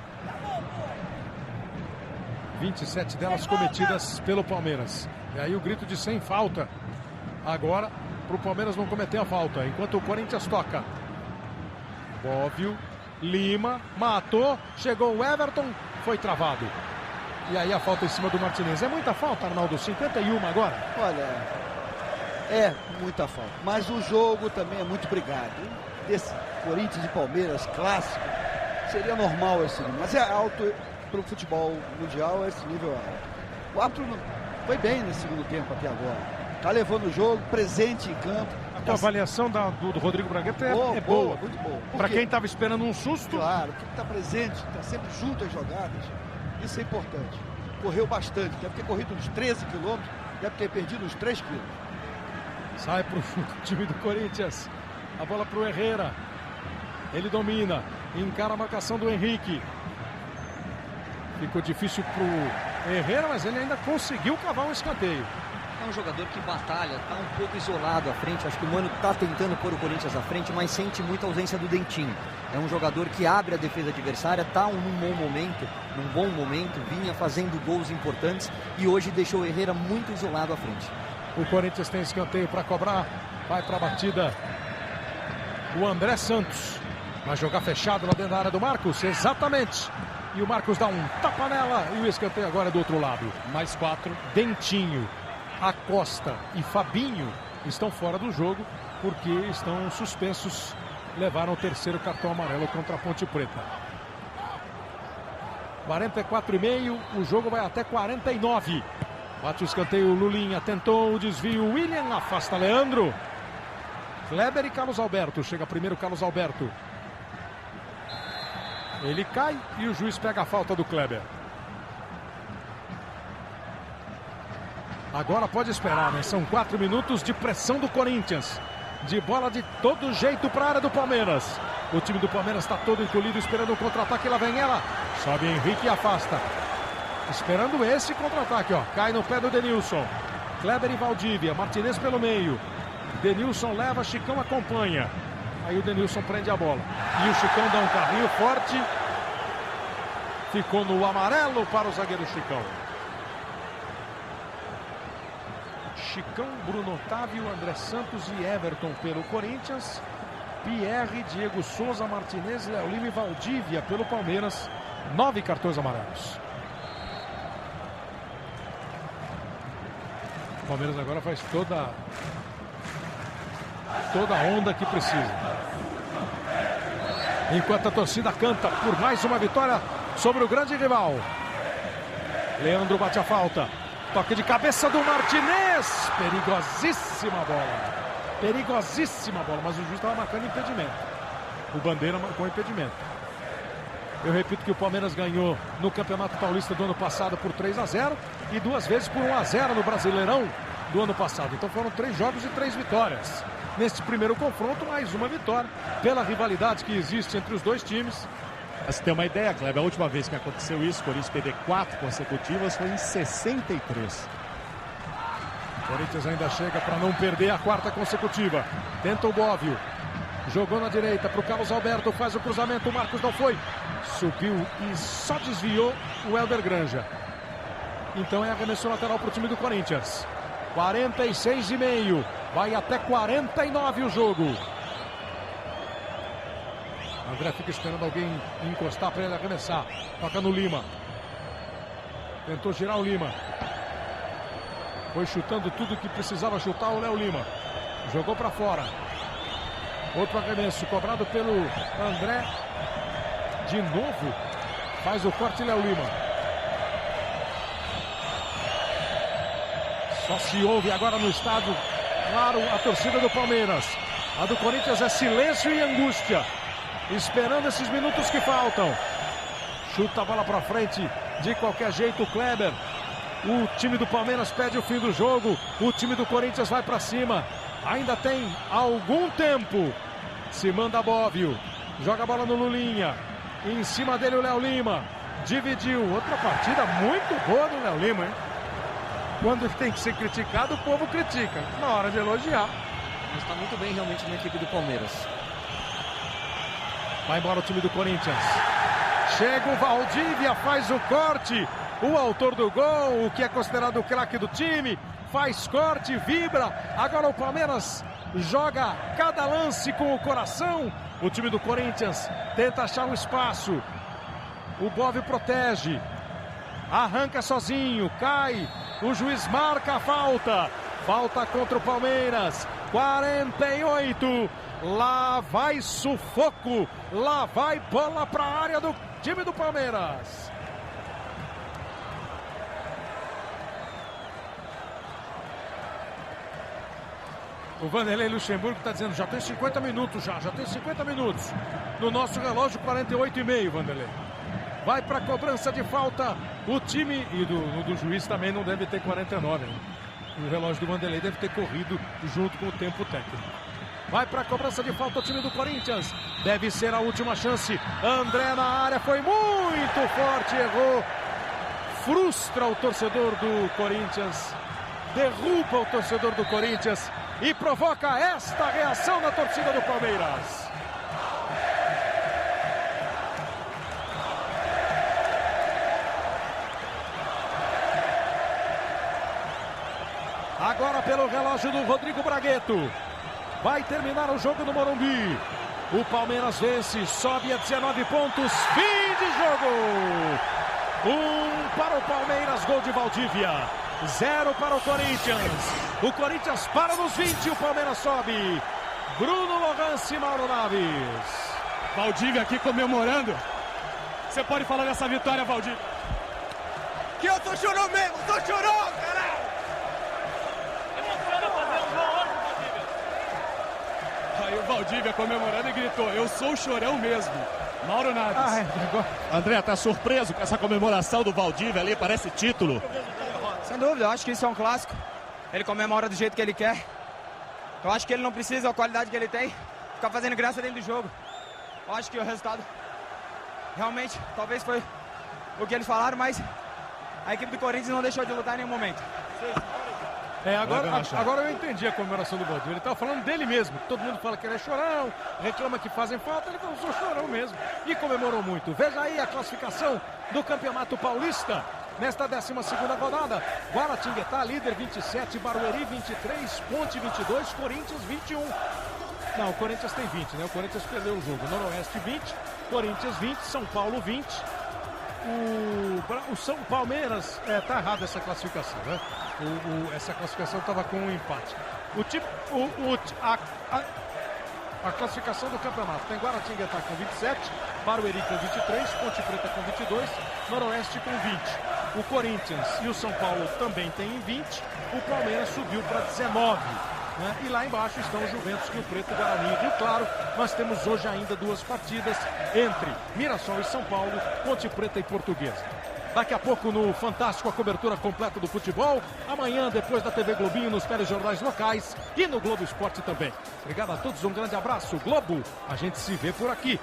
27 delas cometidas pelo Palmeiras. E aí o grito de sem falta. Agora, para o Palmeiras não cometer a falta. Enquanto o Corinthians toca. Bóvio, Lima, matou. Chegou o Everton, foi travado. E aí a falta em cima do Martinez. É muita falta, Arnaldo? 51 agora? Olha, é muita falta. Mas o jogo também é muito brigado. Esse Corinthians e Palmeiras clássico, seria normal esse nível. Mas é alto para o futebol mundial, esse nível é alto. O árbitro foi bem nesse segundo tempo até agora. Está levando o jogo, presente em campo. A avaliação do Rodrigo Braghetto é boa. Muito boa. Para quem estava esperando um susto. Claro, que está presente, está sempre junto às jogadas. Isso é importante. Correu bastante, deve ter corrido uns 13 quilômetros, deve ter perdido uns 3 quilos. Sai para o time do Corinthians. A bola para o Herrera. Ele domina, encara a marcação do Henrique. Ficou difícil para o Herrera, mas ele ainda conseguiu cavar um escanteio. É um jogador que batalha, está um pouco isolado à frente. Acho que o Mano está tentando pôr o Corinthians à frente, mas sente muita ausência do Dentinho. É um jogador que abre a defesa adversária, está num bom momento, vinha fazendo gols importantes e hoje deixou o Herrera muito isolado à frente. O Corinthians tem escanteio para cobrar, vai para a batida o André Santos. Vai jogar fechado lá dentro da área do Marcos, exatamente. E o Marcos dá um tapa nela e o escanteio agora é do outro lado. Mais 4, Dentinho, Acosta e Fabinho estão fora do jogo porque estão suspensos. Levaram o terceiro cartão amarelo contra a Ponte Preta. 44,5, o jogo vai até 49. Bate o escanteio, Lulinha tentou o desvio, William afasta Leandro. Kleber e Carlos Alberto, chega primeiro Carlos Alberto. Ele cai e o juiz pega a falta do Kleber. Agora pode esperar, né? São 4 minutos de pressão do Corinthians. De bola de todo jeito para a área do Palmeiras. O time do Palmeiras está todo encolhido, esperando o contra-ataque. Lá vem ela. Sobe Henrique e afasta. Esperando esse contra-ataque, ó. Cai no pé do Denilson. Kleber e Valdívia. Martinez pelo meio. Denilson leva, Chicão acompanha. Aí o Denilson prende a bola. E o Chicão dá um carrinho forte. Ficou no amarelo para o zagueiro Chicão. Chicão, Bruno Otávio, André Santos e Everton pelo Corinthians. Pierre, Diego Souza, Martinez, Léo Lima e Valdívia pelo Palmeiras. 9 cartões amarelos. O Palmeiras agora faz toda a onda que precisa. Enquanto a torcida canta por mais uma vitória sobre o grande rival. Leandro bate a falta. Toque de cabeça do Martinez. Perigosíssima bola. Perigosíssima bola, mas o juiz estava marcando impedimento. O Bandeira marcou impedimento. Eu repito que o Palmeiras ganhou no Campeonato Paulista do ano passado por 3-0 e 2 vezes por 1-0 no Brasileirão do ano passado. Então foram 3 jogos e 3 vitórias. Neste primeiro confronto, mais uma vitória pela rivalidade que existe entre os dois times. Pra você ter uma ideia, Kleber, a última vez que aconteceu isso, o Corinthians perder 4 consecutivas, foi em 63. O Corinthians ainda chega para não perder a 4ª consecutiva. Tenta o Bóvio. Jogou na direita para o Carlos Alberto, faz o cruzamento, o Marcos não foi. Subiu e só desviou o Helder Granja. Então é arremesso lateral para o time do Corinthians. 46,5. Vai até 49 o jogo. André fica esperando alguém encostar para ele arremessar. Toca no Lima. Tentou girar o Lima. Foi chutando tudo que precisava chutar o Léo Lima. Jogou para fora. Outro arremesso cobrado pelo André. De novo. Faz o corte Léo Lima. Só se ouve agora no estádio, claro, a torcida do Palmeiras. A do Corinthians é silêncio e angústia. Esperando esses minutos que faltam. Chuta a bola para frente de qualquer jeito o Kleber. O time do Palmeiras pede o fim do jogo. O time do Corinthians vai para cima. Ainda tem algum tempo. Se manda Bóvio. Joga a bola no Lulinha. Em cima dele o Léo Lima. Dividiu. Outra partida muito boa do Léo Lima, hein? Quando tem que ser criticado, o povo critica. Na hora de elogiar. Mas está muito bem realmente na equipe do Palmeiras. Vai embora o time do Corinthians. Chega o Valdívia, faz o corte. O autor do gol, o que é considerado o craque do time, faz corte, vibra. Agora o Palmeiras joga cada lance com o coração. O time do Corinthians tenta achar um espaço. O Bóvio protege. Arranca sozinho, cai. O juiz marca a falta. Falta contra o Palmeiras. 48. Lá vai sufoco. Lá vai bola para a área do time do Palmeiras. O Vanderlei Luxemburgo está dizendo, já tem 50 minutos já tem 50 minutos. No nosso relógio, 48,5, Vanderlei. Vai para a cobrança de falta o time, e do juiz também não deve ter 49. Né? O relógio do Vanderlei deve ter corrido junto com o tempo técnico. Vai para a cobrança de falta o time do Corinthians. Deve ser a última chance. André na área, foi muito forte, errou. Frustra o torcedor do Corinthians. Derruba o torcedor do Corinthians. E provoca esta reação na torcida do Palmeiras. Agora pelo relógio do Rodrigo Bragueto. Vai terminar o jogo no Morumbi. O Palmeiras vence, sobe a 19 pontos. Fim de jogo. 1 para o Palmeiras, gol de Valdívia. 0 para o Corinthians. O Corinthians para nos 20, o Palmeiras sobe. Bruno Lourenço e Mauro Naves. Valdívia aqui comemorando. Você pode falar dessa vitória, Valdívia? Que eu tô chorando mesmo, tô chorando, caralho! Aí o Valdívia comemorando e gritou, eu sou o chorão mesmo. Mauro Naves. André, tá surpreso com essa comemoração do Valdívia ali? Parece título. Sem dúvida, eu acho que isso é um clássico. Ele comemora do jeito que ele quer. Eu acho que ele não precisa, a qualidade que ele tem, ficar fazendo graça dentro do jogo. Eu acho que o resultado realmente, talvez foi o que eles falaram, mas a equipe do Corinthians não deixou de lutar em nenhum momento. Agora eu entendi a comemoração do Valdívia. Ele estava falando dele mesmo. Todo mundo fala que ele é chorão, reclama que fazem falta. Ele falou, sou chorão mesmo. E comemorou muito. Veja aí a classificação do Campeonato Paulista. Nesta 12ª rodada, Guaratinguetá, líder 27, Barueri 23, Ponte 22, Corinthians 21. Não, o Corinthians tem 20, né? O Corinthians perdeu o jogo. Noroeste 20, Corinthians 20, São Paulo 20. O São Palmeiras, tá errada essa classificação, né? Essa classificação estava com um empate. A classificação do campeonato tem Guaratinguetá com 27, Barueri com 23, Ponte Preta com 22, Noroeste com 20. O Corinthians e o São Paulo também têm 20. O Palmeiras subiu para 19. Né? E lá embaixo estão o Juventus, Rio Preto, Guarani e Rio Claro. Nós temos hoje ainda 2 partidas entre Mirassol e São Paulo, Ponte Preta e Portuguesa. Daqui a pouco no Fantástico a cobertura completa do futebol. Amanhã, depois da TV Globinho, nos telejornais locais e no Globo Esporte também. Obrigado a todos, um grande abraço. Globo, a gente se vê por aqui.